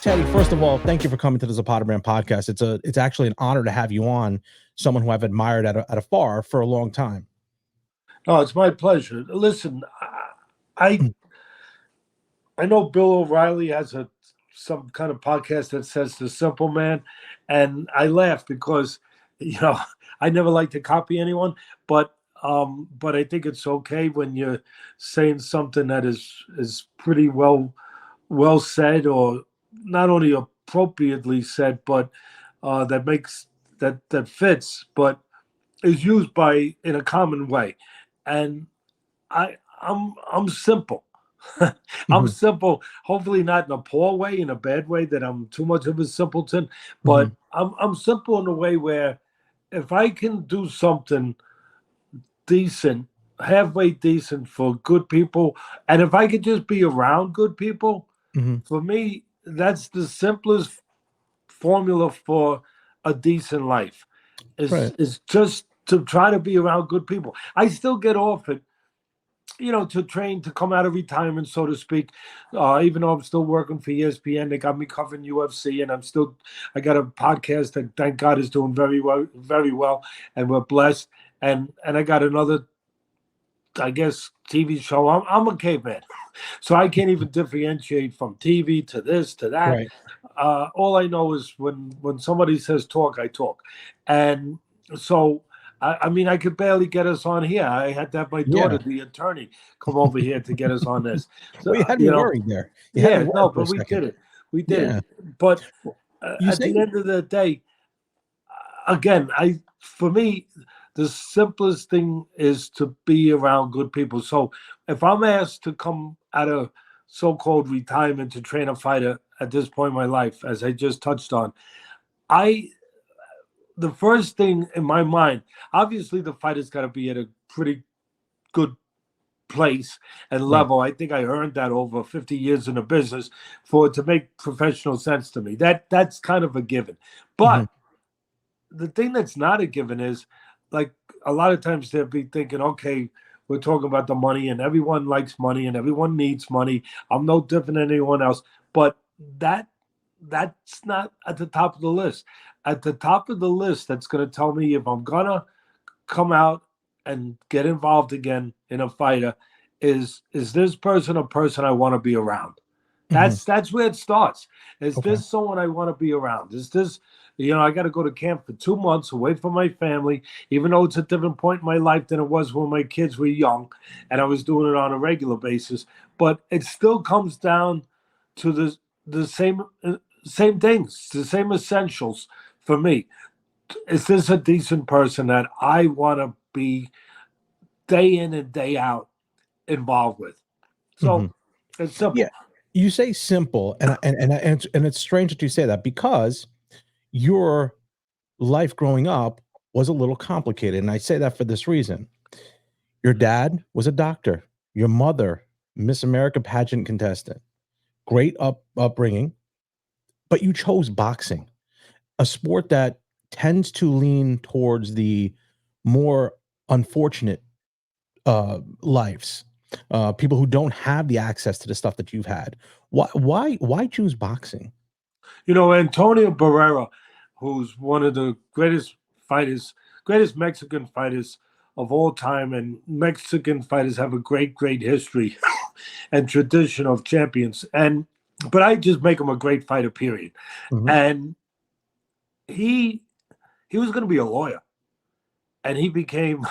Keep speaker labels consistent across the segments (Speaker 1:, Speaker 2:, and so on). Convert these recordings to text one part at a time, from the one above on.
Speaker 1: Teddy, first of all, thank you for coming to the Zapata Brand podcast. It's actually an honor to have you on, someone who I've admired at afar for a long time.
Speaker 2: Oh, it's my pleasure. Listen, I I know Bill O'Reilly has some kind of podcast that says the simple man, and I laugh because I never like to copy anyone, but I think it's okay when you're saying something that is pretty well said, or not only appropriately said, but that makes that fits, but is used by in a common way. And I'm simple. I'm
Speaker 1: Mhm,
Speaker 2: simple, hopefully not in a poor way, in a bad way that I'm too much of a simpleton, but
Speaker 1: mhm,
Speaker 2: I'm simple in a way where if I can do something decent, halfway decent for good people, and if I could just be around good people,
Speaker 1: mhm.
Speaker 2: for me, that's the simplest formula for a decent life. Is
Speaker 1: Right.
Speaker 2: is just to try to be around good people. I still get off it, to train to come out of retirement, so to speak. Even though I'm still working for ESPN, they got me covering UFC, and I got a podcast that thank God is doing very well, and we're blessed. And I got another, I guess, TV show. I'm a caveman, so I can't even differentiate from TV to this to that.
Speaker 1: Right.
Speaker 2: All I know is when somebody says talk, I talk, and so. I mean, I could barely get us on here. I had to have my daughter,
Speaker 1: Yeah.
Speaker 2: the attorney, come over here to get us on this. So,
Speaker 1: Well, you had me worried there. You had me
Speaker 2: yeah, no,
Speaker 1: worried for a
Speaker 2: but we did
Speaker 1: second.
Speaker 2: it. We did it.
Speaker 1: Yeah.
Speaker 2: But
Speaker 1: Well, you
Speaker 2: at
Speaker 1: say,
Speaker 2: the end of the day, again, for me, the simplest thing is to be around good people. So if I'm asked to come out of so-called retirement to train a fighter at this point in my life, as I just touched on, I the first thing in my mind, obviously the fighter's got to be at a pretty good place and
Speaker 1: right.
Speaker 2: level. I think I earned that over 50 years in the business for it to make professional sense to me. That's kind of a given.
Speaker 1: Mhm,
Speaker 2: But the thing that's not a given is, like, a lot of times they'll be thinking, okay, we're talking about the money and everyone likes money and everyone needs money. I'm no different than anyone else. But that that's not at the top of the list. At the top of the list, that's going to tell me if I'm gonna come out and get involved again in a fighter, is this person a person I want to be around?
Speaker 1: mhm.
Speaker 2: That's where it starts. Is
Speaker 1: Okay.
Speaker 2: this someone I want to be around? Is this, I got to go to camp for 2 months away from my family, even though it's a different point in my life than it was when my kids were young, and I was doing it on a regular basis. But it still comes down to the same things, the same essentials for me. Is this a decent person that I want to be day in and day out involved with?
Speaker 1: Mhm.
Speaker 2: So it's
Speaker 1: Yeah.
Speaker 2: simple.
Speaker 1: You say simple, and it's strange that you say that because your life growing up was a little complicated, and I say that for this reason. Your dad was a doctor. Your mother, Miss America pageant contestant. Great upbringing, but you chose boxing, a sport that tends to lean towards the more unfortunate lives, people who don't have the access to the stuff that you've had. Why choose boxing?
Speaker 2: Antonio Barrera, who's one of the greatest fighters, greatest Mexican fighters of all time, and Mexican fighters have a great history and tradition of champions. But I just make him a great fighter, period.
Speaker 1: Mhm,
Speaker 2: And he he was going to be a lawyer, and he became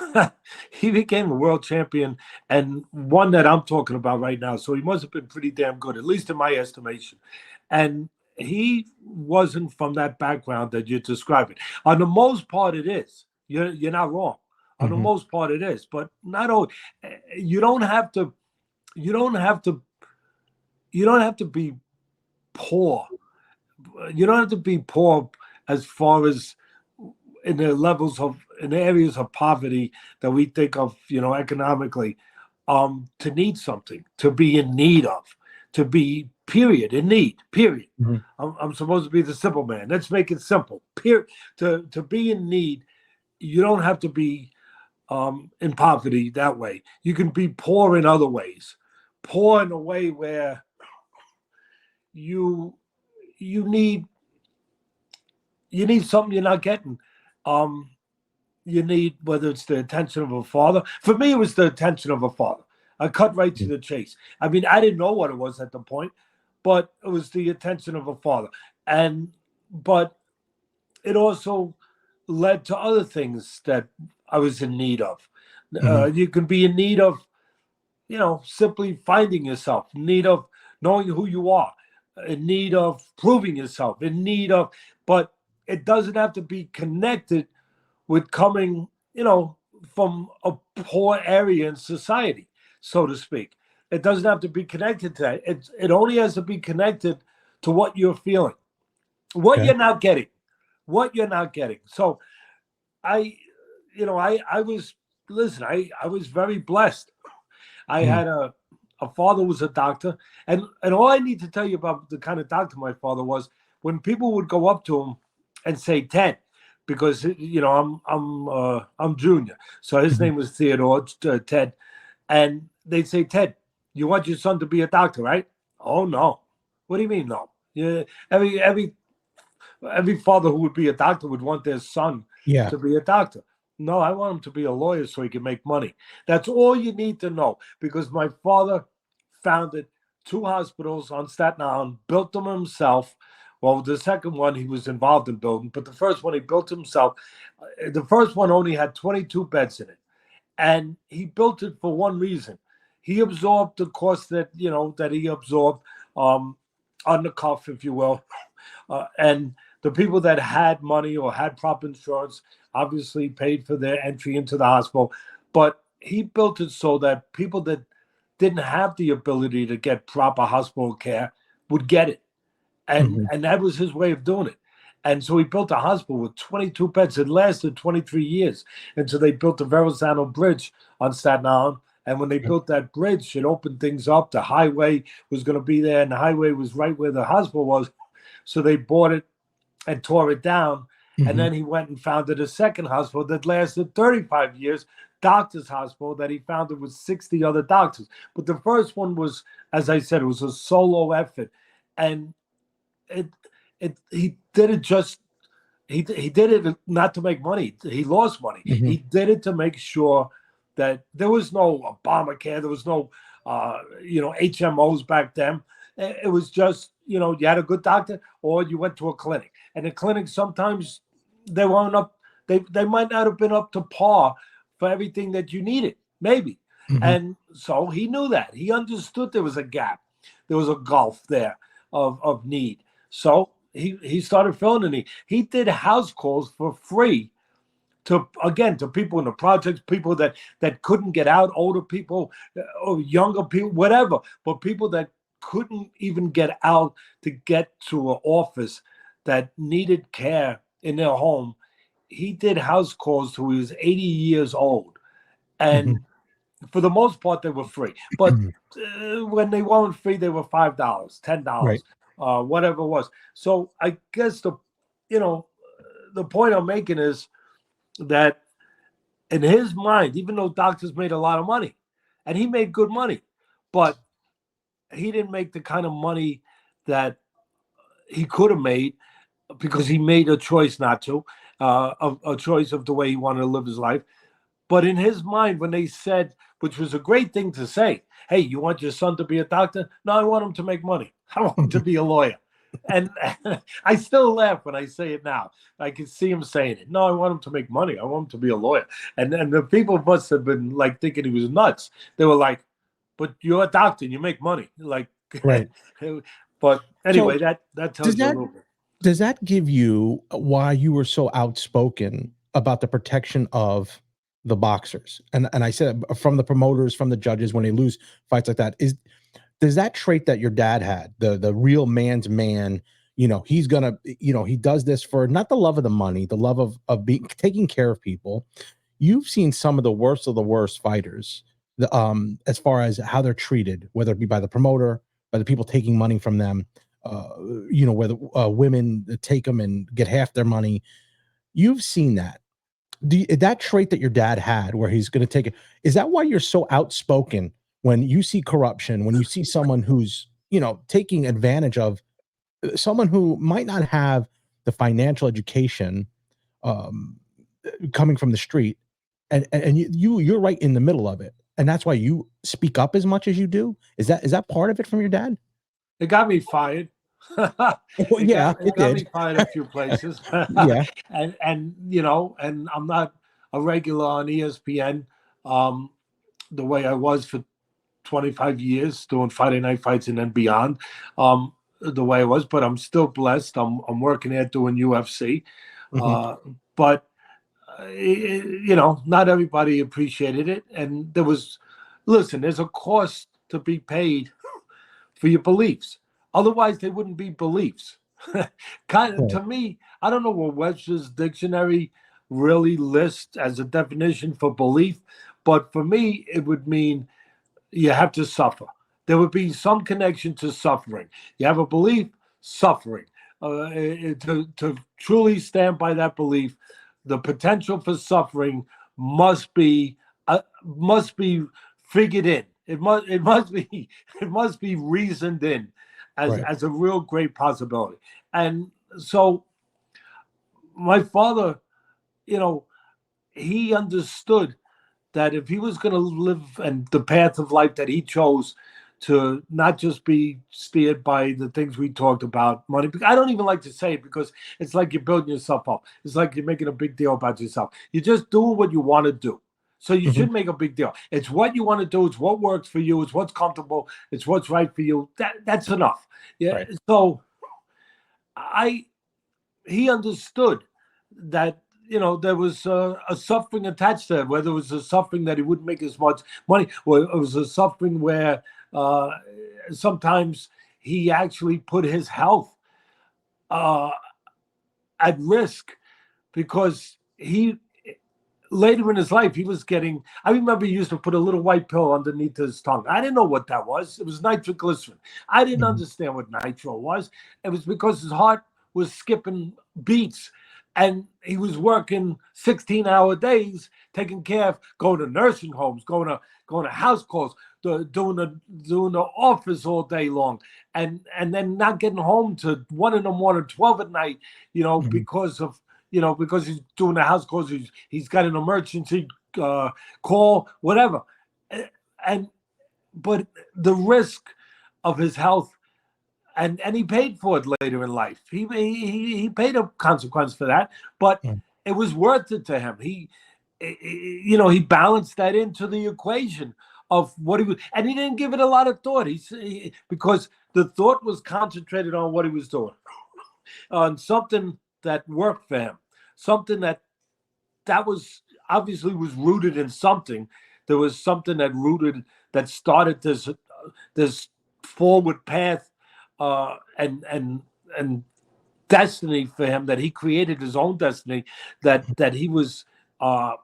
Speaker 2: he became a world champion, and one that I'm talking about right now. So he must have been pretty damn good, at least in my estimation. And he wasn't from that background that you're describing. On the most part, it is. You're not wrong. On the
Speaker 1: mhm,
Speaker 2: most part, it is. But not only, you don't have to. You don't have to. You don't have to be poor. You don't have to be poor as far as in the areas of poverty that we think of, economically, to need something, to be in need of, to be period in need, period.
Speaker 1: mhm,
Speaker 2: I'm supposed to be the simple man. Let's make it simple. Period. To be in need, you don't have to be in poverty that way. You can be poor in other ways. Poor in a way where you you need something you're not getting. Um, you need, whether it's the attention of a father. For me, it was the attention of a father. I cut right to the chase. I mean, I didn't know what it was at the point, but it was the attention of a father. And but it also led to other things that I was in need of.
Speaker 1: Mhm.
Speaker 2: You can be in need of, simply finding yourself, in need of knowing who you are, in need of proving yourself, in need of, but it doesn't have to be connected with coming, from a poor area in society, so to speak. It doesn't have to be connected to that. It only has to be connected to what you're feeling, what
Speaker 1: Okay.
Speaker 2: you're not getting, what you're not getting. So I, I was, listen, I was very blessed. I
Speaker 1: Mhm.
Speaker 2: had a father who was a doctor, and all I need to tell you about the kind of doctor my father was, when people would go up to him and say Ted, because I'm junior, so his
Speaker 1: Mhm.
Speaker 2: name was Theodore, Ted, and they'd say, Ted, you want your son to be a doctor, right? Oh no. What do you mean no? Yeah, every father who would be a doctor would want their son
Speaker 1: Yeah.
Speaker 2: to be a doctor. No, I want him to be a lawyer so he can make money. That's all you need to know, because my father founded two hospitals on Staten Island, built them himself. Well, the second one he was involved in building, but the first one he built himself. The first one only had 22 beds in it, and he built it for one reason. He absorbed the cost that he absorbed, um, on the cuff, if you will, and the people that had money or had proper insurance obviously paid for their entry into the hospital. But he built it so that people that didn't have the ability to get proper hospital care would get it. And
Speaker 1: Mhm.
Speaker 2: and that was his way of doing it. And so he built a hospital with 22 beds. It lasted 23 years until they built the Verrazano Bridge on Staten Island. And when they
Speaker 1: Okay.
Speaker 2: built that bridge, it opened things up. The highway was going to be there, and the highway was right where the hospital was. So they bought it and tore it down. And
Speaker 1: Mhm.
Speaker 2: then he went and founded a second hospital that lasted 35 years, Doctors Hospital, that he founded with 60 other doctors. But the first one was, as I said, it was a solo effort. And it, he did it just, he did it not to make money. He lost money.
Speaker 1: Mhm.
Speaker 2: He did it to make sure that there was no Obamacare, there was no, HMOs back then. It was just, you had a good doctor or you went to a clinic. And the clinic, sometimes they weren't up, they might not have been up to par for everything that you needed, maybe.
Speaker 1: Mhm.
Speaker 2: And so he knew that. He understood there was a gap, there was a gulf there of need. So he started filling the need. He did house calls for free to people in the projects, people that couldn't get out, older people, or younger people, whatever, but people that couldn't even get out to get to an office, that needed care in their home. He did house calls till he was 80 years old,
Speaker 1: Mhm.
Speaker 2: and for the most part they were free. But when they weren't free, they were $5,
Speaker 1: Right.
Speaker 2: $10, whatever it was. So I guess you know the point I'm making is that in his mind, even though doctors made a lot of money, and he made good money, but he didn't make the kind of money that he could have made, because he made a choice not to, a choice of the way he wanted to live his life. But in his mind, when they said, which was a great thing to say, hey, you want your son to be a doctor? No, I want him to make money. I want him to be a lawyer. And I still laugh when I say it now. I can see him saying it. No, I want him to make money. I want him to be a lawyer. And the people must have been like thinking he was nuts. They were like, but you're a doctor and you make money. Like,
Speaker 1: Right.
Speaker 2: but
Speaker 1: So
Speaker 2: anyway, that
Speaker 1: does
Speaker 2: tells you a
Speaker 1: that
Speaker 2: little bit.
Speaker 1: does that give you why you were so outspoken about the protection of the boxers? And I said from the promoters, from the judges when they lose fights like that, is does that trait that your dad had, the real man's man, he's gonna, he does this for not the love of the money, the love of being taking care of people. You've seen some of the worst fighters, as far as how they're treated, whether it be by the promoter, by the people taking money from them, uh, whether women take them and get half their money. You've seen that. That trait that your dad had, where he's going to take it, is that why you're so outspoken when you see corruption, when you see someone who's taking advantage of someone who might not have the financial education, um, coming from the street, and you're right in the middle of it, and that's why you speak up as much as you do. Is that part of it from your dad?
Speaker 2: It got me fired.
Speaker 1: Well, yeah, it
Speaker 2: it got
Speaker 1: did.
Speaker 2: me fired a few places.
Speaker 1: Yeah.
Speaker 2: And you know, and I'm not a regular on ESPN um, the way I was for 25 years doing Friday night fights and then beyond. The way I was, but I'm still blessed. I'm working there doing UFC.
Speaker 1: Mhm.
Speaker 2: Uh, but you know, not everybody appreciated it, and there was, listen, there's a cost to be paid for your beliefs. Otherwise, they wouldn't be beliefs. Kind of,
Speaker 1: Right.
Speaker 2: to me, I don't know what Webster's dictionary really lists as a definition for belief, but for me, it would mean you have to suffer. There would be some connection to suffering. You have a belief, suffering. To truly stand by that belief, the potential for suffering must be figured in. It must be it must be reasoned in
Speaker 1: Right.
Speaker 2: as a real great possibility. And so my father, you know, he understood that if he was going to live and the path of life that he chose, to not just be steered by the things we talked about, money. I don't even like to say it because it's like you're building yourself up. It's like you're making a big deal about yourself. You're just doing what you want to do. So you
Speaker 1: Mhm.
Speaker 2: should make a big deal. It's what you want to do. It's what works for you. It's what's comfortable. It's what's right for you. That's enough. Yeah.
Speaker 1: Right.
Speaker 2: So I he understood that, you know, there was a suffering attached to it, whether it was a suffering that he wouldn't make as much money, or it was a suffering where uh, sometimes he actually put his health uh, at risk because he later in his life, he was getting. I remember he used to put a little white pill underneath his tongue. I didn't know what that was. It was nitroglycerin. I didn't
Speaker 1: Mhm.
Speaker 2: understand what nitro was. It was because his heart was skipping beats, and he was working 16-hour days, taking care of, going to nursing homes, going to house calls, doing the office all day long, and then not getting home to 1 in the morning, 12 at night,
Speaker 1: Mhm.
Speaker 2: because he's doing the house calls, he's got an emergency call, whatever. And but the risk of his health, and he paid for it later in life. He paid a consequence for that, but
Speaker 1: Mm.
Speaker 2: it was worth it to him. He balanced that into the equation of what he was, and he didn't give it a lot of thought. Because the thought was concentrated on what he was doing, on something that worked for him, something that was obviously was rooted in something. There was something that started this forward path, and destiny for him, that he created his own destiny, that he was uh,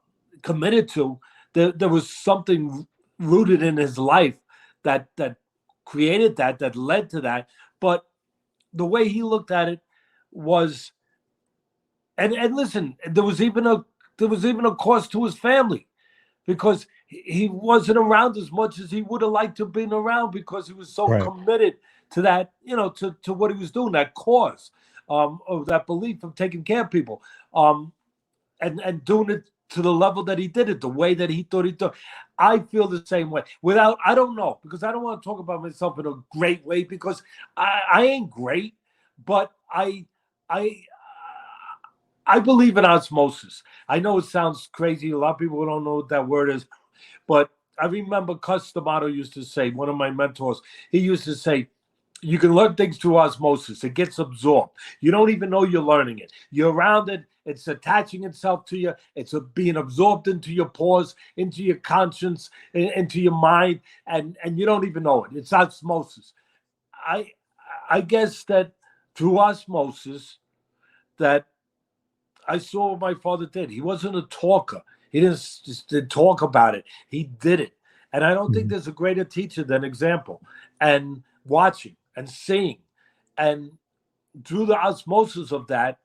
Speaker 2: committed to. There was something rooted in his life that created that led to that. But the way he looked at it was, and listen, there was even a cost to his family, because he wasn't around as much as he would have liked to have been around, because he was so
Speaker 1: Right.
Speaker 2: committed to that, to what he was doing, that cause, of that belief of taking care of people, and doing it to the level that he did it, the way that he thought he did. I feel the same way. I don't know, because I don't want to talk about myself in a great way, because I ain't great, but I I believe in osmosis. I know it sounds crazy. A lot of people don't know what that word is, but I remember Cus D'Amato used to say, one of my mentors, he used to say, you can learn things through osmosis. It gets absorbed. You don't even know you're learning it. You're around it. It's attaching itself to you. It's being absorbed into your pores, into your conscience, into your mind, and you don't even know it. It's osmosis. I I guess that through osmosis, that I saw what my father did. He wasn't a talker. He didn't talk about it. He did it. And I don't think
Speaker 1: Mhm.
Speaker 2: there's a greater teacher than example, and watching and seeing. And through the osmosis of that,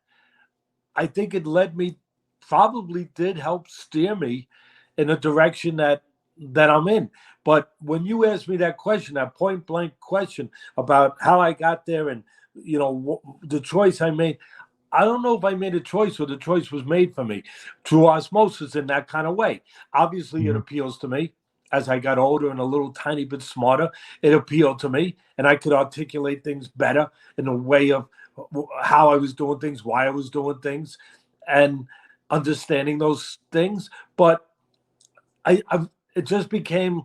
Speaker 2: I think it led me, probably did help steer me in a direction that I'm in. But when you asked me that question, that point blank question about how I got there, and the choice I made. I don't know if I made a choice or the choice was made for me through osmosis in that kind of way. Obviously, it appeals to me as I got older and a little tiny bit smarter. It appealed to me, and I could articulate things better in a way of how I was doing things, why I was doing things, and understanding those things. But it just became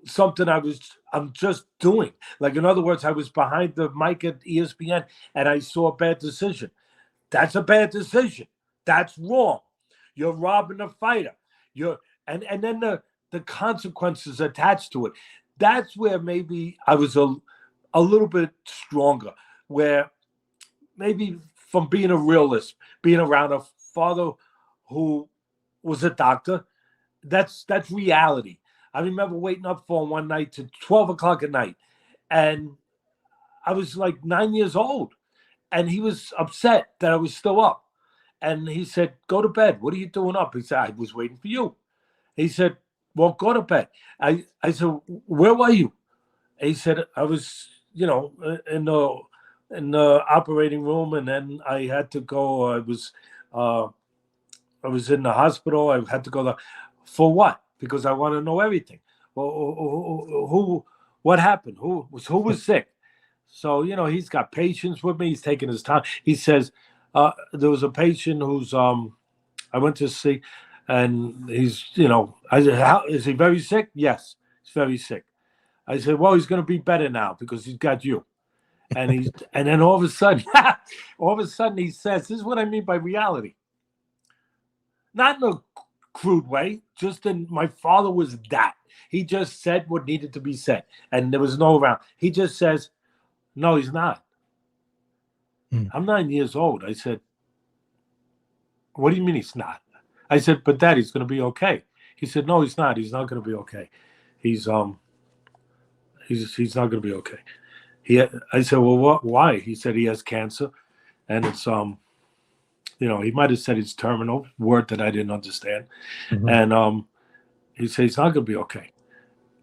Speaker 2: something I'm just doing. Like, in other words, I was behind the mic at ESPN and I saw a bad decision. That's a bad decision. That's wrong. You're robbing a fighter. And then the consequences attached to it. That's where maybe I was a little bit stronger, where maybe from being a realist, being around a father who was a doctor, that's reality. I remember waiting up for him one night to 12 o'clock at night, and I was like 9 years old, and he was upset that I was still up. And he said, "Go to bed. What are you doing up?" He said, "I was waiting for you." He said, "Well, go to bed." I said, "Where were you?" He said, "I was, in the operating room, and then I had to go. I was in the hospital. I had to go there. For what? Because I want to know everything. Well, what happened? Who was sick?" So, he's got patience with me. He's taking his time. He says, there was a patient who's I went to see, and he's, I said, is he very sick? Yes, he's very sick. I said, well, he's going to be better now because he's got you. And then all of a sudden, he says, "This is what I mean by reality." Not in a crude way, just in my father was that. He just said what needed to be said, and there was no around. He just says, "No, he's not." I'm 9 years old. I said, "What do you mean he's not?" I said, "But Dad, he's going to be okay." He said, "No, he's not. He's not going to be okay. He's not going to be okay." I said, "Well, what? Why?" He said he has cancer, and it's he might have said it's terminal, word that I didn't understand, and he said he's not going to be okay,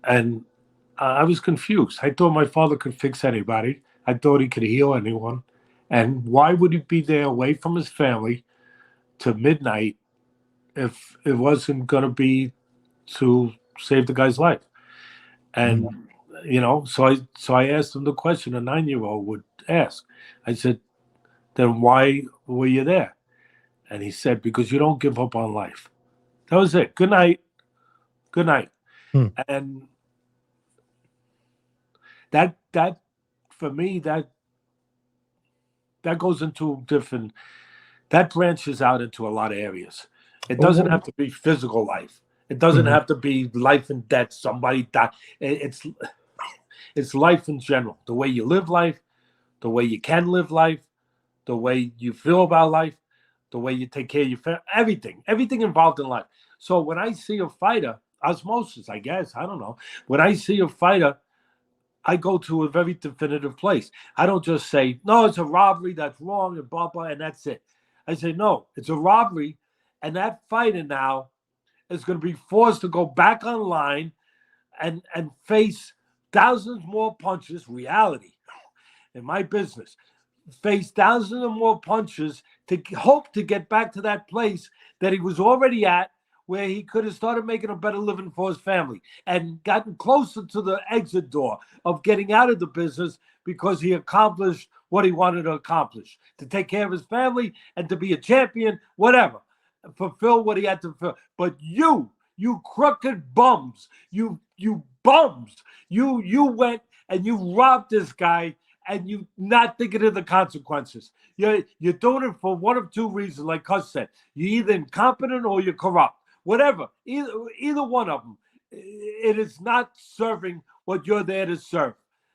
Speaker 2: and I was confused. I thought my father could fix anybody. I thought he could heal anyone, and why would he be there away from his family to midnight if it wasn't going to be to save the guy's life? And so I asked him the question a 9-year-old would ask. I said, "Then why were you there?" And he said, "Because you don't give up on life." That was it. Good night. Good night. And that for me, that goes into that branches out into a lot of areas. It doesn't have to be physical life. It doesn't have to be life and death. Somebody died. It's life in general. The way you live life, the way you can live life, the way you feel about life, the way you take care of your family, everything involved in life. So when I see a fighter, osmosis, I guess, I don't know. When I see a fighter, I go to a very definitive place. I don't just say, "No, it's a robbery, that's wrong," and blah, blah, and that's it. I say, "No, it's a robbery, and that fighter now is going to be forced to go back online and face thousands more punches," reality in my business, face thousands of more punches to hope to get back to that place that he was already at, where he could have started making a better living for his family and gotten closer to the exit door of getting out of the business because he accomplished what he wanted to accomplish, to take care of his family and to be a champion, whatever, fulfill what he had to fulfill. But you crooked bums, you bums, you went and you robbed this guy, and you not thinking of the consequences. You're doing it for one of two reasons, like Cus said. You're either incompetent or you're corrupt. Whatever, either one of them, it is not serving what you're there to serve.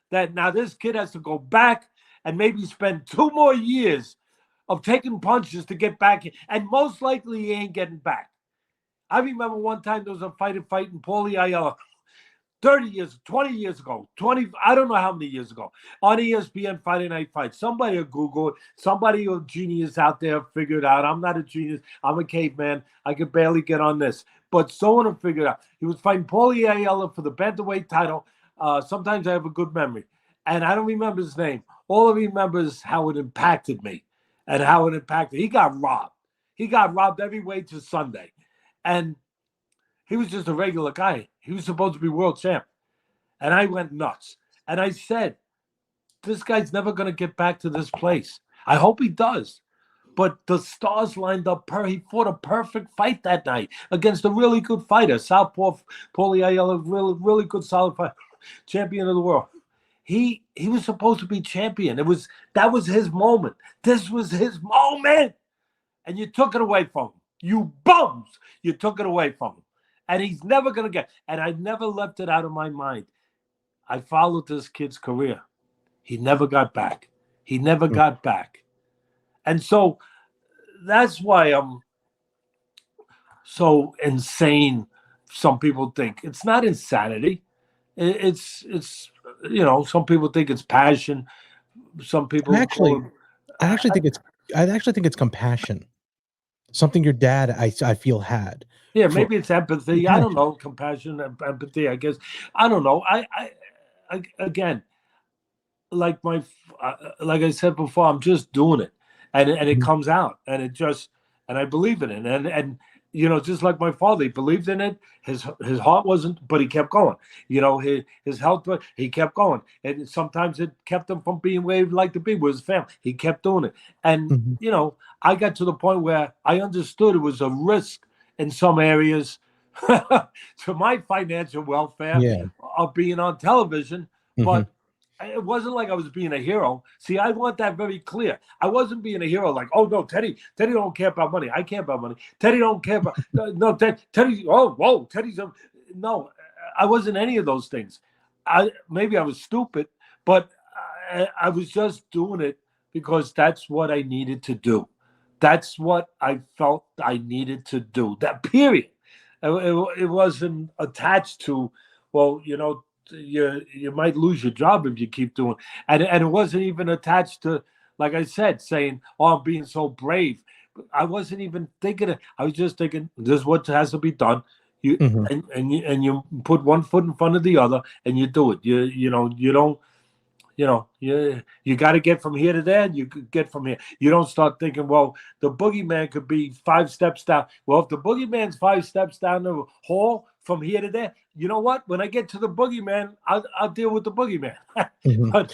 Speaker 2: That now this kid has to go back and maybe spend 2 more years of taking punches to get back, and most likely he ain't getting back. I remember one time there was a fighter fighting Paulie Ayala 30 years, 20 years ago, I don't know how many years ago, on ESPN Friday Night Fights. Somebody will Google it. Somebody, a genius out there, figure it out. I'm not a genius. I'm a caveman. I could barely get on this. But someone will figure it out. He was fighting Paulie Ayala for the bantamweight title. Sometimes I have a good memory. and I don't remember his name. All I remember is how it impacted me, and how it impacted. He got robbed. He got robbed every way to Sunday, and he was just a regular guy. He was supposed to be world champ, and I went nuts. And I said, "This guy's never going to get back to this place. I hope he does." But the stars lined up. He fought a perfect fight that night against a really good fighter, Southpaw Paulie Ayala, really good, solid fighter, champion of the world. He was supposed to be champion. That was his moment. This was his moment, and you took it away from him. You bums! You took it away from him, and he's never gonna get. And I never left it out of my mind. I followed this kid's career. He never got back. He never got back, and so that's why I'm so insane. Some people think it's not insanity. It's some people think it's passion. Some people
Speaker 1: I actually think it's compassion. Something your dad, I feel, had.
Speaker 2: Yeah, maybe it's empathy. I don't know, compassion, empathy. I guess I don't know. I again, like like I said before, I'm just doing it, and it comes out, and I believe in it, and just like my father, he believed in it. His heart wasn't, but he kept going. His health, but he kept going, and sometimes it kept him from being where he'd like to be with his family. He kept doing it, and I got to the point where I understood it was a risk in some areas to my financial welfare of being on television, but it wasn't like I was being a hero. See, I want that very clear. I wasn't being a hero like, oh no, Teddy don't care about money. I care about money. Teddy don't care about no, Teddy. Oh, whoa, Teddy's no. I wasn't any of those things. Maybe I was stupid, but I was just doing it because that's what I needed to do. That's what I felt I needed to do. That period. It wasn't attached to, well, you might lose your job if you keep doing, and it wasn't even attached to, like I said, saying, oh, I'm being so brave. I wasn't even thinking it. I was just thinking, this is what has to be done. You put one foot in front of the other, and you do it. You don't. You got to get from here to there. You could get from here. You don't start thinking, well, the boogeyman could be 5 steps down. Well, if the boogeyman's 5 steps down the hall from here to there, you know what? When I get to the boogeyman, I'll deal with the boogeyman. but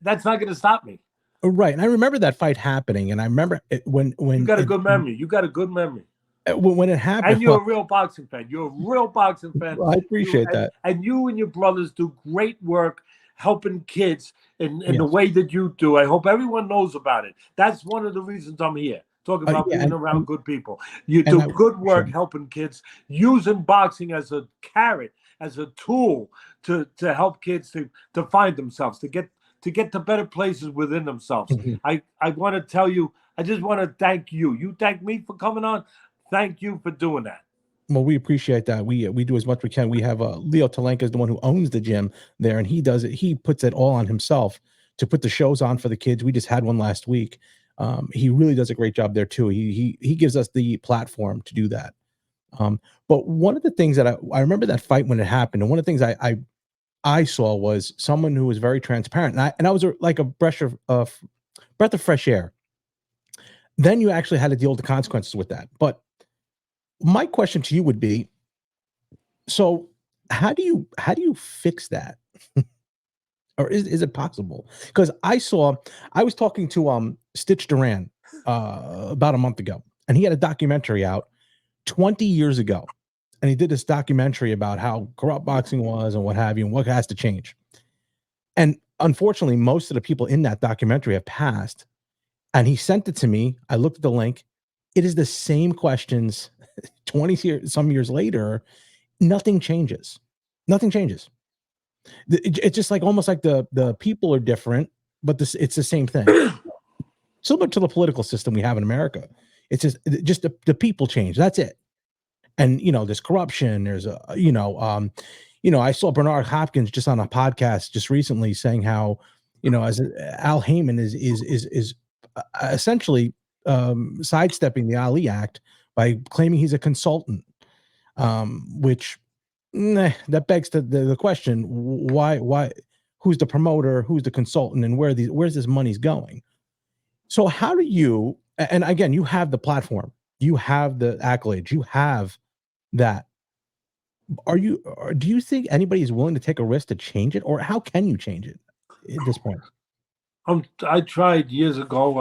Speaker 2: that's not going to stop me.
Speaker 1: Right, and I remember that fight happening, and I remember when
Speaker 2: you got a good memory. You got a good memory.
Speaker 1: When it happened,
Speaker 2: and you're a real boxing fan. You're a real boxing fan.
Speaker 1: Well, I appreciate that.
Speaker 2: And you and your brothers do great work helping kids in the way that you do. I hope everyone knows about it. That's one of the reasons I'm here, talking about being around good people. You do good work helping kids, using boxing as a carrot, as a tool to help kids to find themselves, to get to better places within themselves. I want to tell you, I just want to thank you. You thank me for coming on. Thank you for doing that.
Speaker 1: Well, we appreciate that. We do as much as we can. We have Leo Talenka is the one who owns the gym there, and he does it. He puts it all on himself to put the shows on for the kids. We just had one last week. He really does a great job there too. He gives us the platform to do that. But one of the things that I remember that fight when it happened, and one of the things I saw was someone who was very transparent, and I was like a breath of fresh air. Then you actually had to deal with the consequences with that, but my question to you would be, so how do you fix that? Or is it possible? Because I was talking to Stitch Duran about a month ago, and he had a documentary out 20 years ago. And he did this documentary about how corrupt boxing was and what have you, and what has to change. And unfortunately, most of the people in that documentary have passed. And he sent it to me. I looked at the link. It is the same questions some years later. Nothing changes. Nothing changes. It's just like almost like the people are different, but it's the same thing. Similar to the political system we have in America. It's just the people change. That's it. And there's corruption. There's I saw Bernard Hopkins just on a podcast just recently saying how as Al Heyman is essentially sidestepping the Ali Act by claiming he's a consultant, which that begs the question: why who's the promoter, who's the consultant, and where's this money's going. So how do you, and again, you have the platform, you have the accolades, you have that. Do you think anybody is willing to take a risk to change it, or how can you change it at this point?
Speaker 2: I tried years ago.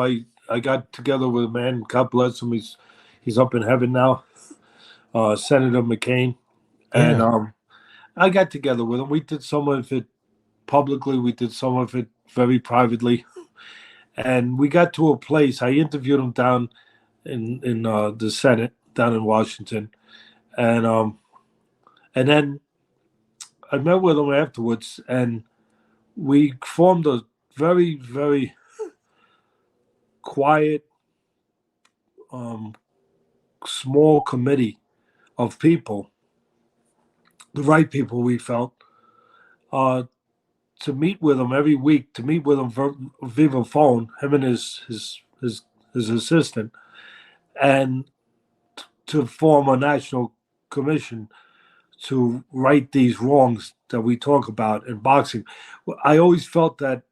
Speaker 2: I got together with a man. God bless him. He's up in heaven now. Senator McCain, and
Speaker 1: Yeah.
Speaker 2: I got together with him. We did some of it publicly. We did some of it very privately, and we got to a place. I interviewed him down in the Senate down in Washington, and then I met with him afterwards, and we formed a very very quiet, um, small committee of people, the right people we felt, uh, to meet with him every week, to meet with him via phone, him and his assistant, and to form a national commission to right these wrongs that we talk about in boxing. I always felt that,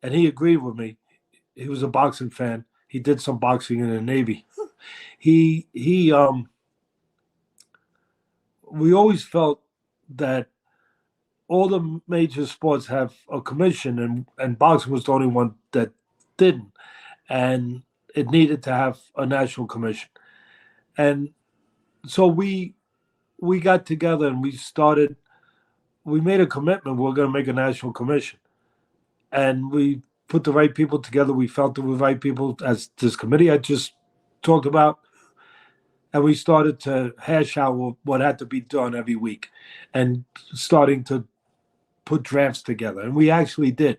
Speaker 2: and he agreed with me. He was a boxing fan. He did some boxing in the Navy. He We always felt that all the major sports have a commission, and boxing was the only one that didn't, and it needed to have a national commission. And so we got together and we made a commitment. We're going to make a national commission, and we put the right people together. We felt the right people, as this committee I just talked about, and we started to hash out what had to be done every week, and starting to put drafts together, and we actually did.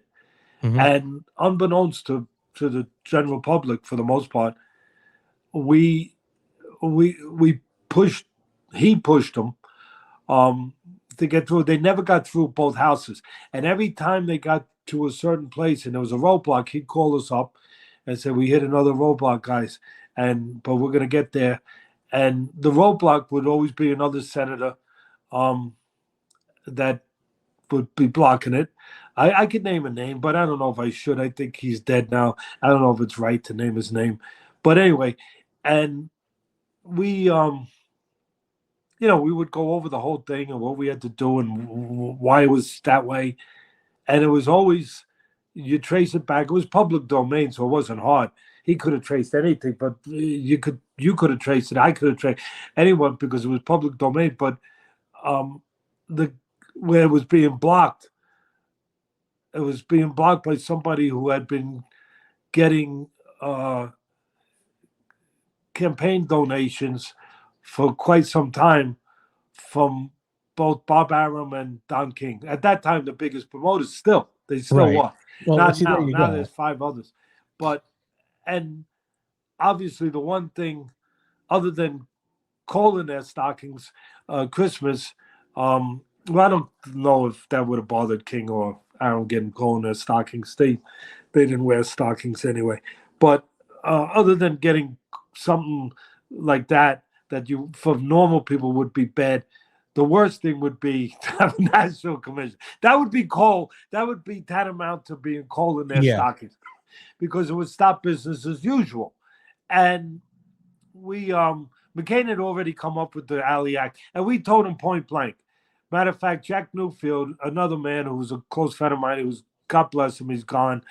Speaker 1: Mhm.
Speaker 2: And unbeknownst to the general public, for the most part, we we pushed. He pushed them, um, to get through. They never got through both houses, and every time they got to a certain place and there was a roadblock, he'd call us up and say, "We hit another roadblock, guys, and but we're gonna get there." And the roadblock would always be another senator, um, that would be blocking it. I could name a name, but I don't know if I should. I think he's dead now. I don't know if it's right to name his name. But anyway, and we, we would go over the whole thing and what we had to do and why it was that way. And it was always, you trace it back. It was public domain, so it wasn't hard. He could have traced anything, but you could have traced it. I could have traced anyone because it was public domain. But um, the where it was being blocked, it was being blocked by somebody who had been getting uh, campaign donations for quite some time from both Bob Arum and Don King. At that time, the biggest promoters. Still, they still
Speaker 1: Right.
Speaker 2: were.
Speaker 1: Well,
Speaker 2: Not
Speaker 1: see, there
Speaker 2: now.
Speaker 1: you
Speaker 2: Now
Speaker 1: go.
Speaker 2: there's five others. But and obviously the one thing other than coal in their stockings, Christmas. Well, I don't know if that would have bothered King or Aaron getting coal in their stockings. They didn't wear stockings anyway. But other than getting something like that you for normal people would be bad. The worst thing would be to have a national commission. That would be coal. That would be tantamount to being coal in their
Speaker 1: Yeah.
Speaker 2: stockings because it would stop business as usual. And we McCain had already come up with the Alley Act, and we told him point blank. Matter of fact, Jack Newfield, another man who was a close friend of mine, who was God bless him, he's gone.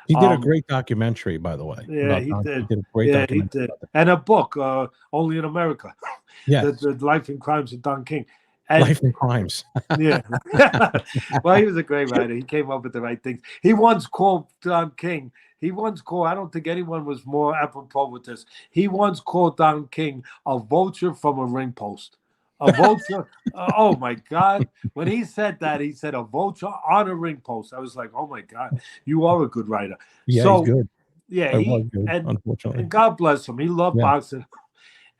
Speaker 1: He did a
Speaker 2: Um,
Speaker 1: great documentary, by the way,
Speaker 2: yeah,
Speaker 1: about
Speaker 2: he
Speaker 1: Don. He
Speaker 2: did.
Speaker 1: did a great
Speaker 2: Yeah, he
Speaker 1: documentary
Speaker 2: did,
Speaker 1: about that.
Speaker 2: and a book, Only in America,
Speaker 1: Yes.
Speaker 2: the life and crimes of Don King, and
Speaker 1: Life and Crimes.
Speaker 2: yeah. Well, he was a great writer. He came up with the right things. He once called Don King. He once called, I don't think anyone was more apropos with this. He once called Don King a vulture from a ring post. A vulture. Oh my God. When he said that, he said a vulture on a ring post. I was like, oh my God, you are a good writer.
Speaker 1: Yeah, he's
Speaker 2: So,
Speaker 1: good.
Speaker 2: yeah,
Speaker 1: Or was good,
Speaker 2: and
Speaker 1: unfortunately.
Speaker 2: God bless him. He loved
Speaker 1: Yeah.
Speaker 2: boxing.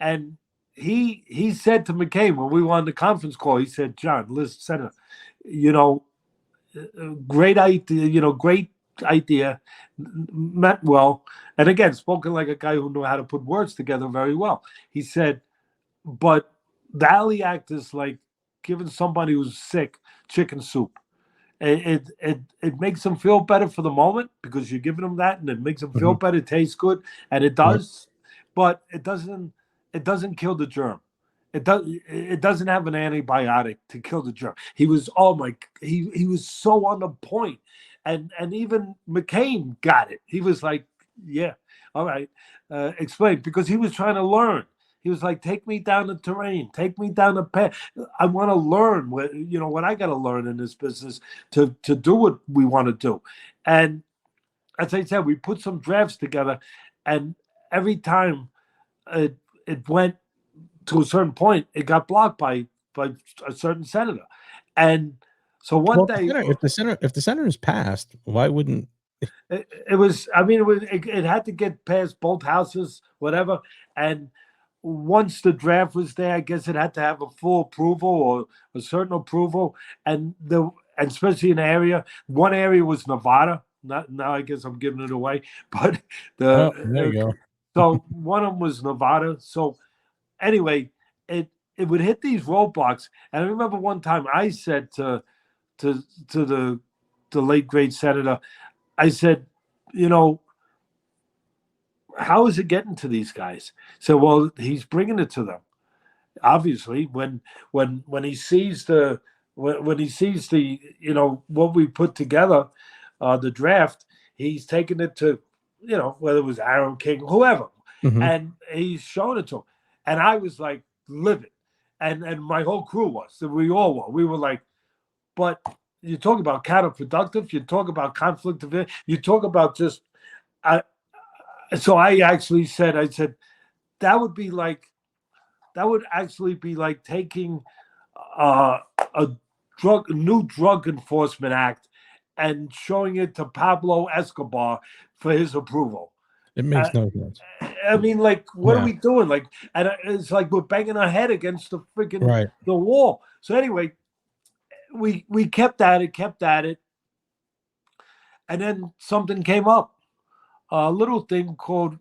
Speaker 2: And he said to McCain when we were on the conference call, he said, John, listen, Senator, you know, great idea, great idea, meant well. And again, spoken like a guy who knew how to put words together very well. He said, but the Alley Act is like giving somebody who's sick chicken soup. It makes them feel better for the moment because you're giving them that, and it makes them feel
Speaker 1: Mhm.
Speaker 2: better, taste good, and it
Speaker 1: Right.
Speaker 2: does, but it doesn't kill the germ. It doesn't have an antibiotic to kill the germ. He was oh my he was so on the point, and even McCain got it. He was like, yeah, all right, explain, because he was trying to learn. He was like, take me down the terrain, take me down the path. I want to learn what I got to learn in this business to do what we want to do. And as I said, we put some drafts together, and every time it went to a certain point, it got blocked by a certain senator. And so one
Speaker 1: Well,
Speaker 2: day,
Speaker 1: if the center is passed, why wouldn't
Speaker 2: it was, I mean, it had to get past both houses, whatever. And once the draft was there, I guess it had to have a full approval or a certain approval. And especially in the area, one area was Nevada. Not now, I guess I'm giving it away, but
Speaker 1: Oh, there
Speaker 2: the
Speaker 1: you go.
Speaker 2: so one of them was Nevada. So anyway, it would hit these roadblocks. And I remember one time I said to to the late great senator, I said, you know, how is it getting to these guys? So, well, he's bringing it to them. Obviously, when he sees when he sees the what we put together, the draft, he's taking it to whether it was Aaron King, whoever,
Speaker 1: Mhm.
Speaker 2: and he's showing it to him. And I was like livid, and my whole crew was. We all were. We were like, but you talk about counterproductive. You talk about conflict of interest. You talk about just. I, so I actually said, that would be like that would actually be like taking uh, a new drug enforcement act and showing it to Pablo Escobar for his approval.
Speaker 1: It
Speaker 2: Uh,
Speaker 1: makes no sense.
Speaker 2: I mean, like, what are
Speaker 1: Yeah,
Speaker 2: we doing? Like, and it's like we're banging our head against the freaking
Speaker 1: right.
Speaker 2: the wall. So anyway, we kept at it, and then something came up. A little thing called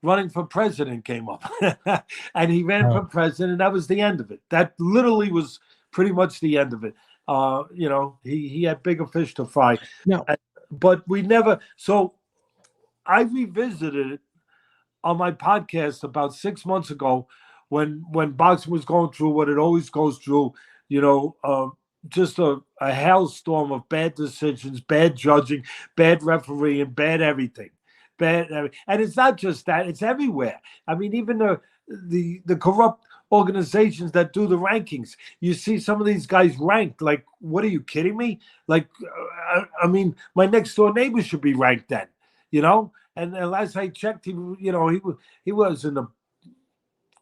Speaker 2: running for president came up, and he ran
Speaker 1: Oh,
Speaker 2: for president. That was the end of it. That literally was pretty much the end of it. He had bigger fish to fry,
Speaker 1: now
Speaker 2: Uh, but we never. So I revisited it on my podcast about 6 months ago, when boxing was going through what it always goes through. You know, just a hailstorm of bad decisions, bad judging, bad refereeing, bad everything. And it's not just that; it's everywhere. I mean, even the corrupt organizations that do the rankings. You see some of these guys ranked. Like, what are you kidding me? Like, I mean, my next door neighbor should be ranked then. You know, and last I checked, he was in the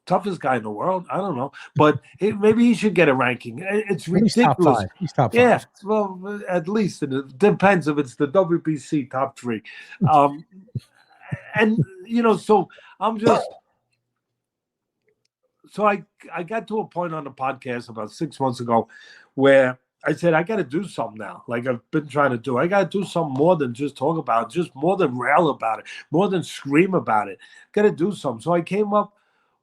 Speaker 2: toughest guy in the world. I don't know, but maybe he should get a ranking. It's
Speaker 1: well, he's top
Speaker 2: ridiculous.
Speaker 1: 5. He's top
Speaker 2: Yeah,
Speaker 1: 5.
Speaker 2: well, at least it depends if it's the WBC top three. Um, and so I'm just so I got to a point on the podcast about 6 months ago where I said I got to do something now. Like I've been trying to do. I got to do something more than just talk about it, just more than rail about it, more than scream about it. Got to do something. So I came up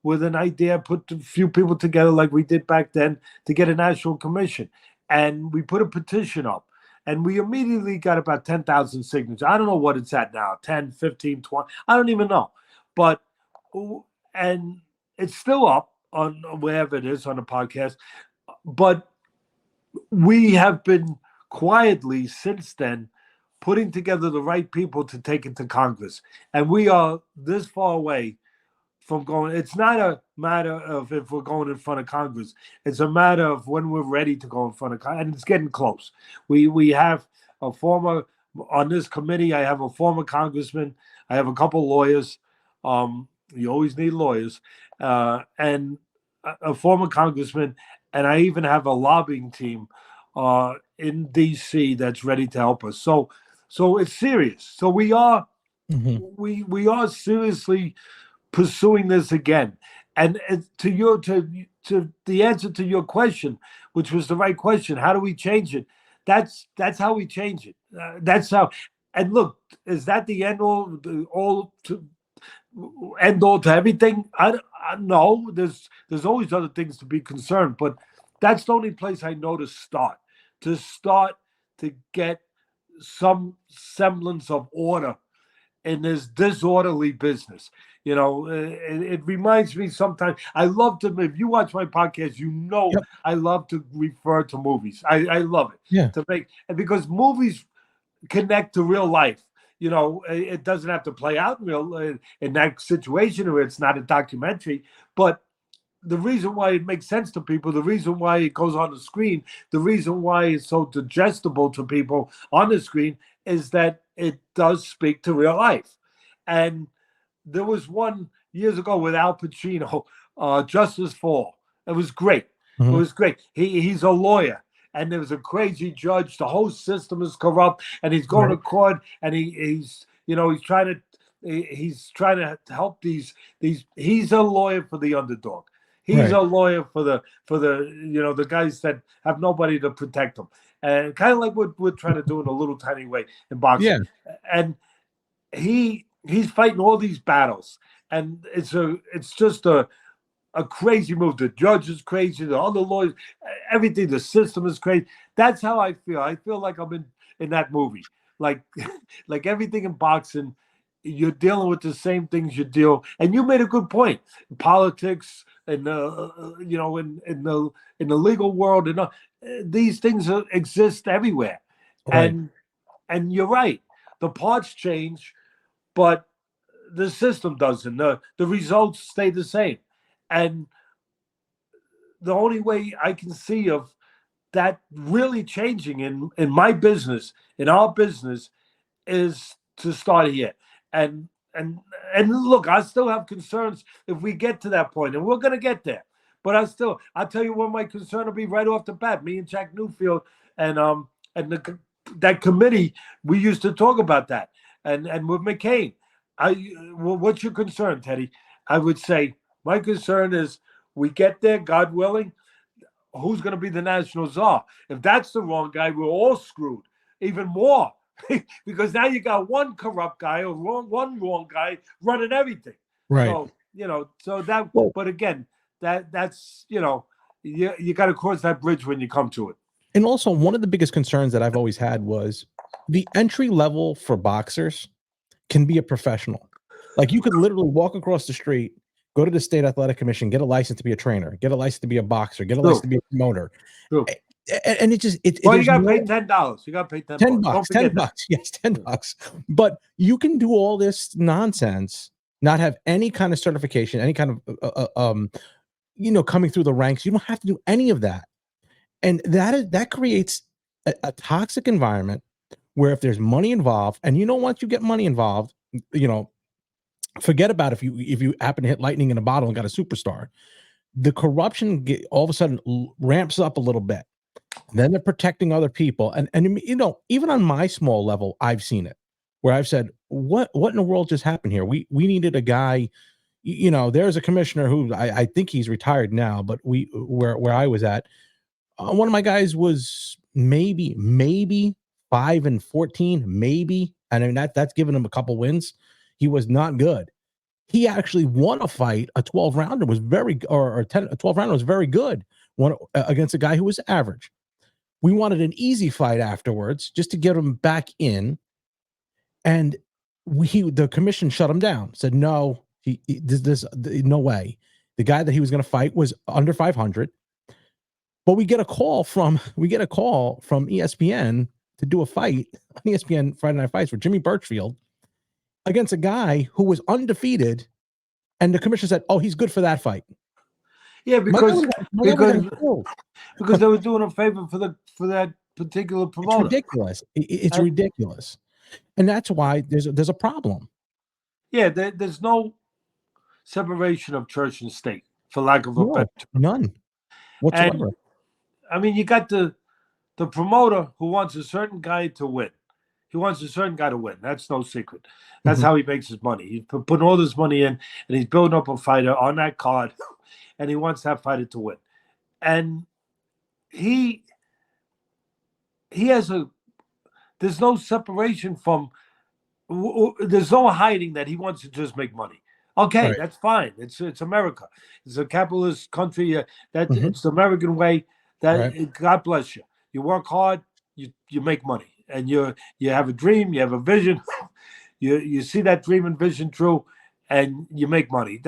Speaker 2: with an idea, put a few people together like we did back then to get a national commission. And we put a petition up. And we immediately got about 10,000 signatures. I don't know what it's at now, 10, 15, 20. I don't even know. But, and it's still up on wherever it is on the podcast. But we have been quietly since then putting together the right people to take it to Congress. And we are this far away from going. It's not a matter of if we're going in front of Congress. It's a matter of when we're ready to go in front of Congress. And it's getting close. We have a former, on this committee, I have a former congressman. I have a couple lawyers. You always need lawyers. And a former congressman. And I even have a lobbying team in DC that's ready to help us. So it's serious. So
Speaker 1: Mhm.
Speaker 2: we are seriously pursuing this again. And to the answer to your question, which was the right question, how do we change it? That's how we change it. That's how. And look, is that the end all to everything? I no. There's always other things to be concerned, but that's the only place I know to start. To start to get some semblance of order in this disorderly business. It reminds me sometimes. I love to. If you watch my podcast,
Speaker 1: Yep.
Speaker 2: I love to refer to movies. I love it
Speaker 1: Yeah.
Speaker 2: to make, and because movies connect to real life. It doesn't have to play out in that situation, where it's not a documentary, but the reason why it makes sense to people, the reason why it goes on the screen, the reason why it's so digestible to people on the screen is that it does speak to real life. And there was one years ago with Al Pacino, Justice Fall. It was great. It
Speaker 1: Mhm.
Speaker 2: was great. He's a lawyer, and there was a crazy judge. The whole system is corrupt, and he's going to
Speaker 1: Right.
Speaker 2: court, and he's trying to help these. He's a lawyer for the underdog. He's
Speaker 1: Right.
Speaker 2: a lawyer for the guys that have nobody to protect them, and kind of like what we're trying to do in a little tiny way in boxing.
Speaker 1: Yeah.
Speaker 2: And he's fighting all these battles, and it's just a crazy move. The judge is crazy, the other lawyers, everything, the system is crazy. That's how I feel. I feel like I'm in that movie. Like like everything in boxing, you're dealing with the same things you deal. And you made a good point. Politics and in the legal world, and these things exist everywhere.
Speaker 1: Right.
Speaker 2: And you're right. The parts change, but the system doesn't. The results stay the same. And the only way I can see of that really changing in my business, in our business, is to start here. And and and look, I still have concerns if we get to that point, and we're gonna get there. But I'll tell you what my concern will be right off the bat. Me and Jack Newfield and that committee, we used to talk about that. And with McCain, what's your concern, Teddy? I would say my concern is we get there, God willing. Who's going to be the national czar? If that's the wrong guy, we're all screwed even more. Because now you got one corrupt guy or one wrong guy running everything.
Speaker 1: Right.
Speaker 2: So that.
Speaker 1: Well,
Speaker 2: But again, that's you got to cross that bridge when you come to it.
Speaker 1: and also one of the biggest concerns that I've always had was the entry level for boxers can be a professional. Like you could literally walk across the street, go to the state athletic commission, get a license to be a trainer, get a license to be a boxer, get a license
Speaker 2: True.
Speaker 1: to be a promoter.
Speaker 2: True.
Speaker 1: And it just
Speaker 2: Well, you
Speaker 1: there's
Speaker 2: got to pay
Speaker 1: no
Speaker 2: $10. You got to pay
Speaker 1: 10
Speaker 2: $10. Don't
Speaker 1: bucks, 10
Speaker 2: forget that.
Speaker 1: bucks. Yes, 10 bucks. But you can do all this nonsense, not have any kind of certification, any kind of coming through the ranks. You don't have to do any of that. And that creates a toxic environment where if there's money involved, and once you get money involved, forget about if you happen to hit lightning in a bottle and got a superstar. The corruption all of a sudden ramps up a little bit. Then they're protecting other people, and even on my small level, I've seen it where I've said, "What in the world just happened here? We needed a guy." There's a commissioner who I think he's retired now, but where I was at, one of my guys was maybe 5-14, maybe. I mean that's given him a couple wins. He was not good. He actually won a fight. A 12 rounder was very, or 10, a 12 rounder was very good. One against a guy who was average. We wanted an easy fight afterwards just to get him back in, and the commission shut him down. Said no, no way. The guy that he was going to fight was under 500. But we get a call from ESPN to do a fight on ESPN Friday Night Fights for Jimmy Birchfield against a guy who was undefeated, and the commissioner said, "Oh, he's good for that fight."
Speaker 2: Yeah, because
Speaker 1: Because
Speaker 2: they were doing a favor for that particular
Speaker 1: it's
Speaker 2: promoter.
Speaker 1: ridiculous. It's ridiculous, and that's why there's a problem.
Speaker 2: Yeah, there's no separation of church and state, for lack of a better term.
Speaker 1: None whatsoever.
Speaker 2: And I mean, you got the promoter who wants a certain guy to win. He wants a certain guy to win. That's no secret. That's how he makes his money. He's putting all this money in, and he's building up a fighter on that card, and he wants that fighter to win. And he has there's no separation from, there's no hiding that he wants to just make money. Okay,
Speaker 1: Right.
Speaker 2: that's fine. It's America. It's a capitalist country. It's the American way. That
Speaker 1: Right.
Speaker 2: God bless you. You work hard. You you make money, and you have a dream, you have a vision, you see that dream and vision true, and you make money.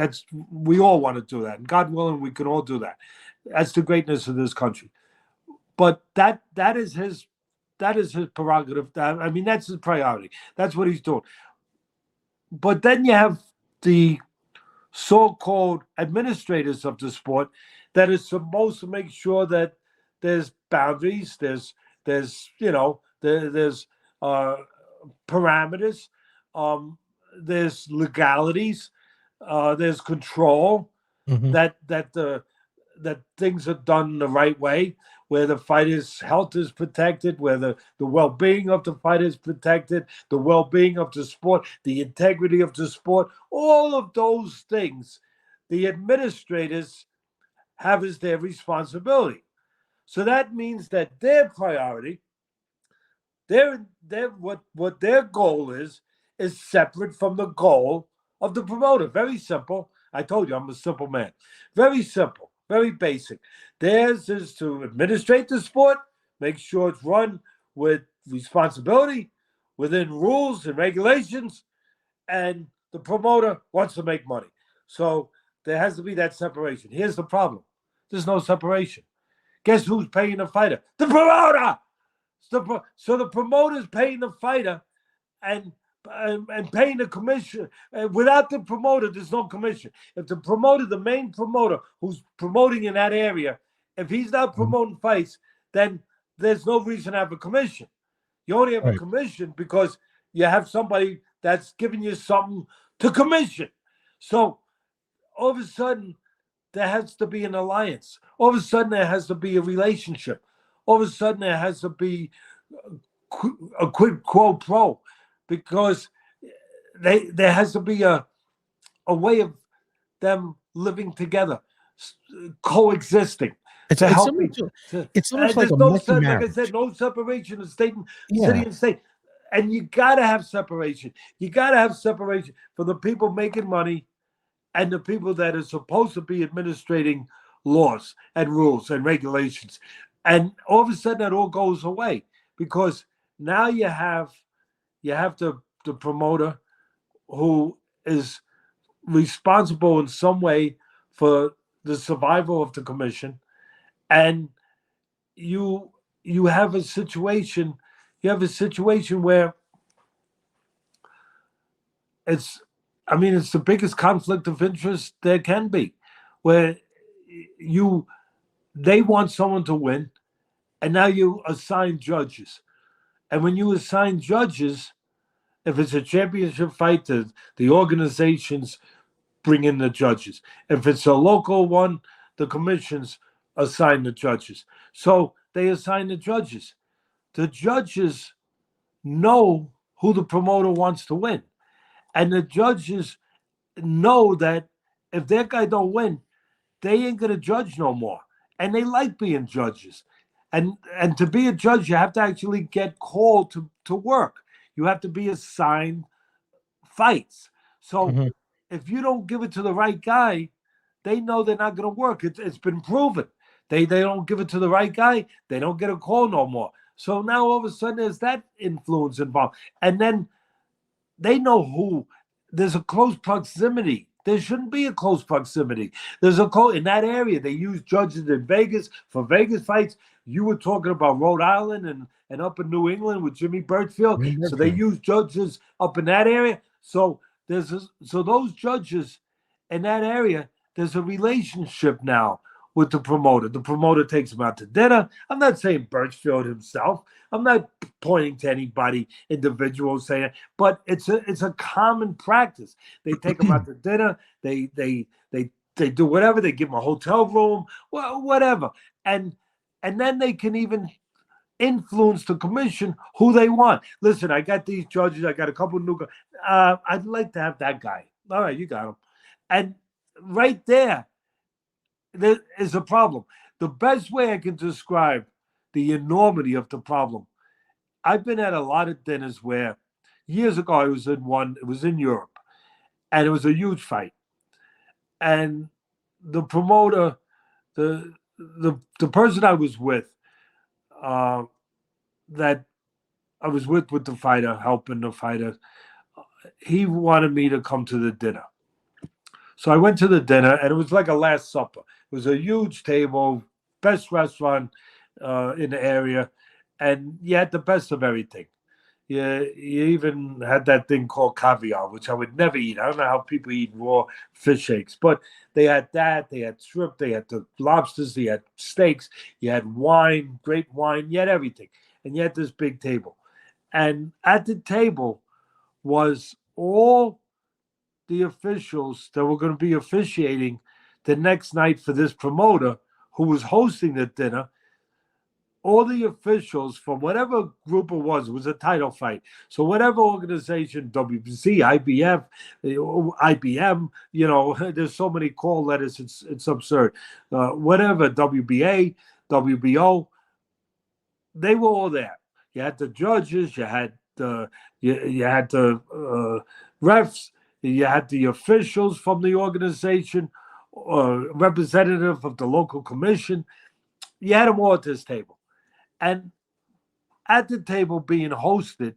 Speaker 2: We all want to do that, and God willing, we can all do that. That's the greatness of this country. But that is his prerogative. I mean, that's his priority. That's what he's doing. But then you have the so-called administrators of the sport that is supposed to make sure that there's boundaries, there's parameters, there's legalities, there's control,
Speaker 1: Mhm.
Speaker 2: that things are done the right way, where the fighter's health is protected, where the well-being of the fighter is protected, the well-being of the sport, the integrity of the sport, all of those things, the administrators have as their responsibility. So that means that their priority, their what their goal is separate from the goal of the promoter. Very simple. I told you I'm a simple man. Very simple, very basic. Theirs is to administrate the sport, make sure it's run with responsibility, within rules and regulations, and the promoter wants to make money. So there has to be that separation. Here's the problem: there's no separation. Guess who's paying the fighter? The promoter. So the promoter's paying the fighter and and paying the commission. Without the promoter, there's no commission. If the promoter, the main promoter who's promoting in that area, if he's not
Speaker 1: Mhm.
Speaker 2: promoting fights, then there's no reason to have a commission. You only have a
Speaker 1: Right.
Speaker 2: commission because you have somebody that's giving you something to commission. So all of a sudden, there has to be an alliance. All of a sudden, there has to be a relationship. All of a sudden, there has to be a quid quo pro, because there has to be a way of them living together, coexisting,
Speaker 1: It's
Speaker 2: to
Speaker 1: it's
Speaker 2: help
Speaker 1: similar
Speaker 2: me.
Speaker 1: to
Speaker 2: To,
Speaker 1: it's almost
Speaker 2: and
Speaker 1: like
Speaker 2: there's
Speaker 1: a
Speaker 2: no,
Speaker 1: messy
Speaker 2: like I said,
Speaker 1: marriage.
Speaker 2: no separation of state and city
Speaker 1: Yeah.
Speaker 2: and state. And you got to have separation. You got to have separation for the people making money and the people that are supposed to be administrating laws and rules and regulations. And all of a sudden, that all goes away, because now you have the promoter who is responsible in some way for the survival of the commission, and you you have a situation where it's it's the biggest conflict of interest there can be, where you they want someone to win, and now you assign judges. And when you assign judges, if it's a championship fight, the organizations bring in the judges. If it's a local one, the commissions assign the judges. So they assign the judges. The judges know who the promoter wants to win. And the judges know that if that guy don't win, they ain't gonna judge no more. And they like being judges. And to be a judge, you have to actually get called to work. You have to be assigned fights. So
Speaker 1: Mhm.
Speaker 2: if you don't give it to the right guy, they know they're not going to work. It's been proven. They don't give it to the right guy, they don't get a call no more. So now all of a sudden there's that influence involved. And then they know who. There's a close proximity. There shouldn't be a close proximity. There's a close in that area. They use judges in Vegas for Vegas fights. You were talking about Rhode Island and up in New England with Jimmy Birchfield.
Speaker 1: Jimmy
Speaker 2: So they
Speaker 1: Burfield.
Speaker 2: use judges up in that area. So so those judges in that area, there's a relationship now with the promoter. The promoter takes them out to dinner. I'm not saying Birchfield himself. I'm not pointing to anybody individual saying, but it's a common practice. They take them out to dinner. They do whatever. They give them a hotel room, well, whatever, and and then they can even influence the commission who they want. Listen, I got these judges. I got a couple of new guys. I'd like to have that guy. All right, you got him. And right there is a problem. The best way I can describe the enormity of the problem, I've been at a lot of dinners where years ago I was in one, it was in Europe, and it was a huge fight. And the promoter, the person I was with, uh, that I was with the fighter, helping the fighter. He wanted me to come to the dinner. So I went to the dinner, and it was like a Last Supper. It was a huge table, best restaurant in the area, and you had the best of everything. You even had that thing called caviar, which I would never eat. I don't know how people eat raw fish eggs, but they had that. They had shrimp. They had the lobsters. They had steaks. You had wine, great wine. You had everything, and you had this big table. And at the table was all the officials that were going to be officiating the next night for this promoter who was hosting the dinner. All the officials from whatever group it was a title fight. So whatever organization, WBC, IBF, IBM, there's so many call letters, it's absurd. Whatever, WBA, WBO, they were all there. You had the judges, you had the refs, you had the officials from the organization, representative of the local commission. You had them all at this table. And at the table being hosted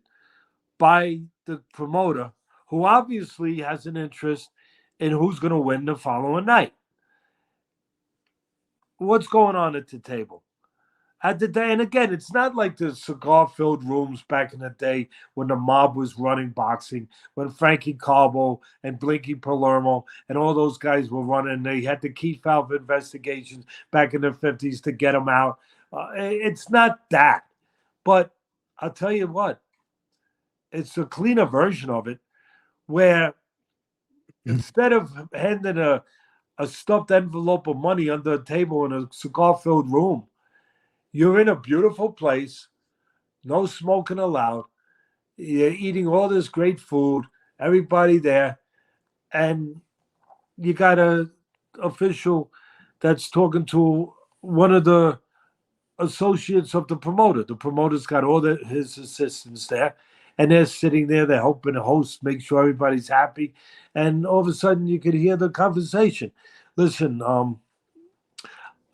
Speaker 2: by the promoter, who obviously has an interest in who's going to win the following night. What's going on at the table? At the day, and again, it's not like the cigar-filled rooms back in the day when the mob was running boxing, when Frankie Carbo and Blinky Palermo and all those guys were running. They had the key valve investigations back in the 50s to get them out. It's not that. But I'll tell you what, it's a cleaner version of it where instead of handing a stuffed envelope of money under a table in a cigar-filled room, you're in a beautiful place, no smoking allowed. You're eating all this great food, everybody there, and you got a official that's talking to one of the associates of the promoter. The promoter's got all his assistants there, and they're sitting there. They're helping the host make sure everybody's happy. And all of a sudden, you could hear the conversation. Listen,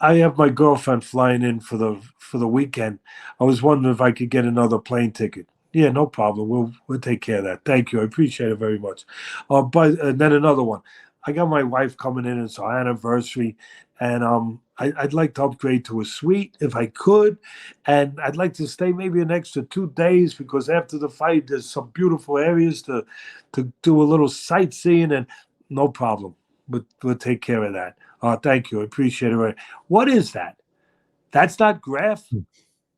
Speaker 2: I have my girlfriend flying in for the weekend. I was wondering if I could get another plane ticket. Yeah, no problem. We'll take care of that. Thank you. I appreciate it very much. But then another one. I got my wife coming in. It's our anniversary, and I'd like to upgrade to a suite if I could, and I'd like to stay maybe an extra 2 days because after the fight, there's some beautiful areas to do a little sightseeing, and no problem. We'll take care of that. Thank you. I appreciate it. What is that? That's not graph.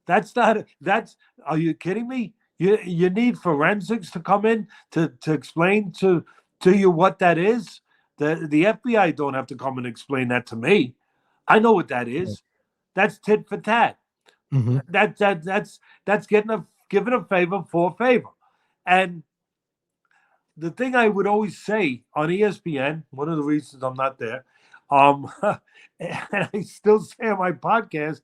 Speaker 2: That's not. That's. Are you kidding me? You need forensics to come in to explain to you what that is. The FBI don't have to come and explain that to me. I know what that is. That's tit for tat.
Speaker 1: Mm-hmm.
Speaker 2: That's giving a favor for a favor. And the thing I would always say on ESPN, one of the reasons I'm not there, and I still say on my podcast,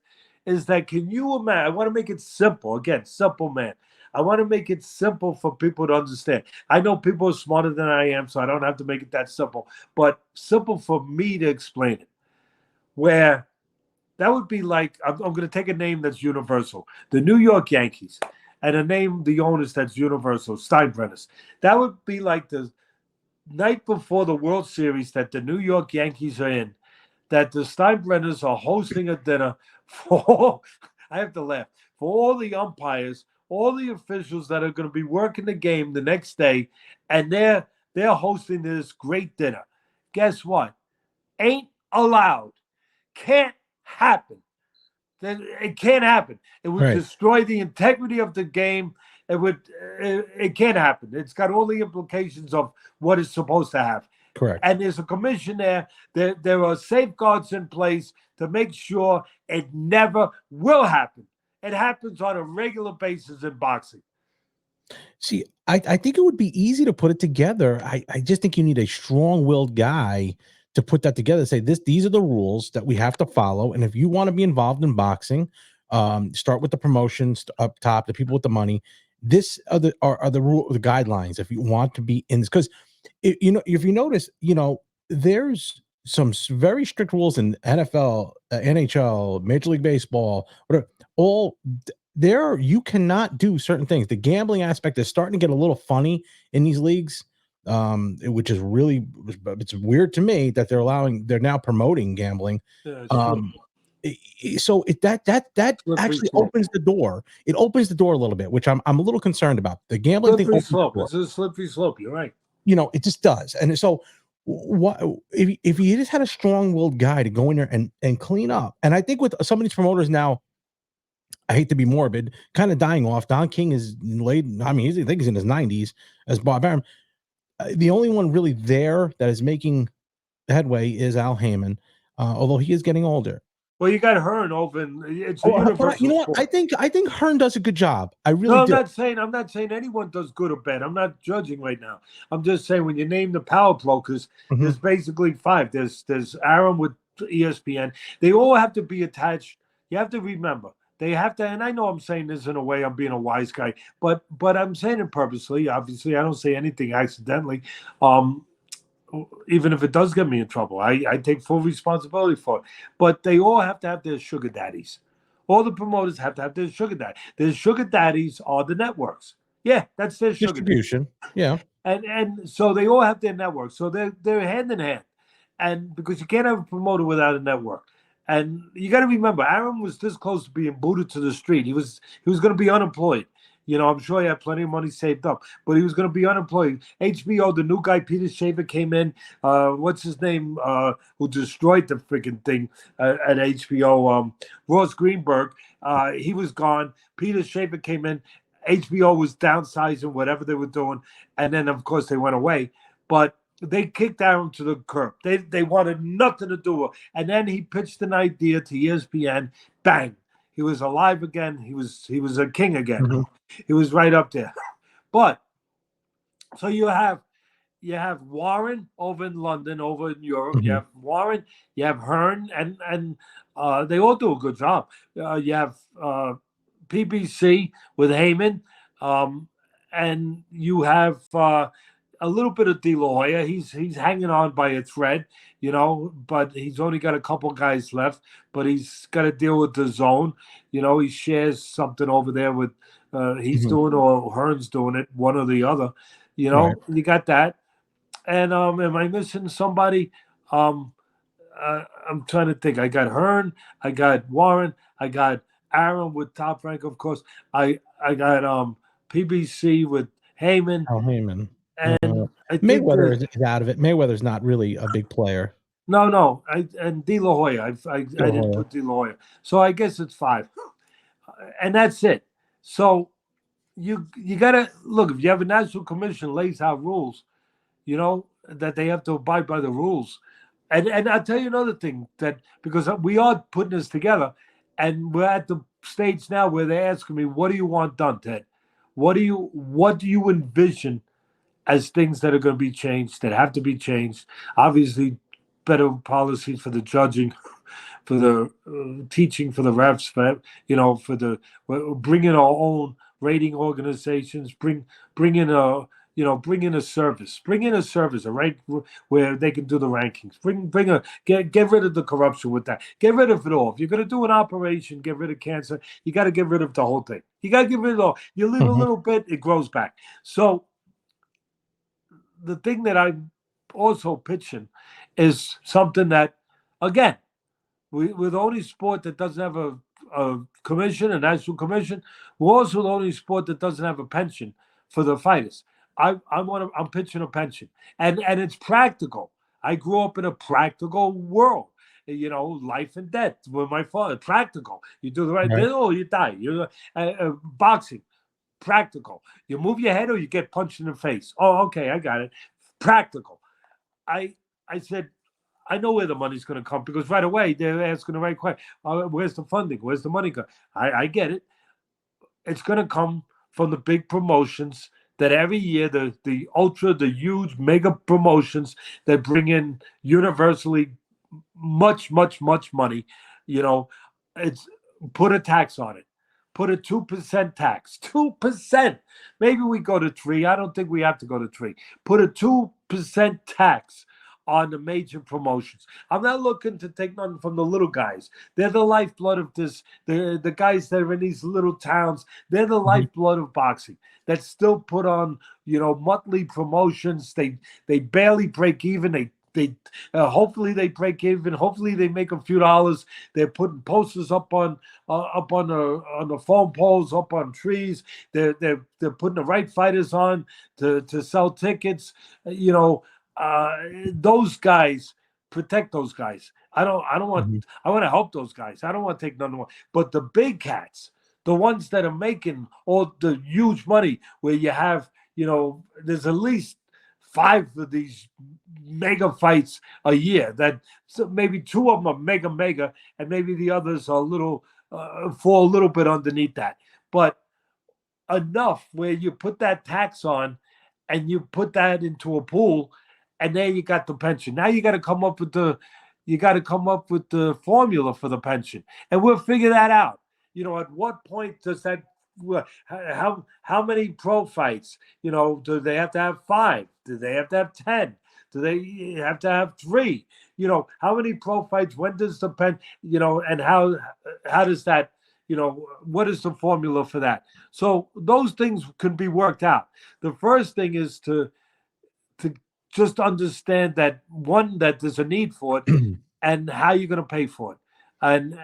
Speaker 2: is that can you imagine? I want to make it simple. Again, simple man. I want to make it simple for people to understand. I know people are smarter than I am, so I don't have to make it that simple, but simple for me to explain it. Where that would be like, I'm going to take a name that's universal, the New York Yankees, and a name, the owners that's universal, Steinbrenners. That would be like the night before the World Series that the New York Yankees are in, that the Steinbrenners are hosting a dinner for, I have to laugh, for all the umpires, all the officials that are going to be working the game the next day, and they're hosting this great dinner. Guess what? Ain't allowed. Can't happen. Then it can't happen. It would destroy the integrity of the game. It can't happen. It's got all the implications of what it's supposed to have.
Speaker 1: Correct.
Speaker 2: And there's a commission there. There are safeguards in place to make sure it never will happen. It happens on a regular basis in boxing.
Speaker 1: See, I think it would be easy to put it together. I just think you need a strong-willed guy to put that together. Say these are the rules that we have to follow, and if you want to be involved in boxing, start with the promotions up top, the people with the money. This are the guidelines if you want to be in this. Because if you notice, there's some very strict rules in NFL, NHL, Major League Baseball, whatever, all there you cannot do certain things. The gambling aspect is starting to get a little funny in these leagues, which is really, it's weird to me that they're now promoting gambling.
Speaker 2: Yeah, it's true.
Speaker 1: Um, so that
Speaker 2: Slippery
Speaker 1: actually
Speaker 2: slope.
Speaker 1: opens the door. It opens the door a little bit, which I'm a little concerned about. The gambling thing
Speaker 2: Slippery
Speaker 1: opens the
Speaker 2: slope.
Speaker 1: door.
Speaker 2: It's a slippery slope. You're right.
Speaker 1: It just does. And so what if you just had a strong-willed guy to go in there and clean up? And I think with some of these promoters now, I hate to be morbid, kind of dying off. Don King is late. I mean, I think he's in his 90s as Bob Arum. The only one really there that is making headway is Al Heyman, although he is getting older.
Speaker 2: Well, you got Hearn over, and it's a
Speaker 1: Oh, but you
Speaker 2: universal
Speaker 1: know what?
Speaker 2: sport.
Speaker 1: I think Hearn does a good job. I really
Speaker 2: No,
Speaker 1: do.
Speaker 2: I'm not saying anyone does good or bad. I'm not judging right now. I'm just saying when you name the power brokers,
Speaker 1: Mhm.
Speaker 2: there's basically five. There's Aaron with ESPN. They all have to be attached. You have to remember they have to. And I know I'm saying this in a way I'm being a wise guy, but I'm saying it purposely. Obviously, I don't say anything accidentally. Um, Even if it does get me in trouble, I take full responsibility for it. But they all have to have their sugar daddies. All the promoters have to have their sugar daddy. Their sugar daddies are the networks. Yeah, that's their sugar daddy.
Speaker 1: Distribution. Yeah.
Speaker 2: And so they all have their network. So they're hand in hand. And because you can't have a promoter without a network. And you got to remember, Aaron was this close to being booted to the street. He was going to be unemployed. I'm sure he had plenty of money saved up, but he was going to be unemployed. HBO, the new guy, Peter Shaver, came in. What's his name? Who destroyed the freaking thing at HBO? Ross Greenberg. He was gone. Peter Shaver came in. HBO was downsizing whatever they were doing, and then of course they went away. But they kicked Aaron to the curb. They wanted nothing to do with it. And then he pitched an idea to ESPN. Bang! He was alive again. He was a king again.
Speaker 1: Mhm.
Speaker 2: He was right up there. But so you have Warren over in London, over in Europe. You
Speaker 1: Mhm.
Speaker 2: have Warren, you have Hearn, and they all do a good job. You have PBC with Heyman, um, and you have a little bit of De La Hoya. He's hanging on by a thread, but he's only got a couple guys left. But he's got to deal with the zone. He shares something over there with. He's
Speaker 1: Mhm.
Speaker 2: doing or Hearn's doing it, one or the other.
Speaker 1: Right.
Speaker 2: You got that. And am I missing somebody? Um, I'm trying to think. I got Hearn, I got Warren, I got Aaron with Top Rank, of course. I got PBC with Heyman,
Speaker 1: Al Heyman.
Speaker 2: and I think
Speaker 1: Mayweather is out of it. Mayweather's not really a big player.
Speaker 2: no. And De La Hoya. I
Speaker 1: De La
Speaker 2: didn't
Speaker 1: Hoya.
Speaker 2: put De La Hoya, so I guess it's five, and that's it. So you gotta look if you have a national commission lays out rules, that they have to abide by the rules. And I'll tell you another thing that because we are putting this together, and we're at the stage now where they're asking me, "What do you want done, Ted? What do you envision as things that are going to be changed that have to be changed? Obviously, better policies for the judging, for the teaching, for the refs, for the bring in our own rating organizations, bring in a bring in a service, all right, where they can do the rankings. Get rid of the corruption with that. Get rid of it all. If you're going to do an operation, get rid of cancer. You got to get rid of the whole thing. You got to get rid of it all. You leave a
Speaker 1: Mhm.
Speaker 2: little bit, it grows back. So the thing that I'm also pitching is something that, again, we're the only sport that doesn't have a commission, a national commission. We're also the only sport that doesn't have a pension for the fighters. I'm pitching a pension, and it's practical. I grew up in a practical world. Life and death with my father. Practical. You do the right
Speaker 1: Right.
Speaker 2: thing, or you die. Boxing. Practical. You move your head, or you get punched in the face. Oh, okay, I got it. Practical. I I said I know where the money's going to come because right away they're asking the right question. Where's the funding? Where's the money going? I get it. It's going to come from the big promotions that every year the huge mega promotions that bring in universally much money. You know, it's put a tax on it. Put a 2% tax. 2%. Maybe we go to 3. I don't think we have to go to 3. Put a 2% tax on the major promotions. I'm not looking to take nothing from the little guys. They're the lifeblood of this. The guys that are in these little towns, they're the
Speaker 1: Mhm.
Speaker 2: lifeblood of boxing that still put on, monthly promotions. They barely break even. They hopefully they break even. Hopefully they make a few dollars. They're putting posters up on the phone poles, up on trees. They're putting the right fighters on to sell tickets. You know, those guys, protect those guys. I don't want.
Speaker 1: Mhm.
Speaker 2: I want to help those guys. I don't want to take none more. But the big cats, the ones that are making all the huge money, where you have, there's at least 5 of these mega fights a year. That, so maybe 2 of them are mega, and maybe the others are a little, fall a little bit underneath that. But enough where you put that tax on and you put that into a pool, and there you got the pension. Now you got to come up with the formula for the pension, and we'll figure that out. At what point does that, how many pro fights, do they have to have 5? Do they have to have 10? Do they have to have 3? How many pro fights? When does the pen, and how does that, what is the formula for that? So those things can be worked out. The first thing is to just understand that, one, that there's a need for it, and how you're going to pay for it. And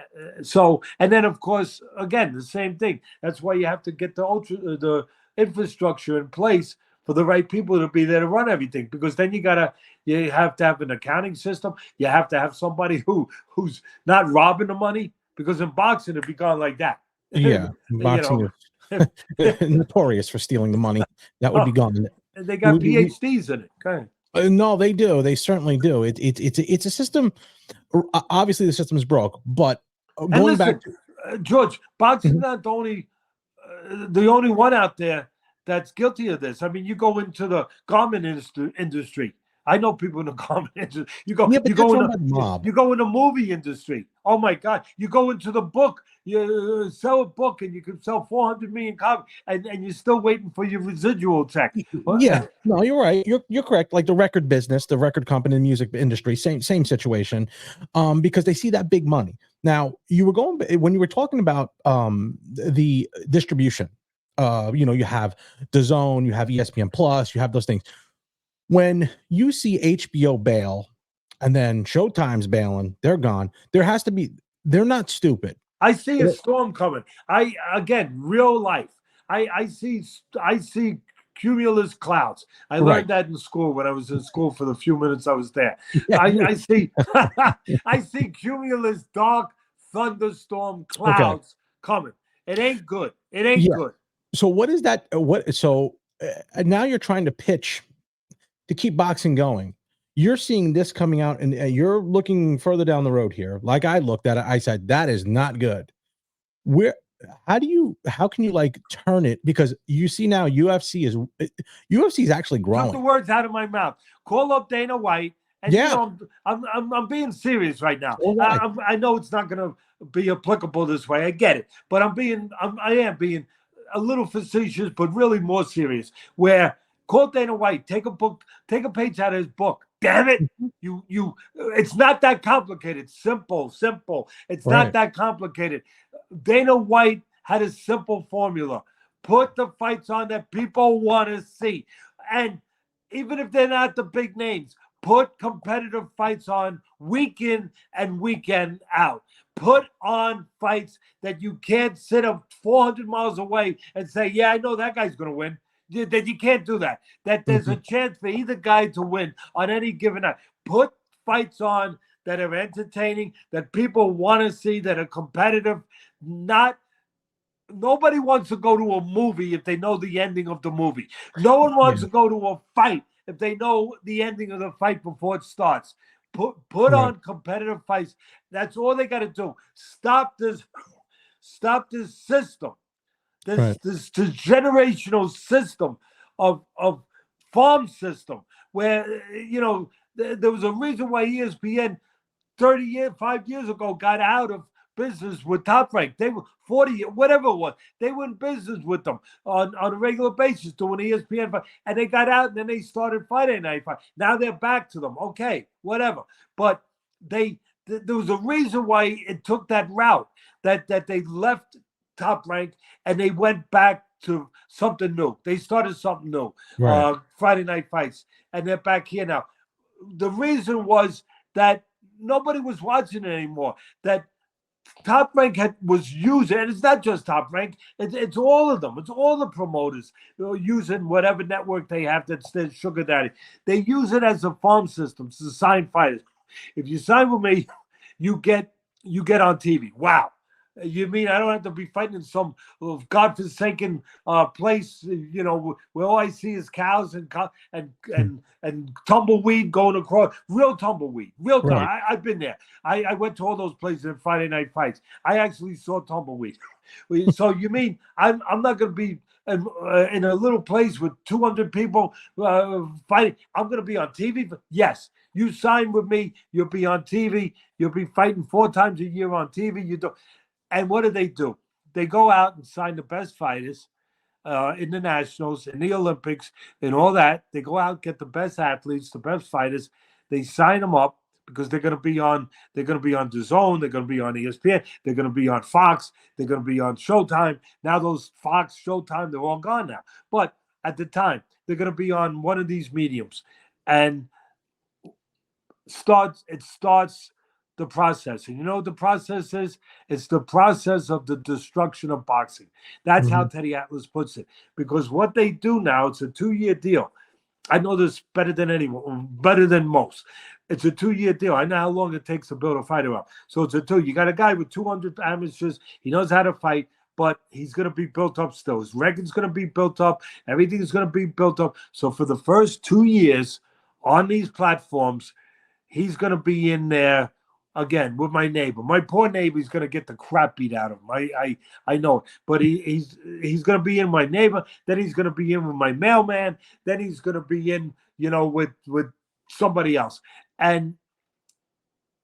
Speaker 2: then, of course, again, the same thing. That's why you have to get the infrastructure in place for the right people to be there to run everything, because then you have to have an accounting system. You have to have somebody who's not robbing the money, because in boxing it be gone like that.
Speaker 1: Yeah,
Speaker 2: you
Speaker 1: boxing
Speaker 2: know,
Speaker 1: is notorious for stealing the money. That would be
Speaker 2: oh,
Speaker 1: gone.
Speaker 2: they got
Speaker 1: We
Speaker 2: PhDs in it. Okay.
Speaker 1: no, they do. They certainly do. It's a system. Obviously, the system is broke, but
Speaker 2: And
Speaker 1: going back
Speaker 2: listen,
Speaker 1: to
Speaker 2: George, boxing
Speaker 1: Mhm.
Speaker 2: not the only one out there that's guilty of this. I mean, you go into the garment industry. I know people in the garment industry. You go,
Speaker 1: Yeah, but
Speaker 2: you
Speaker 1: that's
Speaker 2: go in
Speaker 1: run
Speaker 2: the,
Speaker 1: by the
Speaker 2: you,
Speaker 1: mob.
Speaker 2: you go in the movie industry. Oh my God! You go into the book. You sell a book, and you can sell 400 million copies, and you're still waiting for your residual check.
Speaker 1: Yeah, no, you're right. You're correct. Like the record business, the record company, the music industry, same situation. Because they see that big money. Now, you were going when you were talking about the distribution. You have DAZN, you have ESPN Plus, you have those things. When you see HBO bail and then Showtime's bailing, they're gone. There has to be. They're not stupid.
Speaker 2: I see a storm coming. Again, real life. I see cumulus clouds. I
Speaker 1: Right.
Speaker 2: learned that in school when I was in school for the few minutes I was there.
Speaker 1: Yeah.
Speaker 2: I see I see cumulus dark thunderstorm
Speaker 1: Okay.
Speaker 2: clouds coming. It ain't good. It ain't
Speaker 1: Yeah.
Speaker 2: good.
Speaker 1: So what is that? What? So now you're trying to pitch to keep boxing going. You're seeing this coming out, and you're looking further down the road here. Like I looked at it, I said that is not good. Where? How can you like turn it? Because you see now UFC is actually
Speaker 2: Took the
Speaker 1: growing.
Speaker 2: words out of my mouth. Call up Dana White, and
Speaker 1: Yeah.
Speaker 2: I'm being serious right now.
Speaker 1: So was I.
Speaker 2: I know it's not going to be applicable this way. I get it, but I am being a little facetious, but really more serious. Where, call Dana White, take a page out of his book. Damn it. It's not that complicated. Simple. It's not
Speaker 1: Right.
Speaker 2: that complicated. Dana White had a simple formula. Put the fights on that people want to see. And even if they're not the big names, put competitive fights on week in and weekend out. Put on fights that you can't sit up 400 miles away and say, yeah, I know that guy's going to win. That you can't do that. That there's a
Speaker 1: Mhm.
Speaker 2: chance for either guy to win on any given night. Put fights on that are entertaining, that people want to see, that are competitive. Not Nobody wants to go to a movie if they know the ending of the movie. No one wants
Speaker 1: Yeah.
Speaker 2: to go to a fight if they know the ending of the fight before it starts. Put
Speaker 1: Right.
Speaker 2: on competitive fights. That's all they got to do. Stop this system. This
Speaker 1: Right.
Speaker 2: this this generational system of farm system where, there was a reason why ESPN 5 years ago got out of business with Top Rank. They were 40, whatever it was. They were in business with them on a regular basis doing ESPN fight. And they got out and then they started Friday Night Fight. Now they're back to them. Okay, whatever. But there was a reason why it took that route, that they left Top Rank and they went back to something new. They started something new,
Speaker 1: Right.
Speaker 2: Friday Night Fights, and they're back here now. The reason was that nobody was watching it anymore. That Top Rank was using, and it's not just Top Rank, it's all of them. It's all the promoters using whatever network they have that's their sugar daddy. They use it as a farm system to sign fighters. If you sign with me, you get on TV. Wow. You mean I don't have to be fighting in some godforsaken place, where all I see is cows and tumbleweed going across, real tumbleweed, real time.
Speaker 1: Right.
Speaker 2: I've been there. I went to all those places in Friday Night Fights. I actually saw tumbleweed. So you mean I'm not going to be in a little place with 200 people fighting? I'm going to be on TV? Yes. You sign with me, you'll be on TV. You'll be fighting 4 times a year on TV. You do. And what do? They go out and sign the best fighters in the nationals, in the Olympics, and all that. They go out, get the best athletes, the best fighters. They sign them up because they're going to be on. They're going to be on DAZN. They're going to be on ESPN. They're going to be on Fox. They're going to be on Showtime. Now those Fox, Showtime, they're all gone now. But at the time, they're going to be on one of these mediums, and it starts the process. And you know what the process is? It's the process of the destruction of boxing. That's how Teddy Atlas puts it. Because what they do now, it's a 2-year deal. I know this better than anyone, better than most. It's a 2-year deal. I know how long it takes to build a fighter up. So it's a 2. You got a guy with 200 amateurs. He knows how to fight, but he's going to be built up still. His record's going to be built up. Everything's going to be built up. So for the first 2 years on these platforms, he's going to be in there again with my neighbor. My poor neighbor is going to get the crap beat out of him. I know it. But he's going to be in my neighbor. Then he's going to be in with my mailman. Then he's going to be in, with somebody else. And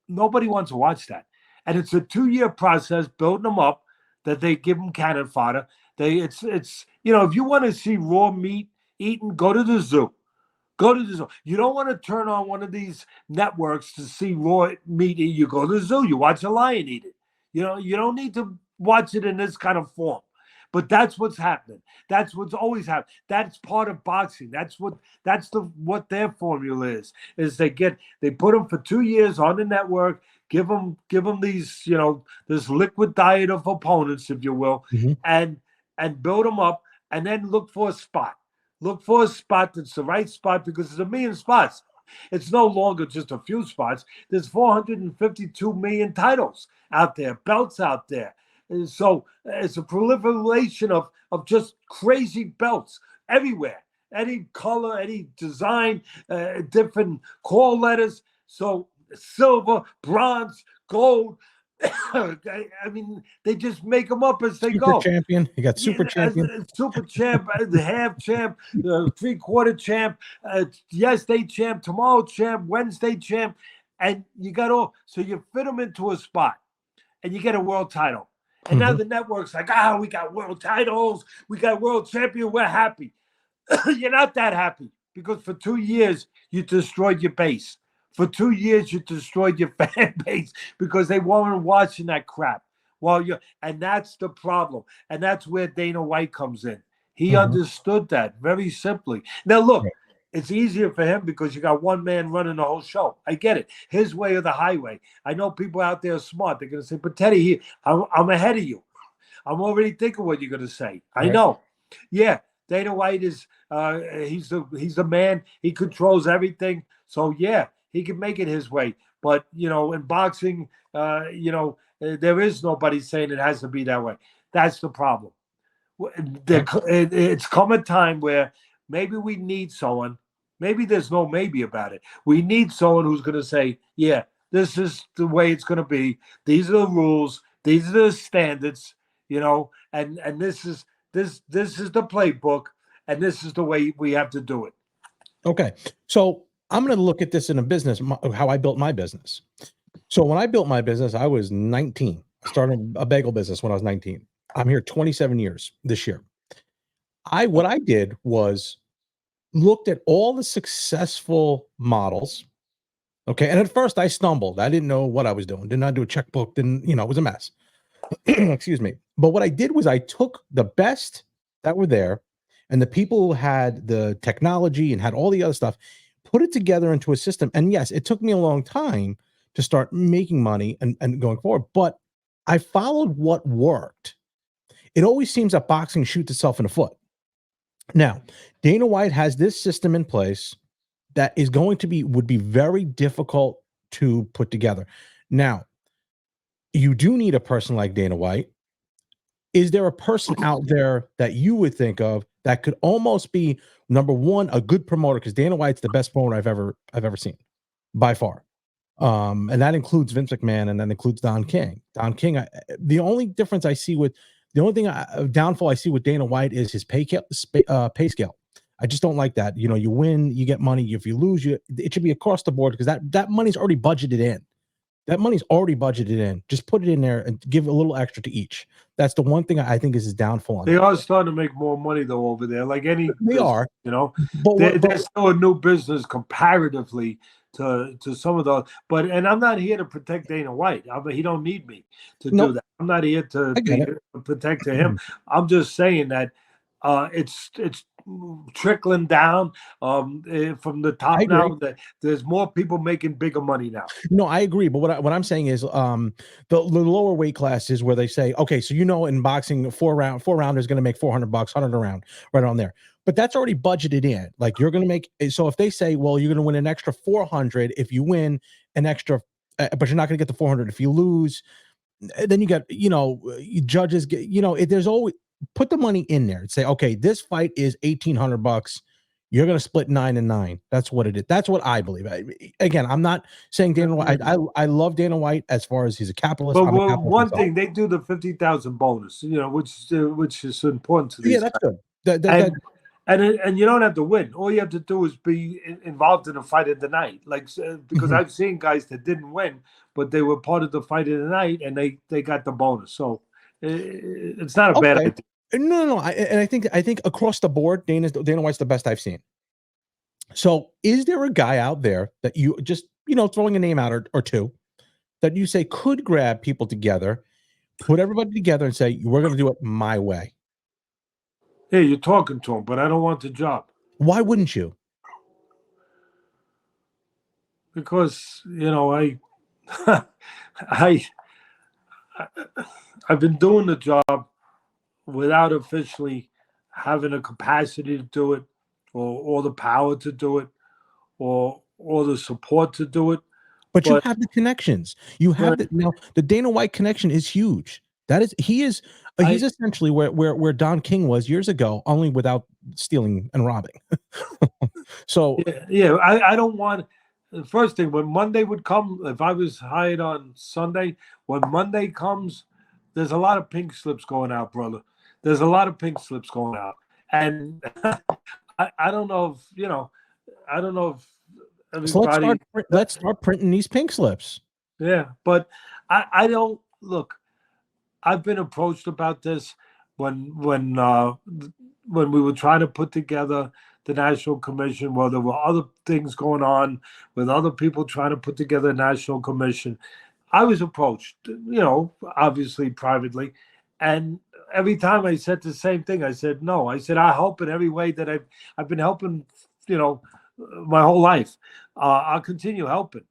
Speaker 2: nobody wants to watch that. And it's a 2-year process building them up that they give them cannon fodder. It's if you want to see raw meat eaten, go to the zoo. Go to the zoo. You don't want to turn on one of these networks to see raw meat. You go to the zoo. You watch a lion eat it. You don't need to watch it in this kind of form. But that's what's happening. That's what's always happened. That's part of boxing. That's what their formula is. Is they put them for 2 years on the network. Give them these this liquid diet of opponents, if you will, and build them up, and then look for a spot. Look for a spot that's the right spot, because there's 1 million spots. It's no longer just a few spots. There's 452 million titles out there, belts out there. And so it's a proliferation of just crazy belts everywhere. Any color, any design, different call letters. So silver, bronze, gold. I mean, they just make them up as they go.
Speaker 1: Champion. You got super champion,
Speaker 2: super champ, the half champ, the 3/4 champ, yesterday champ, tomorrow champ, Wednesday champ, and you got all. So you fit them into a spot, and you get a world title. And now the network's like, we got world titles, we got world champion, we're happy. You're not that happy, because for 2 years you destroyed your base. For 2 years, you destroyed your fan base because they weren't watching that crap. And that's the problem. And that's where Dana White comes in. He understood that very simply. Now, look, it's easier for him because you got one man running the whole show. I get it. His way or the highway. I know people out there are smart. They're going to say, but Teddy, I'm ahead of you. I'm already thinking what you're going to say. I know. Yeah, Dana White is he's the man. He controls everything. So, yeah. He can make it his way. But, in boxing, there is nobody saying it has to be that way. That's the problem. It's come a time where maybe we need someone. Maybe there's no maybe about it. We need someone who's going to say, yeah, this is the way it's going to be. These are the rules. These are the standards, and this is the playbook, and this is the way we have to do it.
Speaker 1: Okay. So I'm going to look at this in a business, how I built my business. So when I built my business, I was 19. I started a bagel business when I was 19. I'm here 27 years this year. What I did was looked at all the successful models. Okay. And at first I stumbled. I didn't know what I was doing. Did not do a checkbook. Didn't, it was a mess. Excuse me. But what I did was I took the best that were there and the people who had the technology and had all the other stuff, put it together into a system. And yes, it took me a long time to start making money and going forward, but I followed what worked. It always seems that boxing shoots itself in the foot. Now, Dana White has this system in place that is going to would be very difficult to put together. Now, you do need a person like Dana White. Is there a person out there that you would think of that could almost be number one, a good promoter? Because Dana White's the best promoter I've ever seen by far. And that includes Vince McMahon and that includes Don King. Don King, the only difference I see with the only thing downfall I see with Dana White is his pay scale. I just don't like that. You win, you get money. If you lose, it should be across the board because that money's already budgeted in. That money's already budgeted in. Just put it in there and give a little extra to each. That's the one thing I think is his downfall.
Speaker 2: They are starting to make more money though over there, like any
Speaker 1: They
Speaker 2: business,
Speaker 1: are,
Speaker 2: they're still a new business comparatively to some of those. But and I'm not here to protect Dana White. He don't need me to do that. I'm not here to be protect him. I'm just saying that it's trickling down from the top now. That there's more people making bigger money now.
Speaker 1: No, I agree. But what I'm saying is the lower weight classes where they say, okay, so in boxing, four rounder is going to make $400, 100 a round, right on there. But that's already budgeted in. Like you're going to make. So if they say, well, you're going to win an extra 400 if you win an extra, but you're not going to get the 400 if you lose. Then you got, judges get, there's always put the money in there and say, okay, this fight is $1,800. You're going to split 9 and 9. That's what it is. That's what I believe. Again, I'm not saying Dana White. I love Dana White as far as he's a capitalist.
Speaker 2: But one thing, they do the 50,000 bonus, which is important to these.
Speaker 1: Yeah, that's good.
Speaker 2: And you don't have to win. All you have to do is be involved in a fight of the night. Like because I've seen guys that didn't win, but they were part of the fight of the night, and they got the bonus. So it's not a bad idea.
Speaker 1: No. I think across the board, Dana White's the best I've seen. So, is there a guy out there that you just throwing a name out or two that you say could grab people together, put everybody together, and say we're going to do it my way?
Speaker 2: Yeah, you're talking to him, but I don't want the job.
Speaker 1: Why wouldn't you?
Speaker 2: Because I've been doing the job without officially having a capacity to do it, or the power to do it, or the support to do it.
Speaker 1: But you have the connections. You have the Dana White connection is huge. He's essentially where Don King was years ago, only without stealing and robbing. So
Speaker 2: I don't want. The first thing, when Monday would come, if I was hired on Sunday, when Monday comes, there's a lot of pink slips going out, brother. There's a lot of pink slips going out, and I don't know if I don't know if everybody.
Speaker 1: So let's start printing these pink slips.
Speaker 2: Yeah, but I don't look. I've been approached about this when we were trying to put together the National Commission. Well, there were other things going on with other people trying to put together a National Commission. I was approached, obviously privately, and every time I said the same thing. I said no. I said I'll help in every way that I've been helping, my whole life. I'll continue helping,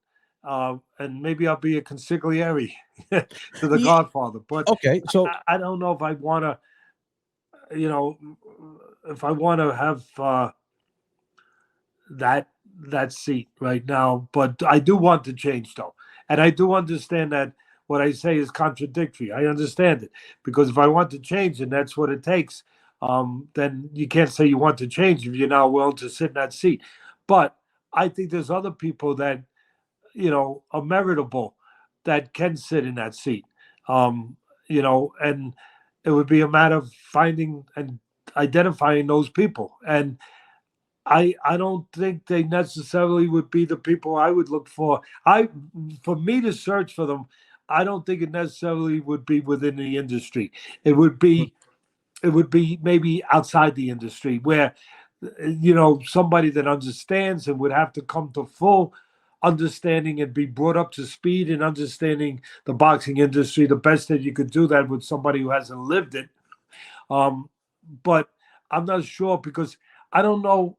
Speaker 2: and maybe I'll be a consigliere to the Godfather. But
Speaker 1: okay, so
Speaker 2: I don't know if I want to, if I want to have that seat right now. But I do want to change, though, and I do understand that what I say is contradictory. I understand it, because if I want to change and that's what it takes, then you can't say you want to change if you're not willing to sit in that seat. But I think there's other people that are meritable that can sit in that seat. And it would be a matter of finding and identifying those people. And I don't think they necessarily would be the people I would look for. For me to search for them, I don't think it necessarily would be within the industry. It would be maybe outside the industry where somebody that understands and would have to come to full understanding and be brought up to speed in understanding the boxing industry. The best that you could do that with somebody who hasn't lived it. But I'm not sure because I don't know.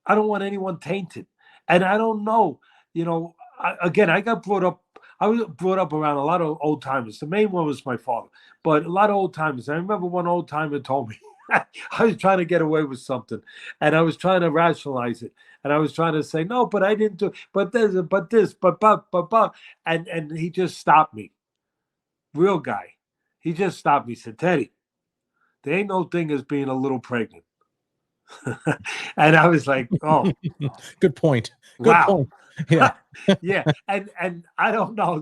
Speaker 2: I don't want anyone tainted, and I don't know. Again, I got brought up. I was brought up around a lot of old timers. The main one was my father, but a lot of old timers. I remember one old timer told me I was trying to get away with something, and I was trying to rationalize it, and I was trying to say no, but I didn't do. But there's but this, but, and he just stopped me. Real guy, he just stopped me. Said, Teddy, there ain't no thing as being a little pregnant. And I was like, oh,
Speaker 1: Good point. Good
Speaker 2: wow.
Speaker 1: point. Yeah.
Speaker 2: Yeah. And I don't know.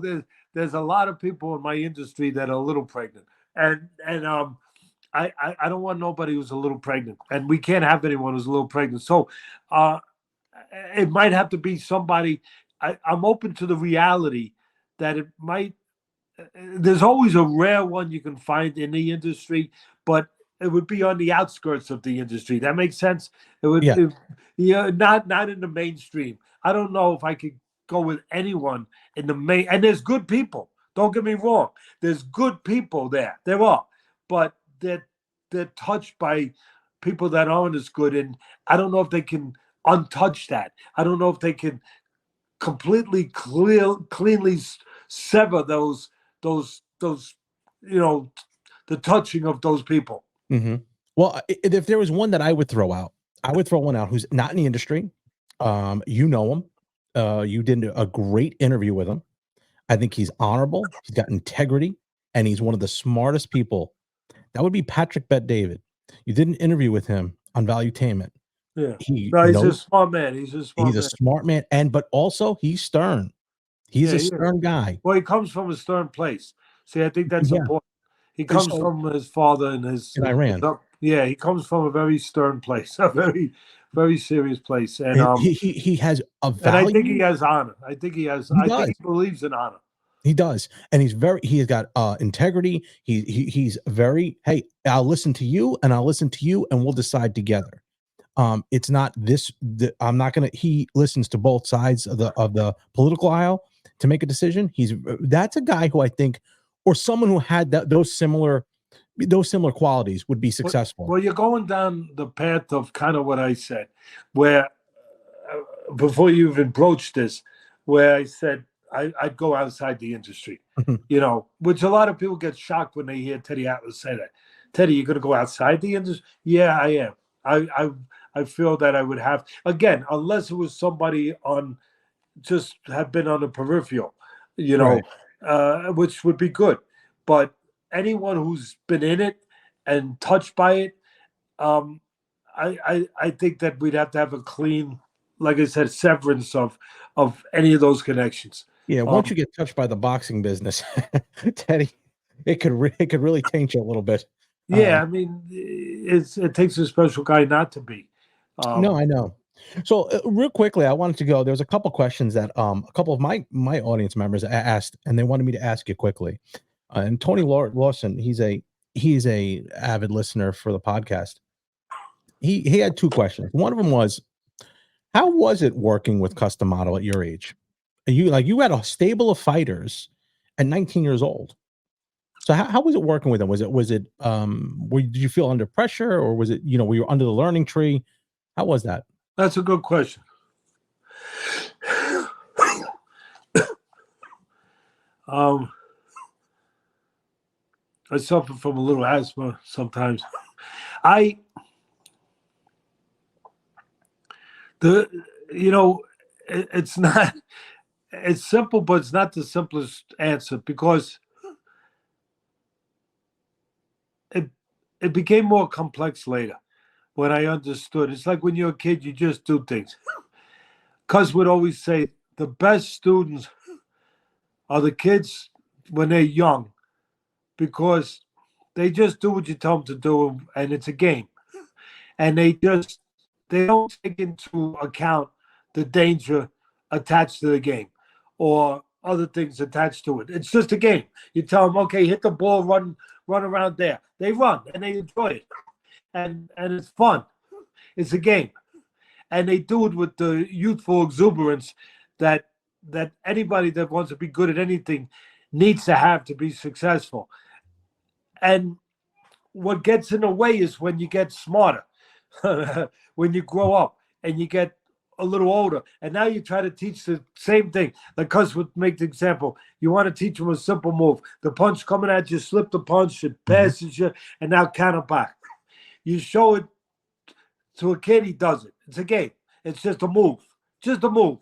Speaker 2: There's a lot of people in my industry that are a little pregnant. And I don't want nobody who's a little pregnant. And we can't have anyone who's a little pregnant. So it might have to be somebody. I'm open to the reality that it might there's always a rare one you can find in the industry, but it would be on the outskirts of the industry. That makes sense. It would,
Speaker 1: Yeah.
Speaker 2: not in the mainstream. I don't know if I could go with anyone in the main. And there's good people. Don't get me wrong. There's good people there. There are, but they're touched by people that aren't as good. And I don't know if they can untouch that. I don't know if they can completely cleanly sever those the touching of those people.
Speaker 1: Mm-hmm. Well, if there was one that I would throw out, I would throw one out who's not in the industry. You know him. You did a great interview with him. I think he's honorable. He's got integrity, and he's one of the smartest people. That would be Patrick Bet David. You did an interview with him on Valuetainment.
Speaker 2: Yeah,
Speaker 1: He
Speaker 2: no, he's a
Speaker 1: knows
Speaker 2: smart man. He's a smart
Speaker 1: he's a
Speaker 2: man.
Speaker 1: smart man, but also he's stern. He's
Speaker 2: Yeah,
Speaker 1: a
Speaker 2: yeah.
Speaker 1: stern guy.
Speaker 2: Well, he comes from a stern place. See, I think that's
Speaker 1: Yeah.
Speaker 2: important. He
Speaker 1: And
Speaker 2: comes
Speaker 1: so
Speaker 2: from his father and
Speaker 1: in Iran,
Speaker 2: yeah, he comes from a very stern place, a very, very serious place. And
Speaker 1: and he has a
Speaker 2: and I think he
Speaker 1: value.
Speaker 2: has honor. I think he has.
Speaker 1: He
Speaker 2: I think
Speaker 1: does.
Speaker 2: he believes in honor.
Speaker 1: He does, and he's got integrity. He's very, hey, I'll listen to you, and I'll listen to you, and we'll decide together. It's not I'm not gonna. He listens to both sides of the political aisle to make a decision. That's a guy who I think, or someone who had those similar qualities would be successful.
Speaker 2: Well, you're going down the path of kind of what I said, where before you even broached this, where I said I'd go outside the industry, which a lot of people get shocked when they hear Teddy Atlas say that. Teddy, you're going to go outside the industry? Yeah, I am. I feel that I would have, again, unless it was somebody on just have been on the peripheral,
Speaker 1: Right.
Speaker 2: which would be good. But anyone who's been in it and touched by it, I think that we'd have to have a clean, like I said, severance of any of those connections.
Speaker 1: Yeah. Once you get touched by the boxing business, Teddy, it could really taint you a little bit.
Speaker 2: Yeah, I mean, it takes a special guy not to be.
Speaker 1: No, I know. So real quickly, I wanted to go. There was a couple questions that a couple of my audience members asked, and they wanted me to ask you quickly. And Tony Lawson, he's a avid listener for the podcast. He had two questions. One of them was, how was it working with Custom Model at your age? You had a stable of fighters at 19 years old. So how was it working with them? Did you feel under pressure, or was it, were you under the learning tree? How was that?
Speaker 2: That's a good question. I suffer from a little asthma sometimes. It's not, it's simple, but it's not the simplest answer because it became more complex later when I understood. It's like when you're a kid, you just do things. Cuz would always say the best students are the kids when they're young because they just do what you tell them to do, and it's a game. And they don't take into account the danger attached to the game, or other things attached to it. It's just a game. You tell them, okay, hit the ball, run around there. They run and they enjoy it, and it's fun. It's a game, and they do it with the youthful exuberance that anybody that wants to be good at anything needs to have to be successful. And what gets in the way is when you get smarter, when you grow up and you get a little older, and now you try to teach the same thing. Like Cuz would make the example, you want to teach them a simple move. The punch coming at you, slip the punch, it passes you, and now counter back. You show it to a kid, he does it. It's a game. It's just a move. Just a move.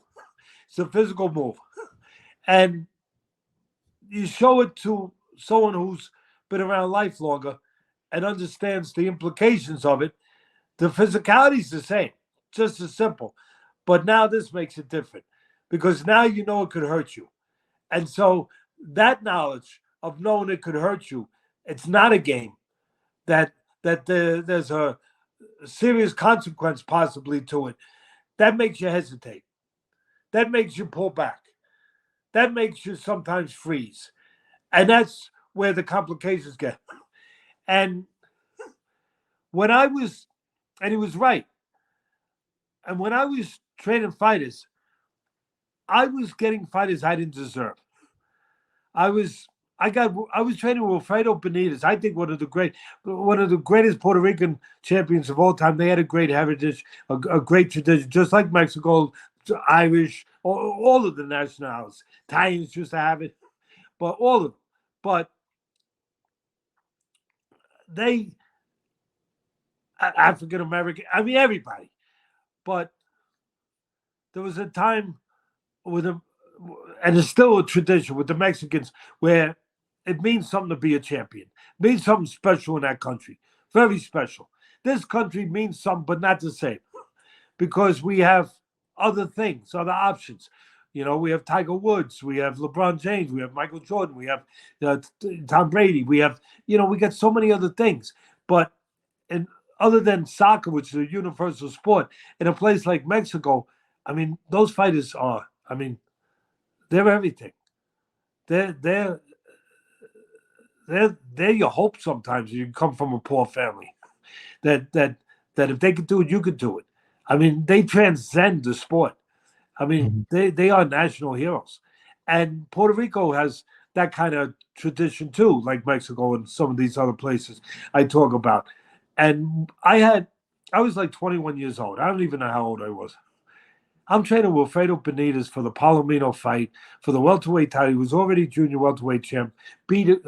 Speaker 2: It's a physical move. And you show it to someone who's been around life longer and understands the implications of it. The physicality is the same, just as simple. But now this makes it different because now you know it could hurt you. And so that knowledge of knowing it could hurt you, it's not a game, that there's a serious consequence possibly to it, that makes you hesitate. That makes you pull back. That makes you sometimes freeze. And that's where the complications get. And when I was, and he was right, and when I was training fighters, I was getting fighters I didn't deserve. I was I was training with Alfredo Benitez. I think one of the greatest Puerto Rican champions of all time. They had a great heritage, a great tradition, just like Mexico, Irish, all of the nationalities. Italians used to have it, but all of them. But they, African American, I mean everybody. But there was a time with them, and it's still a tradition with the Mexicans where it means something to be a champion. It means something special in that country. Very special. This country means something, but not the same. Because we have other things, other options. You know, we have Tiger Woods, we have LeBron James, we have Michael Jordan, we have Tom Brady, we have, we got so many other things. But in, other than soccer, which is a universal sport, in a place like Mexico, I mean, those fighters are, they're everything. They're they're they're your hope sometimes. You come from a poor family. That if they could do it, you could do it. I mean, they transcend the sport. I mean,
Speaker 1: Mhm.
Speaker 2: they are national heroes. And Puerto Rico has that kind of tradition too, like Mexico and some of these other places I talk about. And I was like 21 years old. I don't even know how old I was. I'm training with Alfredo Benitez for the Palomino fight for the welterweight title. He was already junior welterweight champ, beat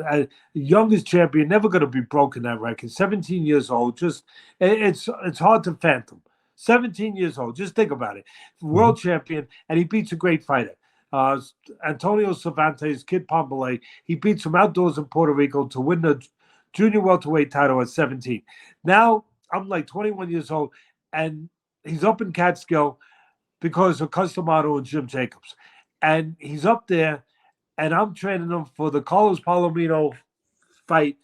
Speaker 2: youngest champion, never going to be broken that record. 17 years old, just it's hard to fathom. 17 years old, just think about it.
Speaker 1: Mhm.
Speaker 2: World champion, and he beats a great fighter. Uh, Antonio Cervantes, Kid Pompey, he beats him outdoors in Puerto Rico to win the junior welterweight title at 17. Now I'm like 21 years old, and he's up in Catskill because of Custom Auto and Jim Jacobs. And he's up there, and I'm training him for the Carlos Palomino fight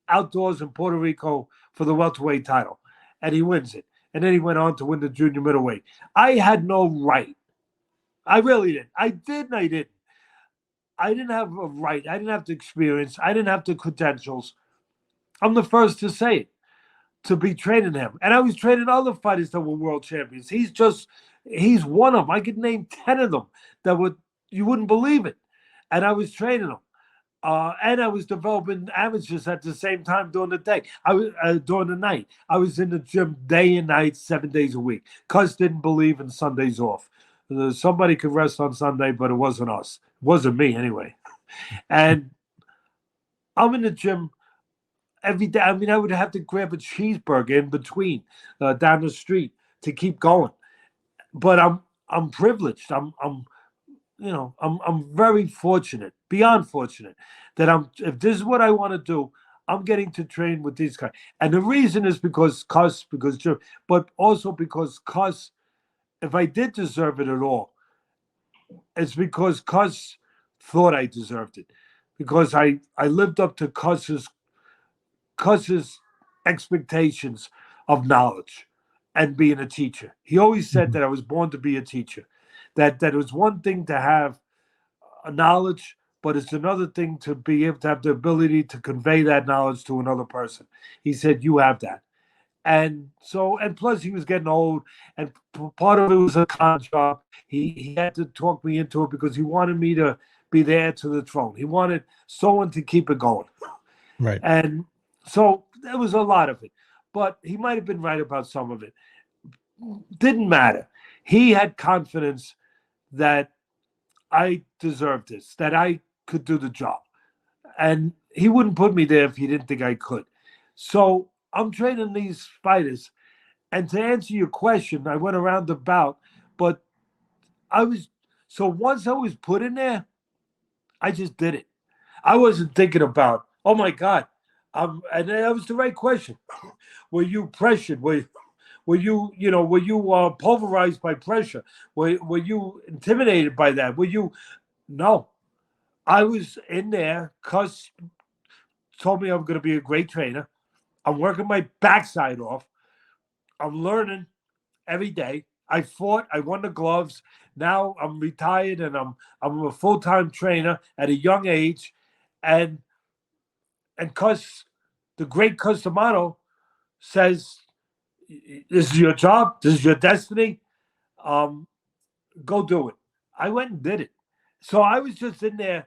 Speaker 2: outdoors in Puerto Rico for the welterweight title. And he wins it. And then he went on to win the junior middleweight. I had no right. I really didn't. I did and I didn't. I didn't have a right. I didn't have the experience. I didn't have the credentials. I'm the first to say it, to be training him. And I was training other fighters that were world champions. He's one of them. I could name 10 of them that would, you wouldn't believe it. And I was training them. And I was developing amateurs at the same time during the day. I was during the night. I was in the gym day and night, 7 days a week. Cuz didn't believe in Sundays off. Somebody could rest on Sunday, but it wasn't us. It wasn't me anyway. And I'm in the gym every day. I mean, I would have to grab a cheeseburger in between down the street to keep going. But I'm privileged. I'm very fortunate, beyond fortunate, that if this is what I want to do, I'm getting to train with these guys. And the reason is because but also because if I did deserve it at all, it's because Cuz thought I deserved it. Because I lived up to Cuz's expectations of knowledge and being a teacher. He always said
Speaker 1: Mhm.
Speaker 2: that I was born to be a teacher. That it was one thing to have knowledge, but it's another thing to be able to have the ability to convey that knowledge to another person. He said, you have that. And so, and plus he was getting old, and part of it was a con job. He had to talk me into it because he wanted me to be the heir to the throne. He wanted someone to keep it going.
Speaker 1: Right.
Speaker 2: And so there was a lot of it, but he might have been right about some of it. Didn't matter. He had confidence that I deserved this, that I could do the job. And he wouldn't put me there if he didn't think I could. So I'm training these fighters. And to answer your question, I went around the bout, but so once I was put in there, I just did it. I wasn't thinking about, oh my God. And that was the right question. Were you pressured? Were you pulverized by pressure? Were you intimidated by that? No. I was in there because told me I'm going to be a great trainer. I'm working my backside off. I'm learning every day. I fought. I won the gloves. Now I'm retired and I'm a full-time trainer at a young age, and because the great Customato says this is your job, this is your destiny. Go do it. I went and did it. So I was just in there.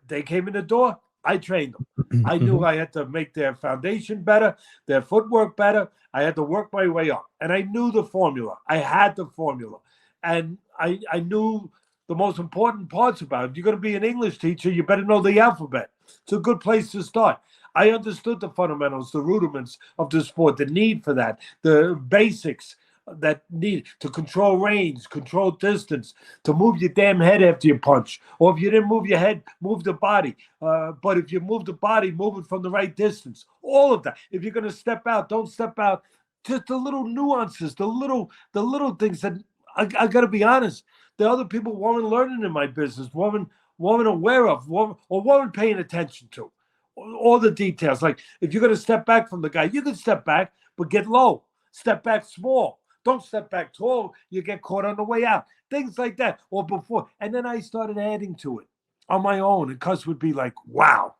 Speaker 2: They came in the door. I trained them. I knew I had to make their foundation better, their footwork better. I had to work my way up. And I knew the formula. I had the formula. And I knew the most important parts about it. If you're going to be an English teacher, you better know the alphabet. It's a good place to start. I understood the fundamentals, the rudiments of the sport, the need for that, the basics that need to control range, control distance, to move your damn head after you punch. Or if you didn't move your head, move the body. But if you move the body, move it from the right distance. All of that. If you're going to step out, don't step out. Just the little nuances, the little things that I got to be honest. The other people weren't learning in my business, weren't aware of, weren't paying attention to. All the details. Like if you're going to step back from the guy, you can step back, but get low. Step back small. Don't step back tall. You get caught on the way out. Things like that. Or before. And then I started adding to it on my own. And Cus would be like, wow.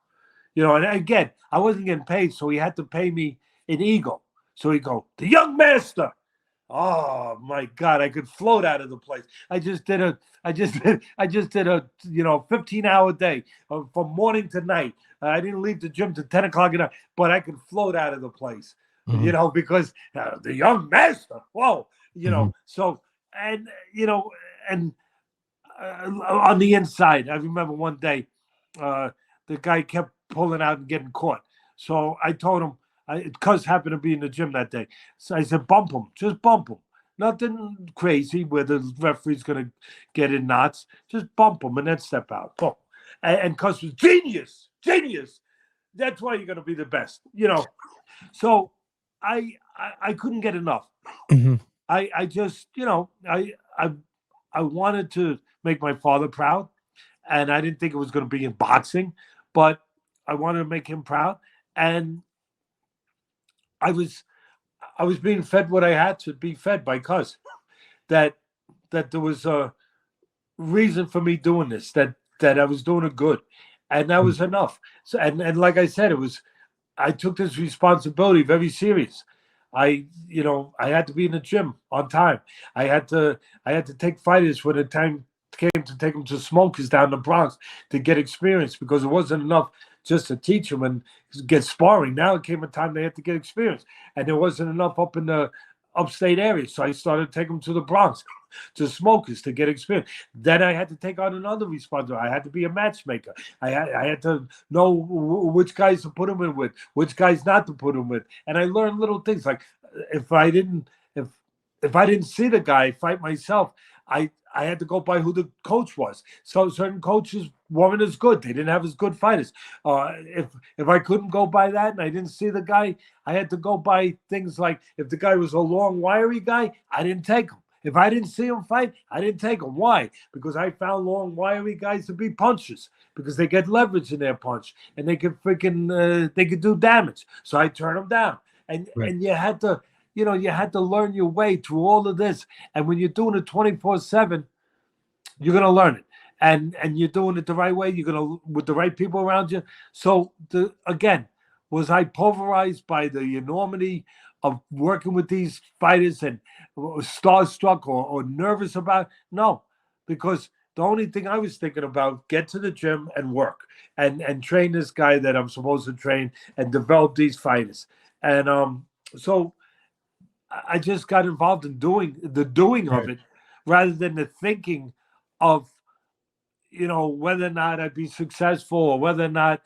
Speaker 2: And again, I wasn't getting paid, so he had to pay me in ego. So he'd go, the young master. Oh my God, I could float out of the place. I just did a 15-hour day from morning to night. I didn't leave the gym till 10 o'clock at night, but I could float out of the place. Because the young master, whoa, so, and, on the inside, I remember one day, the guy kept pulling out and getting caught. So I told him, Cuz happened to be in the gym that day. So I said, bump him, just bump him. Nothing crazy where the referee's going to get in knots. Just bump him and then step out. Boom. And Cuz was genius. That's why you're going to be the best, So I couldn't get enough. I just, I wanted to make my father proud, and I didn't think it was going to be in boxing, but I wanted to make him proud, and I was being fed what I had to be fed by Cuz. That there was a reason for me doing this, that I was doing it good, and that was enough. So and like I said, I took this responsibility very serious. I had to be in the gym on time. I had to take fighters when the time came to take them to smokers down the Bronx to get experience, because it wasn't enough just to teach them and get sparring. Now it came a time they had to get experience, and there wasn't enough up in the upstate area. So I started to take them to the Bronx, to smokers, to get experience. Then I had to take on another responsibility. I had to be a matchmaker. I had to know which guys to put them in with, which guys not to put them with. And I learned little things like if I didn't see the guy fight myself, I had to go by who the coach was. So certain coaches weren't as good. They didn't have as good fighters. If I couldn't go by that and I didn't see the guy, I had to go by things like if the guy was a long, wiry guy, I didn't take him. If I didn't see him fight, I didn't take him. Why? Because I found long, wiry guys to be punchers, because they get leverage in their punch and they could they could do damage. So I turn them down. And you had to, you had to learn your way through all of this. And when you're doing it 24/7, you're going to learn it. and you're doing it the right way. You're gonna with the right people around you. So again, was I pulverized by the enormity of working with these fighters and starstruck or nervous about? No, because the only thing I was thinking about, get to the gym and work and train this guy that I'm supposed to train and develop these fighters. And so I just got involved in doing of
Speaker 1: Right.
Speaker 2: it rather than the thinking of whether or not I'd be successful or whether or not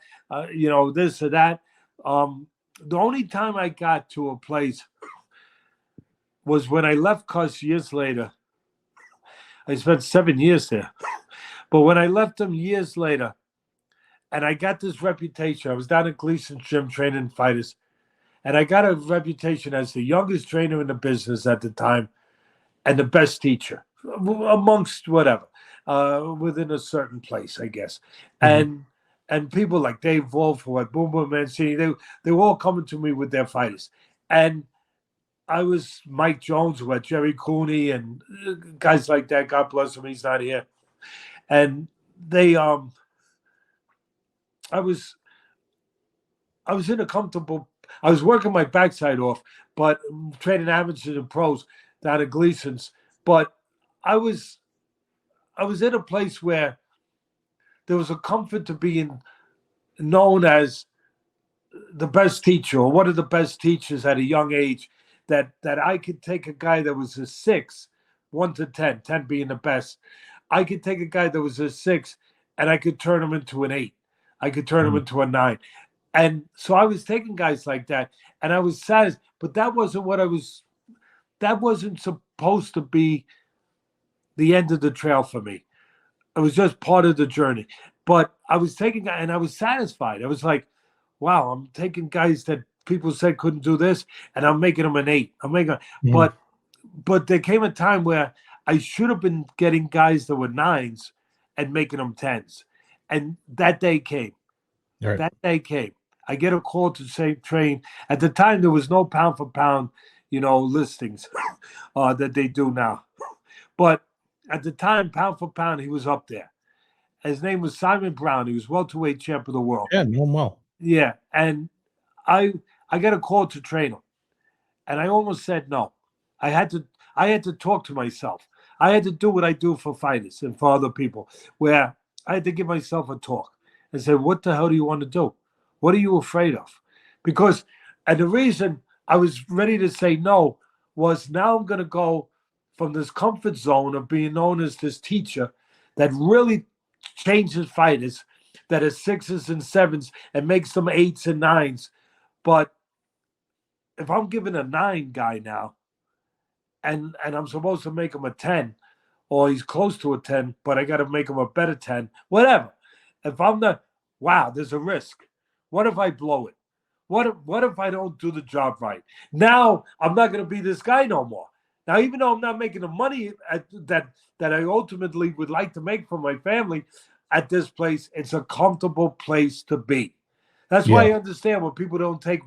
Speaker 2: this or that. The only time I got to a place was when I left Cus years later. I spent 7 years there, but when I left them years later, and I got this reputation, I was down at Gleason's gym training fighters, and I got a reputation as the youngest trainer in the business at the time and the best teacher amongst whatever, within a certain place, I guess.
Speaker 1: Mhm.
Speaker 2: And people like Dave Wolf or Boom Boom Mancini, they were all coming to me with their fighters. And I was Mike Jones, who had Jerry Cooney and guys like that. God bless him, he's not here. And they I was I was in a comfortable. I was working my backside off, but training amateurs and pros down at Gleason's. But I was I was in a place where there was a comfort to being known as the best teacher or one of the best teachers at a young age. That I could take a guy that was a 6, 1 to 10, 10 being the best. I could take a guy that was a 6, and I could turn him into an 8. I could turn him
Speaker 1: Mhm.
Speaker 2: into a 9. And so I was taking guys like that, and I was satisfied. But that wasn't what I was. That wasn't supposed to be the end of the trail for me. It was just part of the journey. But I was taking, and I was satisfied. I was like, wow, I'm taking guys that people said couldn't do this, and I'm making them an 8.
Speaker 1: Mhm.
Speaker 2: But but there came a time where I should have been getting guys that were 9s and making them 10s. And that day came.
Speaker 1: Right.
Speaker 2: That day came. I get a call to say train. At the time, there was no pound for pound, listings that they do now. But at the time, pound for pound, he was up there. His name was Simon Brown. He was welterweight champ of the world.
Speaker 1: Yeah, know 'em well.
Speaker 2: Yeah, and I I got a call to train him, and I almost said no. I had to I had to talk to myself. I had to do what I do for fighters and for other people, where I had to give myself a talk and say, "What the hell do you want to do? What are you afraid of?" Because, and the reason I was ready to say no was now I'm going to go from this comfort zone of being known as this teacher that really changes fighters that are 6s and 7s and makes them 8s and 9s. But if I'm giving a 9 guy now and I'm supposed to make him a 10 or he's close to a 10, but I got to make him a better 10, whatever. If I'm not, wow, there's a risk. What if I blow it? What if I don't do the job right? Now I'm not going to be this guy no more. Now, even though I'm not making the money that I ultimately would like to make for my family at this place, it's a comfortable place to be. That's why
Speaker 1: Yeah.
Speaker 2: I understand when people don't take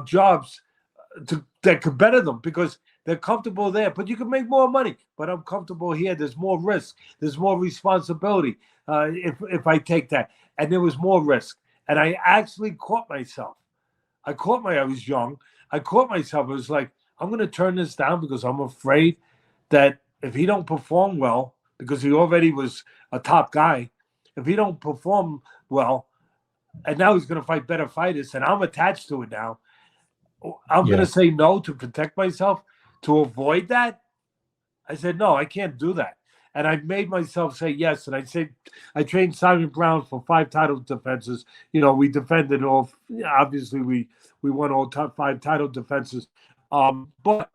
Speaker 2: jobs that could better them because they're comfortable there. But you can make more money. But I'm comfortable here. There's more risk. There's more responsibility if I take that. And there was more risk. And I actually caught myself. I was young. I caught myself. I was like, I'm going to turn this down because I'm afraid that if he don't perform well, because he already was a top guy, if he don't perform well, and now he's going to fight better fighters, and I'm attached to it now, I'm going
Speaker 1: Yeah.
Speaker 2: to say no to protect myself to avoid that. I said, no, I can't do that. And I made myself say yes. And I trained Simon Brown for 5 title defenses. We defended all, obviously, we won all top 5 title defenses. But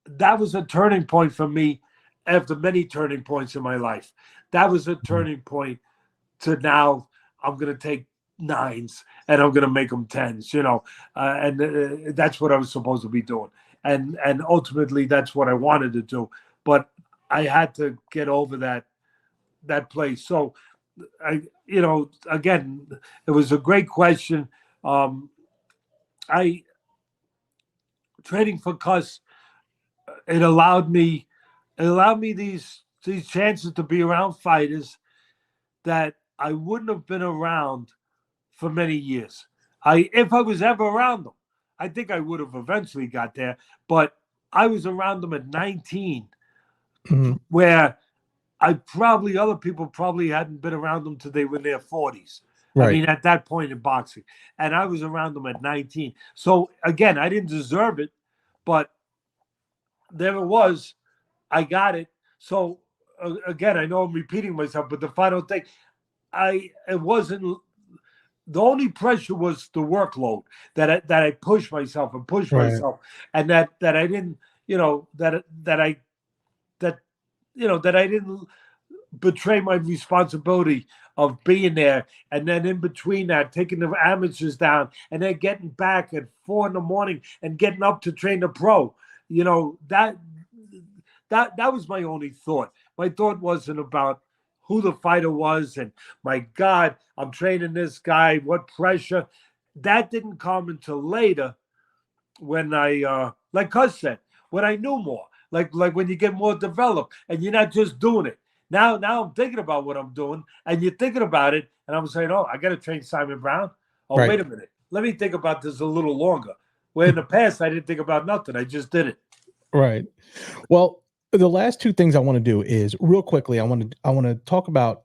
Speaker 2: that was a turning point for me after many turning points in my life. That was a
Speaker 1: Mhm.
Speaker 2: turning point to now I'm going to take 9s and I'm going to make them 10s, and that's what I was supposed to be doing. And ultimately that's what I wanted to do. But I had to get over that place. So again, it was a great question. Um, I Trading for Cuss, it allowed me these these chances to be around fighters that I wouldn't have been around for many years. If I was ever around them, I think I would have eventually got there. But I was around them at 19, where other people probably hadn't been around them till they were in their 40s. I
Speaker 1: Right.
Speaker 2: mean, at that point in boxing. And I was around them at 19. So again, I didn't deserve it, but there it was. I got it. So again, I know I'm repeating myself, but the final thing, it wasn't. The only pressure was the workload that I pushed myself and pushed
Speaker 1: Right.
Speaker 2: myself, and that I didn't, that I didn't betray my responsibility of being there, and then in between that, taking the amateurs down, and then getting back at 4 in the morning and getting up to train the pro. You know that was my only thought. My thought wasn't about who the fighter was and my God, I'm training this guy. What pressure? That didn't come until later when like Cuz said, when I knew more. Like when you get more developed and you're not just doing it. Now I'm thinking about what I'm doing, and you're thinking about it, and I'm saying, oh, I got to train Simon Brown. Oh,
Speaker 1: Right.
Speaker 2: wait a minute, let me think about this a little longer. Where in the past I didn't think about nothing, I just did it.
Speaker 1: Right. Well, the last two things I want to do is real quickly. I want to talk about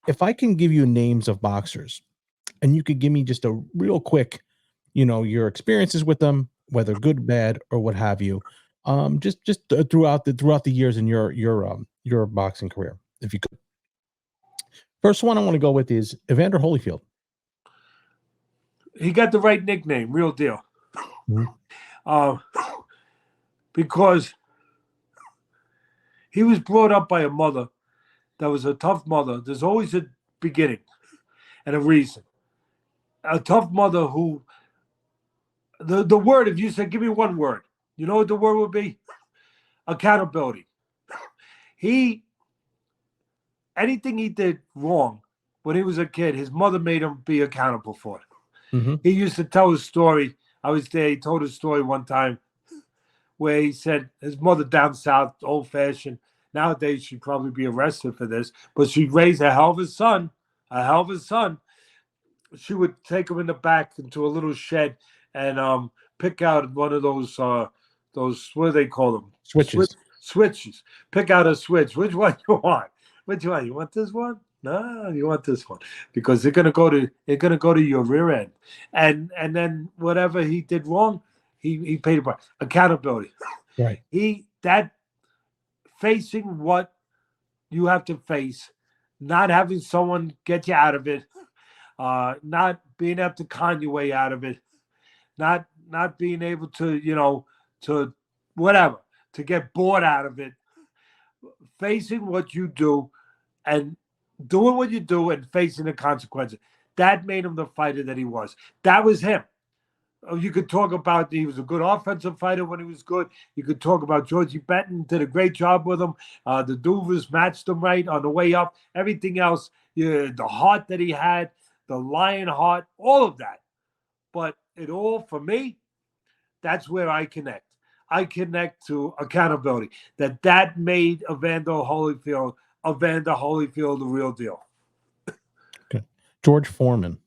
Speaker 1: if I can give you names of boxers, and you could give me just a real quick, your experiences with them, whether good, bad, or what have you. Just throughout the years in your boxing career, if you could. First one I want to go with is Evander Holyfield.
Speaker 2: He got the right nickname, real deal.
Speaker 1: Mhm.
Speaker 2: Uh, because he was brought up by a mother that was a tough mother. There's always a beginning and a reason. A tough mother who, the word, if you said, give me one word, you know what the word would be? Accountability. He, anything he did wrong when he was a kid, his mother made him be accountable for it.
Speaker 1: Mhm.
Speaker 2: He used to tell his story. I was there. He told his story one time where he said his mother down south, old fashioned. Nowadays, she'd probably be arrested for this, but she raised a hell of a son, a hell of a son. She would take him in the back into a little shed and pick out one of those what do they call them?
Speaker 1: Switches.
Speaker 2: Switches. Pick out a switch. Which one you want? Which one? You want this one? No, you want this one because they're gonna go to your rear end, and then whatever he did wrong, he paid a price. Accountability.
Speaker 1: Right.
Speaker 2: He that facing what you have to face, not having someone get you out of it, not being able to con your way out of it, not being able to to whatever to get bored out of it, facing what you do and doing what you do and facing the consequences. That made him the fighter that he was. That was him. You could talk about he was a good offensive fighter when he was good. You could talk about Georgie Benton did a great job with him. The Duvers matched him right on the way up. Everything else, the heart that he had, the lion heart, all of that. But it all, for me, that's where I connect. I connect to accountability. That made Evander Holyfield the real deal.
Speaker 1: Okay. George Foreman.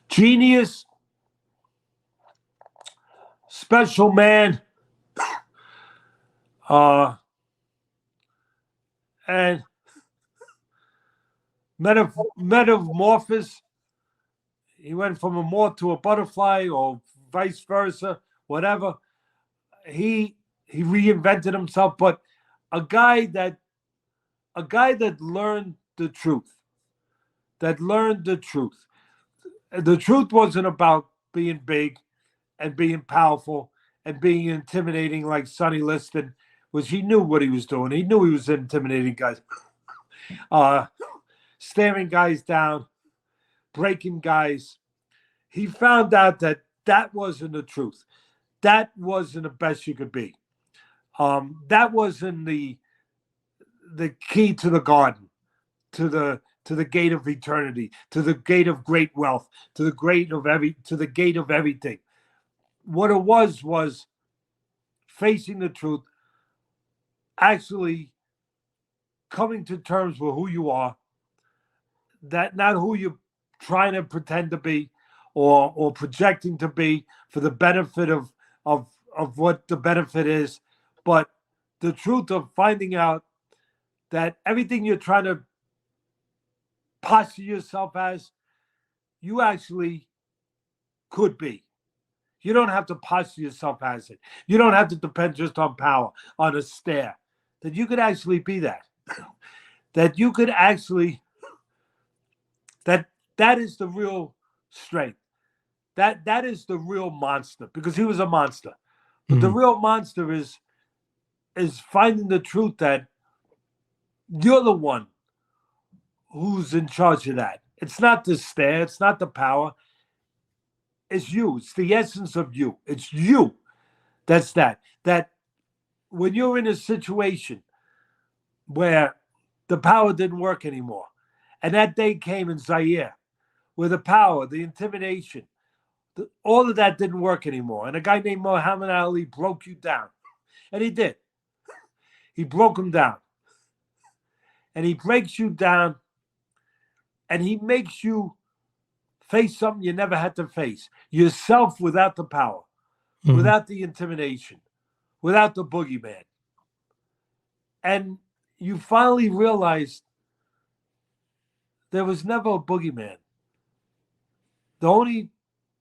Speaker 2: Genius, special man, and metamorphosis. He went from a moth to a butterfly, or vice versa, whatever. He he reinvented himself, but a guy that a guy that learned the truth. That learned the truth. The truth wasn't about being big and being powerful and being intimidating like Sonny Liston, was he knew what he was doing. He knew he was intimidating guys, uh, staring guys down, breaking guys. He found out that wasn't the truth. That wasn't the best you could be. That wasn't the key to the garden, to the gate of eternity, to the gate of great wealth, to the gate of everything. What it was facing the truth, actually coming to terms with who you are, that not who you're trying to pretend to be or projecting to be for the benefit of what the benefit is, but the truth of finding out that everything you're trying to posture yourself as, you actually could be. You don't have to posture yourself as it. You don't have to depend just on power, on a stare. That you could actually be that. That you could actually, that is the real strength. That is the real monster, because he was a monster. But the real monster is finding the truth that you're the one who's in charge of that. It's not the stare, it's not the power. It's you. It's the essence of you. It's you. That's that. That when you're in a situation where the power didn't work anymore, and that day came in Zaire, where the power, the intimidation, all of that didn't work anymore, and a guy named Muhammad Ali broke you down, and he did. He broke him down, and he breaks you down, and he makes you face something you never had to face, yourself, without the power, without the intimidation, without the boogeyman. And you finally realized there was never a boogeyman. The only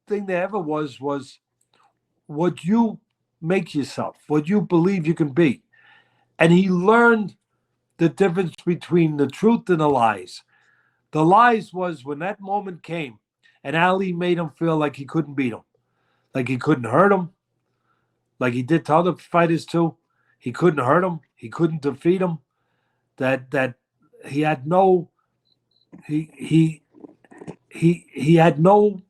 Speaker 2: thing there ever was what you make yourself, what you believe you can be. And he learned the difference between the truth and the lies. The lies was when that moment came and Ali made him feel like he couldn't beat him, like he couldn't hurt him, like he did to other fighters too. He couldn't hurt him. He couldn't defeat him. That he had no he had no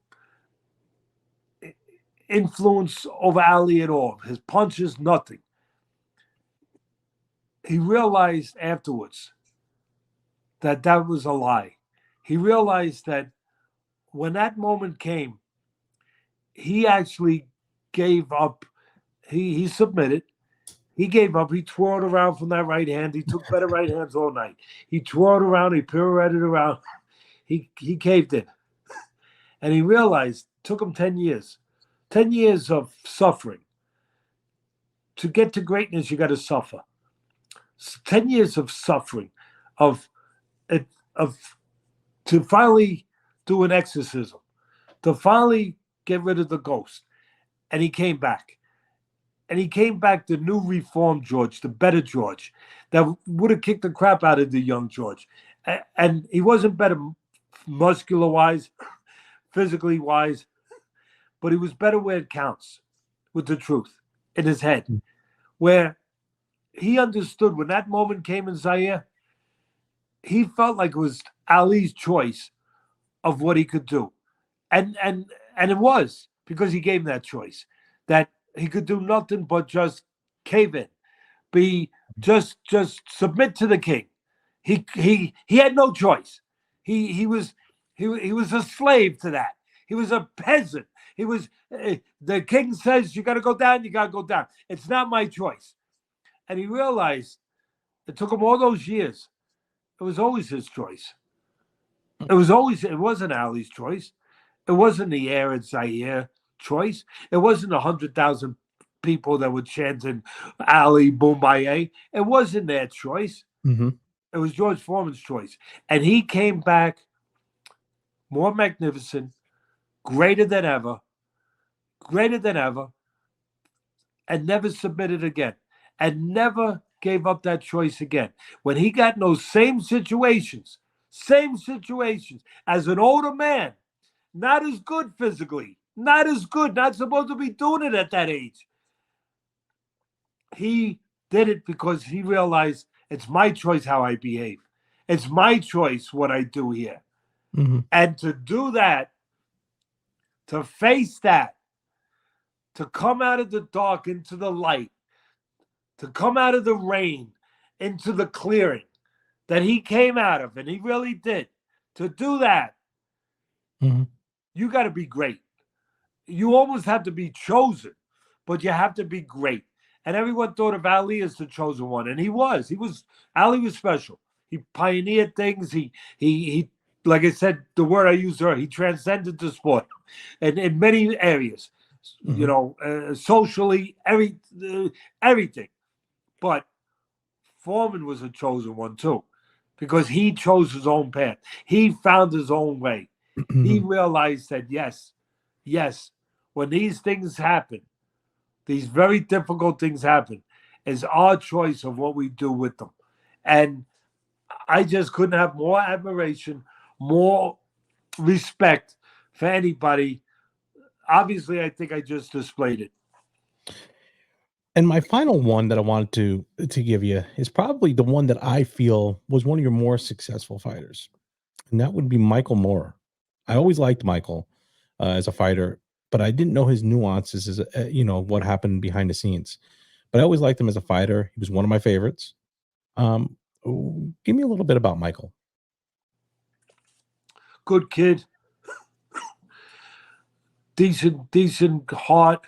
Speaker 2: influence over Ali at all. His punches, nothing. He realized afterwards that that was a lie. He realized that when that moment came, he actually gave up. He submitted. He gave up. He twirled around from that right hand. He took better right hands all night. He twirled around. He pirouetted around. He caved in. And he realized, it took him 10 years. 10 years of suffering. To get to greatness, you got to suffer. 10 years of suffering, of to finally do an exorcism, to finally get rid of the ghost. And he came back. And he came back the new reformed George, the better George, that would have kicked the crap out of the young George. And he wasn't better muscular-wise, physically-wise, but he was better where it counts, with the truth in his head, where he understood when that moment came in Zaire, he felt like it was Ali's choice of what he could do. And it was, because he gave him that choice, that he could do nothing but just cave in, just submit to the king. He had no choice. He was a slave to that. He was a peasant. He was the king says you got to go down, you got to go down. It's not my choice. And he realized it took him all those years. It was always his choice. It wasn't Ali's choice. It wasn't the air at Zaire choice. It wasn't 100,000 people that were chanting Ali Boombaye. It wasn't their choice. It was George Foreman's choice. And he came back more magnificent, greater than ever, and never submitted again, and never gave up that choice again. When he got in those same situations as an older man, not as good physically, not as good, not supposed to be doing it at that age. He did it because he realized it's my choice how I behave. It's my choice what I do here. And to do that, to face that, to come out of the dark into the light, to come out of the rain into the clearing that he came out of, and he really did. To do that, you got to be great. You almost have to be chosen, but you have to be great. And everyone thought of Ali as the chosen one, and he was. Ali was special. He pioneered things. He like I said, the word I used earlier, he transcended the sport, and in many areas,
Speaker 1: Mhm.
Speaker 2: socially, everything. But Foreman was a chosen one too, because he chose his own path. He found his own way. He
Speaker 1: Mhm.
Speaker 2: realized that yes, when these things happen, these very difficult things happen, is our choice of what we do with them. And I just couldn't have more admiration, more respect for anybody. Obviously, I think I just displayed it.
Speaker 1: And my final one that I wanted to give you is probably the one that I feel was one of your more successful fighters, and that would be Michael Moore. I always liked Michael as a fighter, but I didn't know his nuances as what happened behind the scenes. But I always liked him as a fighter. He was one of my favorites. Give me a little bit about Michael.
Speaker 2: Good kid, decent heart.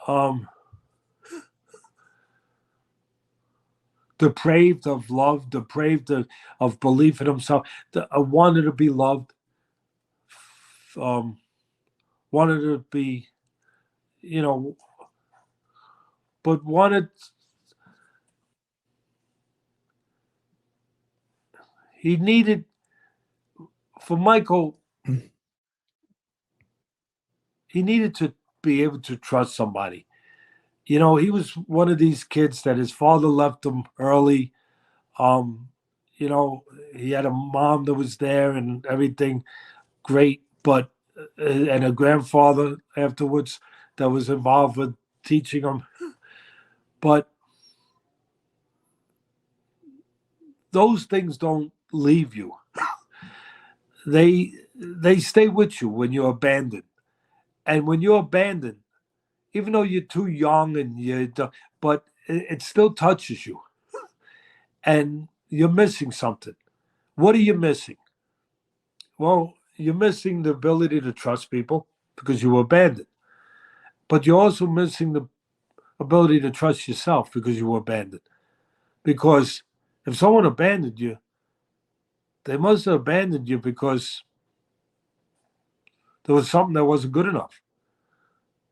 Speaker 2: Um, Depraved of love, depraved of belief in himself, wanted to be loved, um, wanted to be, you know, but wanted, he needed, for Michael, he needed to be able to trust somebody. He was one of these kids that his father left him early. Um, he had a mom that was there and everything great, but and a grandfather afterwards that was involved with teaching him. But those things don't leave you. They stay with you when you're abandoned. And when you're abandoned, even though you're too young and but it still touches you. And you're missing something. What are you missing? Well, you're missing the ability to trust people because you were abandoned. But you're also missing the ability to trust yourself because you were abandoned. Because if someone abandoned you, they must have abandoned you because there was something that wasn't good enough.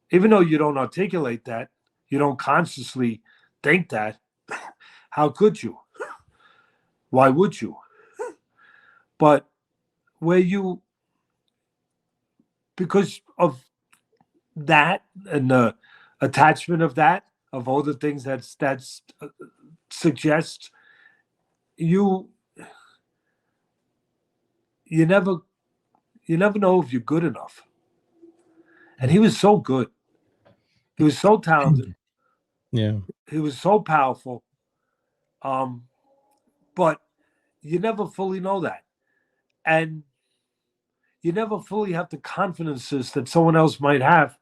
Speaker 2: Even though you don't articulate that, you don't consciously think that, how could you? Why would you? But where you, because of that and the attachment of that, of all the things that's suggests, you you never you never know if you're good enough. And he was so good. He was so talented.
Speaker 1: Yeah.
Speaker 2: He was so powerful. Um, but you never fully know that. And you never fully have the confidences that someone else might have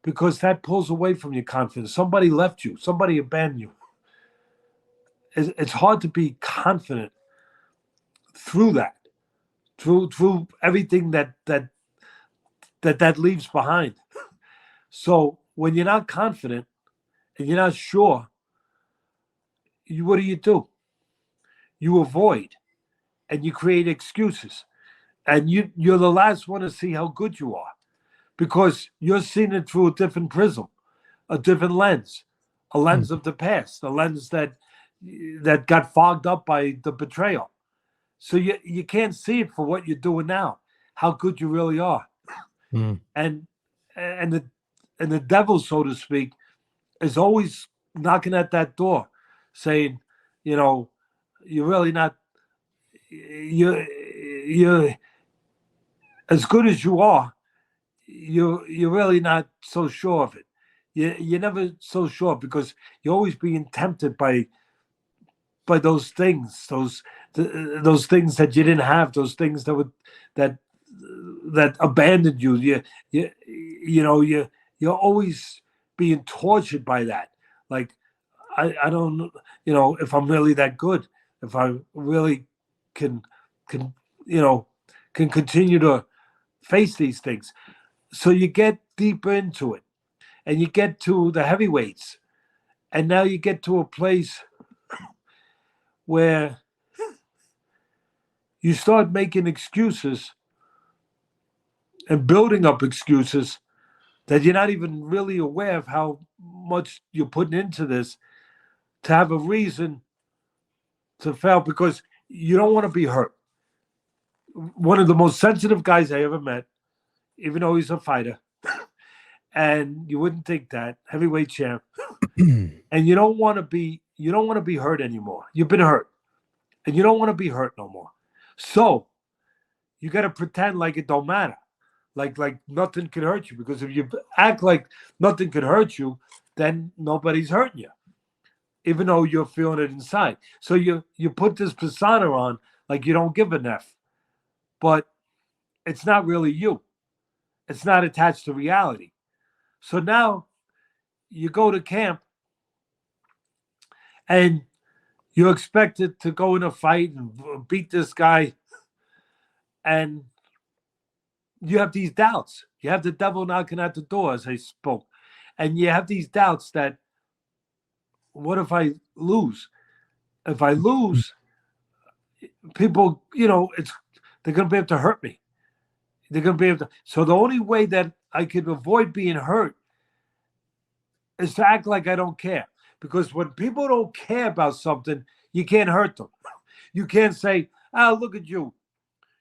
Speaker 2: because that pulls away from your confidence. Somebody left you, somebody abandoned you. It's hard to be confident through that, through everything that leaves behind. So when you're not confident and you're not sure, what do? You avoid and you create excuses. And you're the last one to see how good you are because you're seeing it through a different prism, a different lens, a lens
Speaker 1: Mhm.
Speaker 2: of the past, a lens that got fogged up by the betrayal. So you can't see it for what you're doing now, how good you really are.
Speaker 1: Mm.
Speaker 2: And and the and the devil, so to speak, is always knocking at that door, saying, you know, you're really not you're as good as you are. You're really not so sure of it. You're never so sure because you're always being tempted by those things, those things that you didn't have, those things that that abandoned you. You're always being tortured by that. Like I don't if I'm really that good, if I really can can you know continue to face these things. So you get deeper into it and you get to the heavyweights, and now you get to a place where you start making excuses and building up excuses that you're not even really aware of how much you're putting into this to have a reason to fail because you don't want to be hurt. One of the most sensitive guys I ever met, even though he's a fighter, and you wouldn't think that, heavyweight champ, and you don't want to be hurt anymore. You've been hurt, and you don't want to be hurt no more. So you got to pretend like it don't matter, like nothing can hurt you. Because if you act like nothing can hurt you, then nobody's hurting you, even though you're feeling it inside. So you put this persona on like you don't give an F, but it's not really you. It's not attached to reality. So now you go to camp and you're expected to go in a fight and beat this guy, and you have these doubts. You have the devil knocking at the door, as I spoke, and you have these doubts that what if I lose? If I lose, people, they're going to be able to hurt me. They're going to be able to. So the only way that I could avoid being hurt is to act like I don't care. Because when people don't care about something, you can't hurt them. You can't say, "Oh, look at you.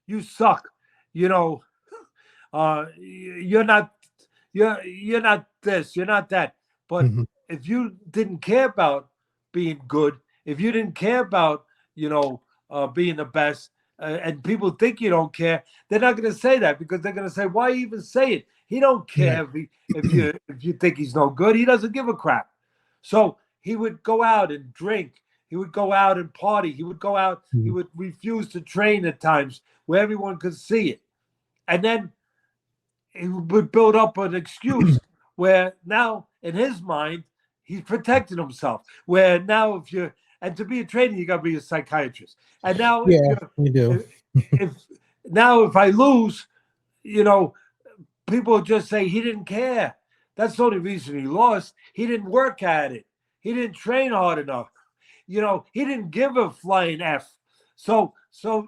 Speaker 2: You suck. You're not you're not this, you're not that." But
Speaker 1: Mhm.
Speaker 2: if you didn't care about being good, if you didn't care about being the best, and people think you don't care, they're not going to say that because they're going to say, "Why even say it? He don't
Speaker 1: Right.
Speaker 2: care if you think he's no good. He doesn't give a crap." So he would go out and drink. He would go out and party. He would go out. He
Speaker 1: Mhm.
Speaker 2: would refuse to train at times where everyone could see it, and then he would build up an excuse where now in his mind he's protecting himself. Where now and to be a trainer you got to be a psychiatrist. And now
Speaker 1: Yeah, you do.
Speaker 2: if now if I lose, you know, people just say he didn't care. That's the only reason he lost. He didn't work at it. He didn't train hard enough. He didn't give a flying F. So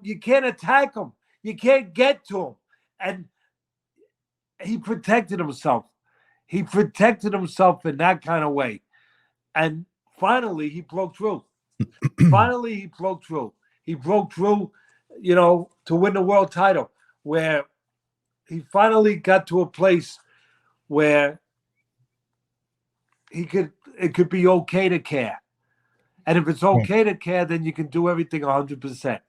Speaker 2: you can't attack him. You can't get to him. And he protected himself. He protected himself in that kind of way. And finally, he broke through. Finally, he broke through. He broke through, to win the world title, where he finally got to a place where it could be okay to care. And if it's
Speaker 1: Right.
Speaker 2: okay to care, then you can do everything 100%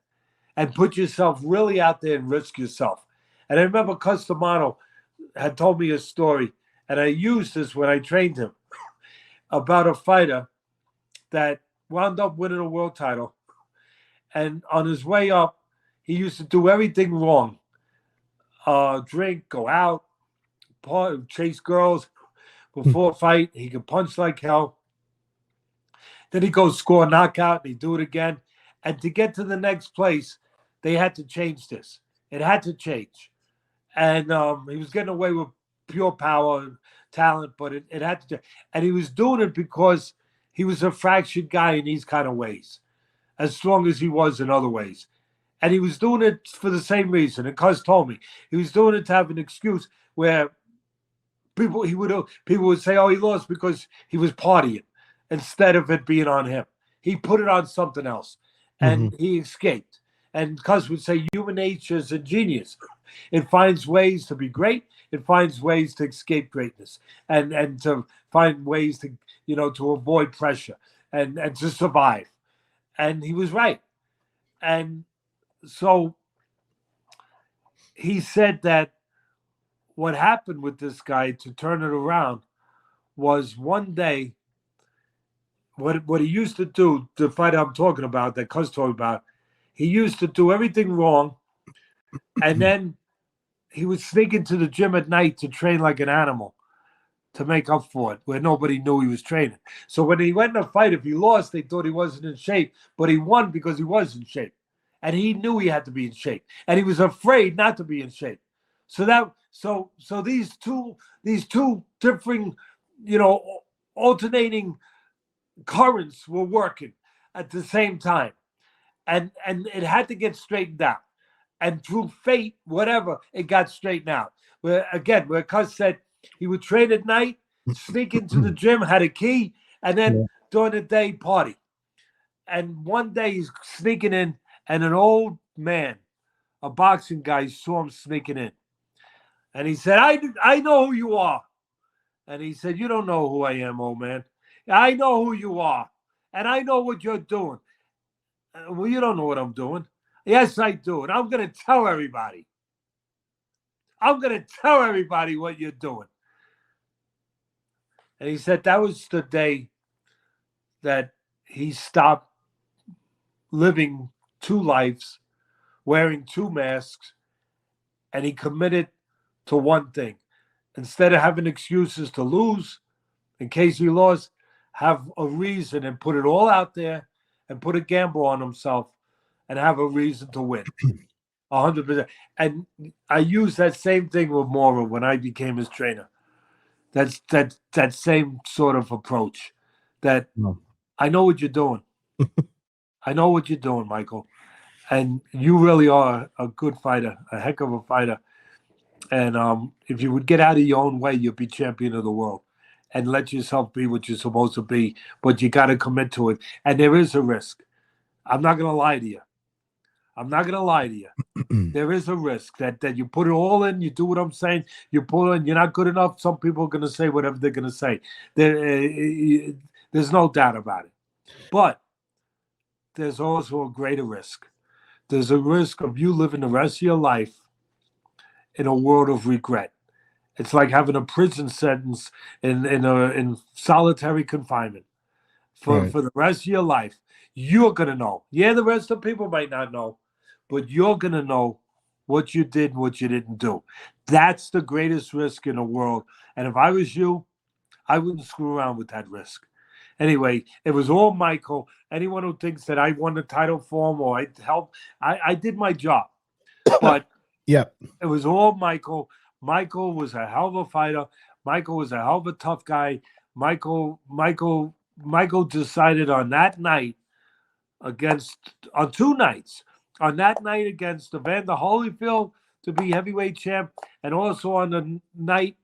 Speaker 2: and put yourself really out there and risk yourself. And I remember Customano had told me a story, and I used this when I trained him, about a fighter that wound up winning a world title. And on his way up, he used to do everything wrong: drink, go out, chase girls. Before a fight, he could punch like hell. Then he goes score a knockout, and he do it again. And to get to the next place, they had to change this. It had to change. And he was getting away with pure power and talent, but it had to. And he was doing it because he was a fractured guy in these kind of ways, as strong as he was in other ways. And he was doing it for the same reason. And Cuz told me he was doing it to have an excuse where people would say, "Oh, he lost because he was partying," instead of it being on him. He put it on something else,
Speaker 1: Mhm.
Speaker 2: and he escaped. And Cuz would say, "Human nature is a genius. It finds ways to be great. It finds ways to escape greatness, and to find ways to to avoid pressure and to survive." And he was right. And so he said that what happened with this guy to turn it around was one day what he used to do, the fight I'm talking about, that Cuz talking about, he used to do everything wrong, and then he would sneak into the gym at night to train like an animal to make up for it, where nobody knew he was training. So when he went in a fight, if he lost, they thought he wasn't in shape, but he won because he was in shape, and he knew he had to be in shape, and he was afraid not to be in shape. So these two differing you know, alternating currents were working at the same time, and it had to get straightened out. And through fate, whatever, it got straightened out. Where Cuz said he would train at night, sneak into the gym, had a key, and then
Speaker 1: Yeah.
Speaker 2: during the day party. And one day he's sneaking in, and an old man, a boxing guy, saw him sneaking in, and he said, I know who you are." And he said, "You don't know who I am, old man. I know who you are, and I know what you're doing." "Well, you don't know what I'm doing." "Yes, I do. And I'm going to tell everybody. I'm going to tell everybody what you're doing." And he said that was the day that he stopped living two lives, wearing two masks, and he committed to one thing. Instead of having excuses to lose, in case he lost, have a reason and put it all out there and put a gamble on himself and have a reason to win. 100%. And I used that same thing with Mora when I became his trainer. That same sort of approach. That
Speaker 1: No.
Speaker 2: I know what you're doing. I know what you're doing, Michael. And you really are a good fighter, a heck of a fighter. And if you would get out of your own way, you'd be champion of the world. And let yourself be what you're supposed to be. But you got to commit to it. And there is a risk. I'm not going to lie to you. I'm not going to lie to you. There is a risk that you put it all in. You do what I'm saying. You pull in. You're not good enough. Some people are going to say whatever they're going to say. There's no doubt about it. But there's also a greater risk. There's a risk of you living the rest of your life in a world of regret. It's like having a prison sentence in solitary confinement
Speaker 1: Right.
Speaker 2: for the rest of your life. You're gonna know. Yeah, the rest of the people might not know, but you're gonna know what you did and what you didn't do. That's the greatest risk in the world. And if I was you, I wouldn't screw around with that risk. Anyway, it was all Michael. Anyone who thinks that I won the title for him or I helped, I did my job. But
Speaker 1: Yep.
Speaker 2: it was all Michael. Michael was a hell of a fighter. Michael was a hell of a tough guy. Michael decided on that night against on two nights. On that night against Evander Holyfield to be heavyweight champ, and also on the night,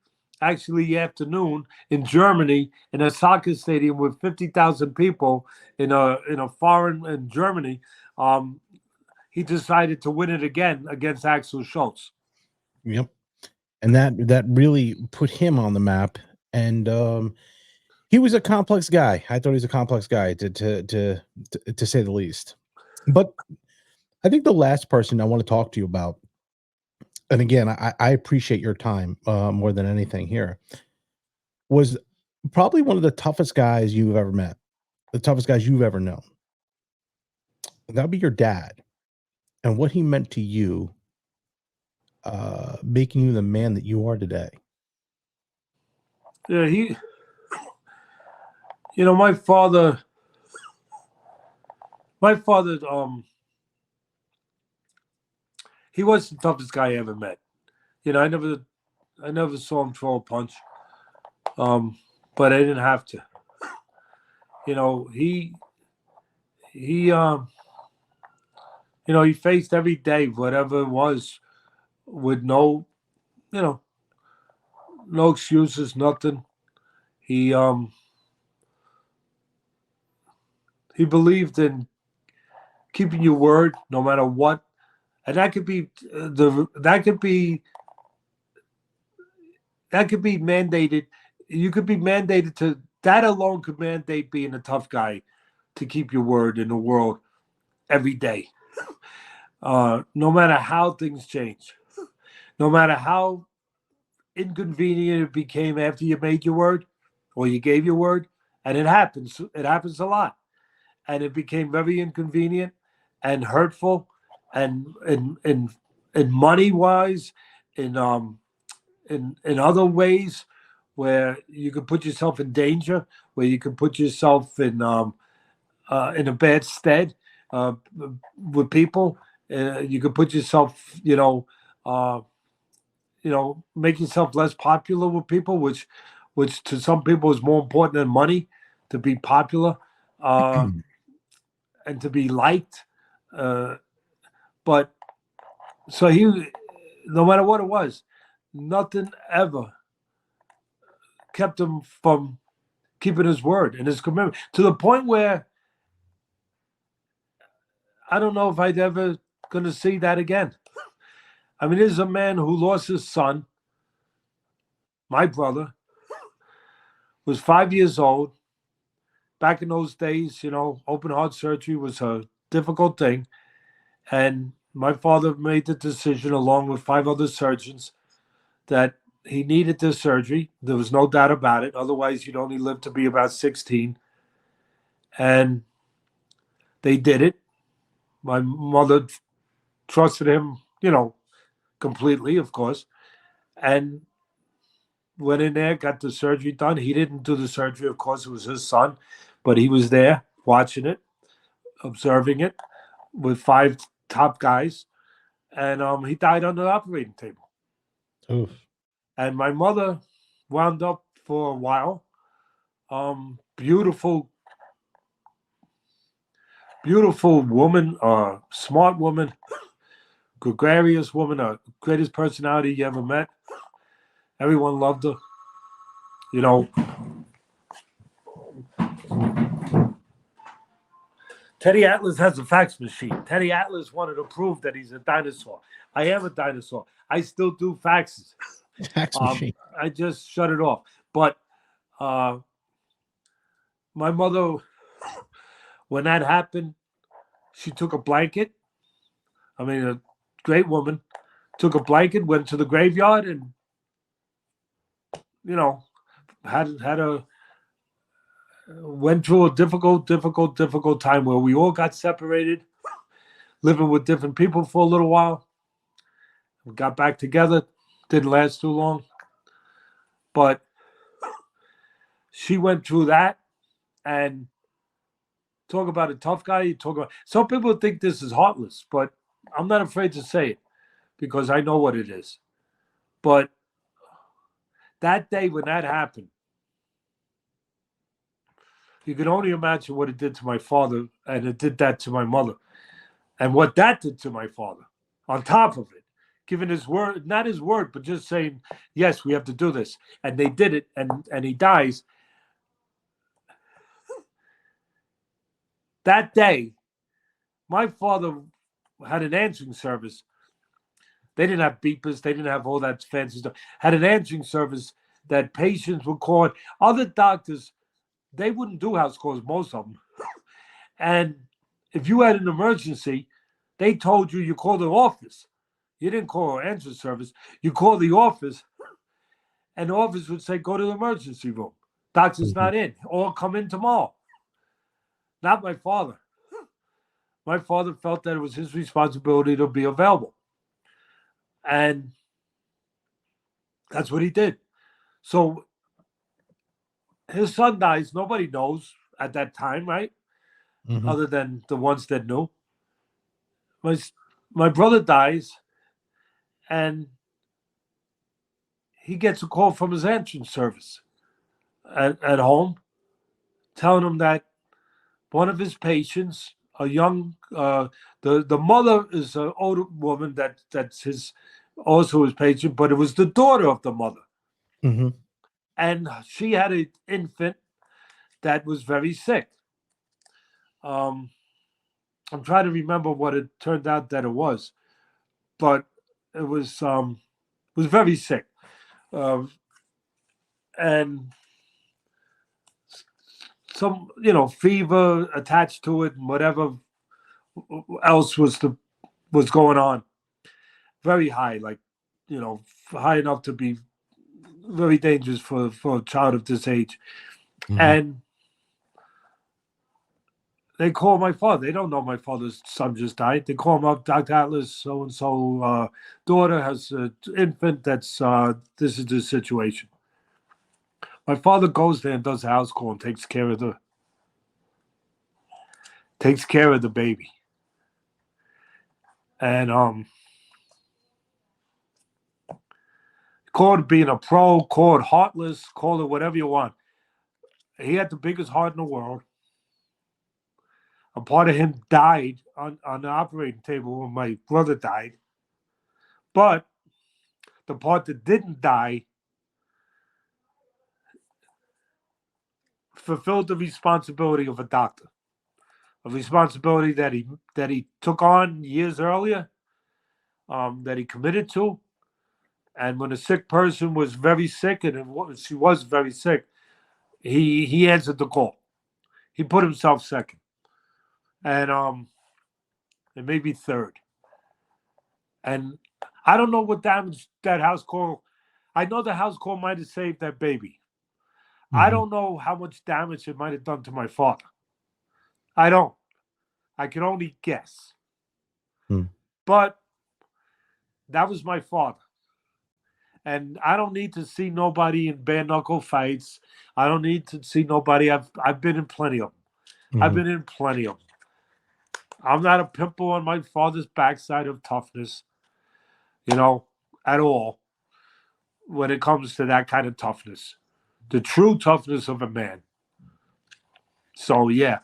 Speaker 2: actually afternoon, in Germany in a soccer stadium with 50,000 people in a foreign in Germany. Um, he decided to win it again against Axel Schultz.
Speaker 1: Yep. And that really put him on the map. And he was a complex guy. I thought he was a complex guy to say the least. But I think the last person I want to talk to you about, and again, I appreciate your time more than anything here, was probably one of the toughest guys you've ever met, the toughest guys you've ever known. That'd be your dad, and what he meant to you, making you the man that you are today.
Speaker 2: Yeah, my father, he was the toughest guy I ever met. I never saw him throw a punch, um, but I didn't have to. You know, he he faced every day whatever it was with you know, no excuses, nothing. He um he believed in keeping your word no matter what, and that could be mandated. You could be mandated to that alone could mandate being a tough guy to keep your word in the world every day. No matter how things change, no matter how inconvenient it became after you made your word or you gave your word, and it happens. It happens a lot, and it became very inconvenient and hurtful, and money wise, in in other ways where you could put yourself in danger, where you could put yourself in a bad stead uh, with people. You could put yourself, make yourself less popular with people, which which to some people is more important than money, to be popular and to be liked. Uh, but so he, no matter what it was, nothing ever kept him from keeping his word and his commitment to the point where I don't know if I'd ever going to see that again. I mean, there's a man who lost his son. My brother was 5 years old. Back in those days, open heart surgery was a difficult thing. And my father made the decision, along with 5 other surgeons, that he needed this surgery. There was no doubt about it. Otherwise, you'd only live to be about 16. And they did it. My mother trusted him, completely, of course. And went in there, got the surgery done. He didn't do the surgery, of course, it was his son, but he was there watching it, observing it with 5 top guys. And he died on the operating table.
Speaker 1: Oof.
Speaker 2: And my mother wound up for a while. Beautiful, beautiful woman, smart woman, gregarious woman, greatest personality you ever met. Everyone loved her. You know, Teddy Atlas has a fax machine. Teddy Atlas wanted to prove that he's a dinosaur. I am a dinosaur. I still do faxes.
Speaker 1: Fax machine.
Speaker 2: I just shut it off. But my mother, when that happened, she took a blanket. I mean, a great woman, took a blanket, went to the graveyard, and had a went through a difficult time where we all got separated, living with different people for a little while. We got back together. Didn't last too long, but she went through that. And talk about a tough guy. You talk about some people think this is heartless, but I'm not afraid to say it because I know what it is. But that day when that happened, you can only imagine what it did to my father, and it did that to my mother, and what that did to my father. On top of it, giving his word, not his word, but just saying, "Yes, we have to do this," and they did it, and he dies. That day, my father had an answering service. They didn't have beepers. They didn't have all that fancy stuff. Had an answering service that patients would call. Other doctors, they wouldn't do house calls, most of them. And if you had an emergency, they told you call the office. You didn't call an answering service. You call the office, and the office would say, go to the emergency room. Doctor's not in, or come in tomorrow. Not my father. My father felt that it was his responsibility to be available. And that's what he did. So his son dies. Nobody knows at that time, right?
Speaker 1: Mhm.
Speaker 2: Other than the ones that knew. My brother dies, and he gets a call from his answering service at home, telling him that one of his patients, a young, the mother is an older woman that's also his patient, but it was the daughter of the mother,
Speaker 1: Mhm.
Speaker 2: and she had an infant that was very sick. Um, I'm trying to remember what it turned out that it was, but it was very sick, uh, and some fever attached to it, and whatever else was going on, very high, like high enough to be very dangerous for a child of this age.
Speaker 1: Mhm.
Speaker 2: And they call my father. They don't know my father's son just died. They call him up, Dr. Atlas, so and so daughter has an infant. This is the situation. My father goes there and does a house call and takes care of the baby. And call it being a pro, call it heartless, call it whatever you want. He had the biggest heart in the world. A part of him died on the operating table when my brother died. But the part that didn't die fulfilled the responsibility of a doctor, a responsibility that he took on years earlier, that he committed to. And when a sick person was very sick, and she was very sick, he answered the call. He put himself second, and maybe third. And I don't know what damage that house call. I know the house call might have saved that baby. I
Speaker 1: Mhm.
Speaker 2: don't know how much damage it might have done to my father. I don't. I can only guess.
Speaker 1: Mm.
Speaker 2: But that was my father. And I don't need to see nobody in bare knuckle fights. I don't need to see nobody. I've been in plenty of them. I've
Speaker 1: Mhm.
Speaker 2: been in plenty of them. I'm not a pimple on my father's backside of toughness, you know, at all when it comes to that kind of toughness. The true toughness of a man. So yeah,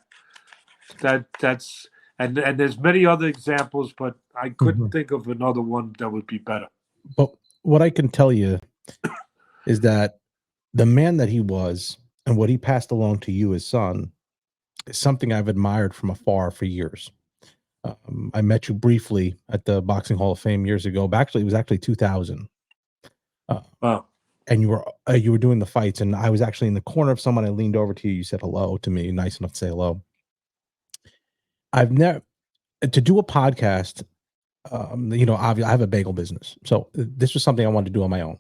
Speaker 2: that's and there's many other examples, but I couldn't
Speaker 1: Mhm.
Speaker 2: think of another one that would be better.
Speaker 1: But what I can tell you is that the man that he was and what he passed along to you, his son, is something I've admired from afar for years. I met you briefly at the Boxing Hall of Fame years ago. But actually, it was actually 2000, uh,
Speaker 2: Wow.
Speaker 1: and you were doing the fights, and I was actually in the corner of someone. I leaned over to you. You said hello to me, nice enough to say hello. I've never to do a podcast. Obviously, I have a bagel business, so this was something I wanted to do on my own.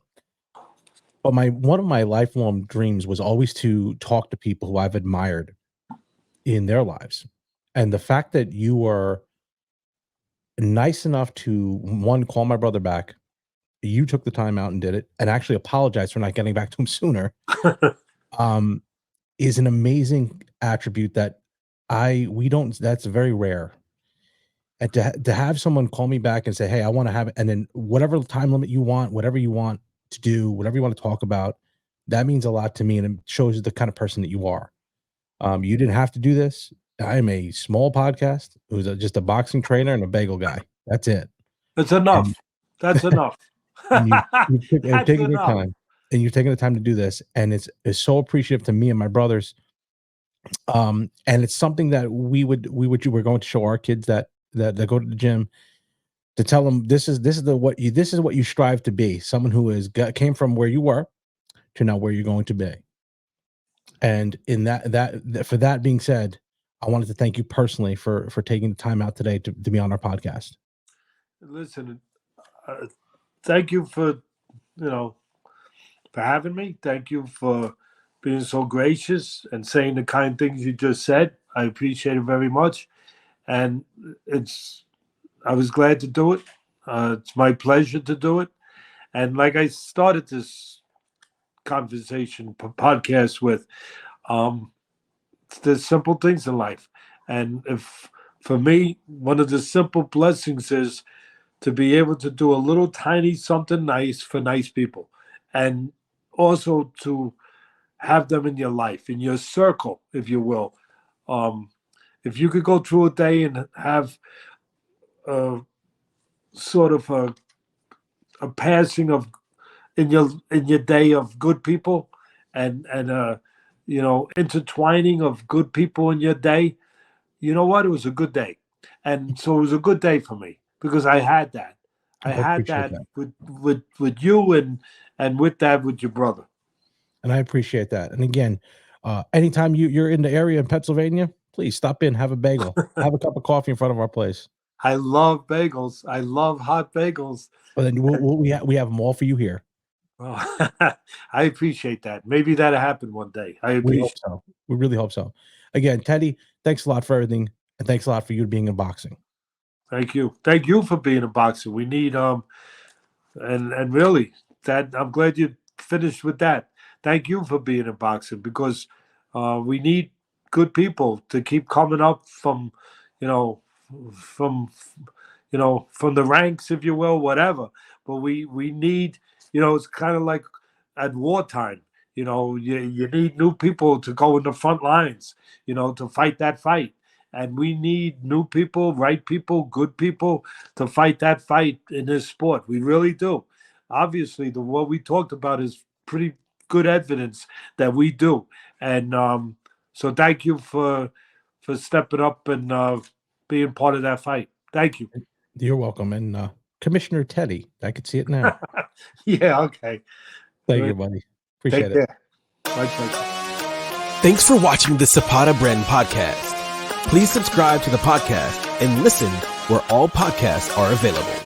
Speaker 1: But my one of my lifelong dreams was always to talk to people who I've admired in their lives, and the fact that you were nice enough to one call my brother back, you took the time out and did it, and actually apologized for not getting back to him sooner. Um, is an amazing attribute that I we don't. That's very rare. And to have someone call me back and say, "Hey, I want to have it," and then whatever time limit you want, whatever you want to do, whatever you want to talk about, that means a lot to me, and it shows the kind of person that you are. You didn't have to do this. I am a small podcast. It was just a boxing trainer and a bagel guy. That's it.
Speaker 2: It's
Speaker 1: And
Speaker 2: enough. That's enough.
Speaker 1: and you've
Speaker 2: That's
Speaker 1: taken your
Speaker 2: enough.
Speaker 1: time, and you've taken the time to do this, and it's so appreciative to me and my brothers. And it's something that we're going to show our kids that go to the gym, to tell them this is what you strive to be, someone who came from where you were to now where you're going to be. And in for that being said, I wanted to thank you personally for taking the time out today to be on our podcast.
Speaker 2: Listen, uh, thank you for you know for having me. Thank you for being so gracious and saying the kind things you just said. I appreciate it very much, and it's I was glad to do it. It's my pleasure to do it. And like I started this conversation podcast with, um, there's simple things in life, and if for me, one of the simple blessings is to be able to do a little tiny something nice for nice people, and also to have them in your life, in your circle, if you will. Um, if you could go through a day and have a sort of a passing of in your day of good people, and intertwining of good people in your day, you know what? It was a good day, and so it was a good day for me because I had that. I
Speaker 1: I
Speaker 2: had
Speaker 1: appreciate
Speaker 2: that
Speaker 1: that.
Speaker 2: with you and with that with your brother.
Speaker 1: And I appreciate that. And again, anytime you're in the area in Pennsylvania, please stop in, have a bagel, have a cup of coffee in front of our place.
Speaker 2: I love bagels. I love hot bagels.
Speaker 1: But then we have them all for you here.
Speaker 2: Oh, I appreciate that. Maybe that'll happen one day. I
Speaker 1: We hope
Speaker 2: appreciate.
Speaker 1: so. We really hope so. Again, Teddy, thanks a lot for everything, and thanks a lot for you being in boxing.
Speaker 2: Thank you. Thank you for being a boxer. We need and really that I'm glad you finished with that. Thank you for being a boxer because we need good people to keep coming up you know, from from the ranks, if you will, whatever. But we need It's kind of like at wartime. You need new people to go in the front lines, to fight that fight. And we need new people, right people, good people to fight that fight in this sport. We really do. Obviously, what we talked about is pretty good evidence that we do. And so thank you for stepping up and being part of that fight. Thank you.
Speaker 1: You're welcome. And Commissioner Teddy, I could see it now.
Speaker 2: Yeah, okay.
Speaker 1: Thank
Speaker 2: All
Speaker 1: you,
Speaker 2: right.
Speaker 1: buddy.
Speaker 2: Take
Speaker 1: Appreciate it.
Speaker 2: care. My pleasure.
Speaker 3: Thanks for watching the Zapata Brand Podcast. Please subscribe to the podcast and listen where all podcasts are available.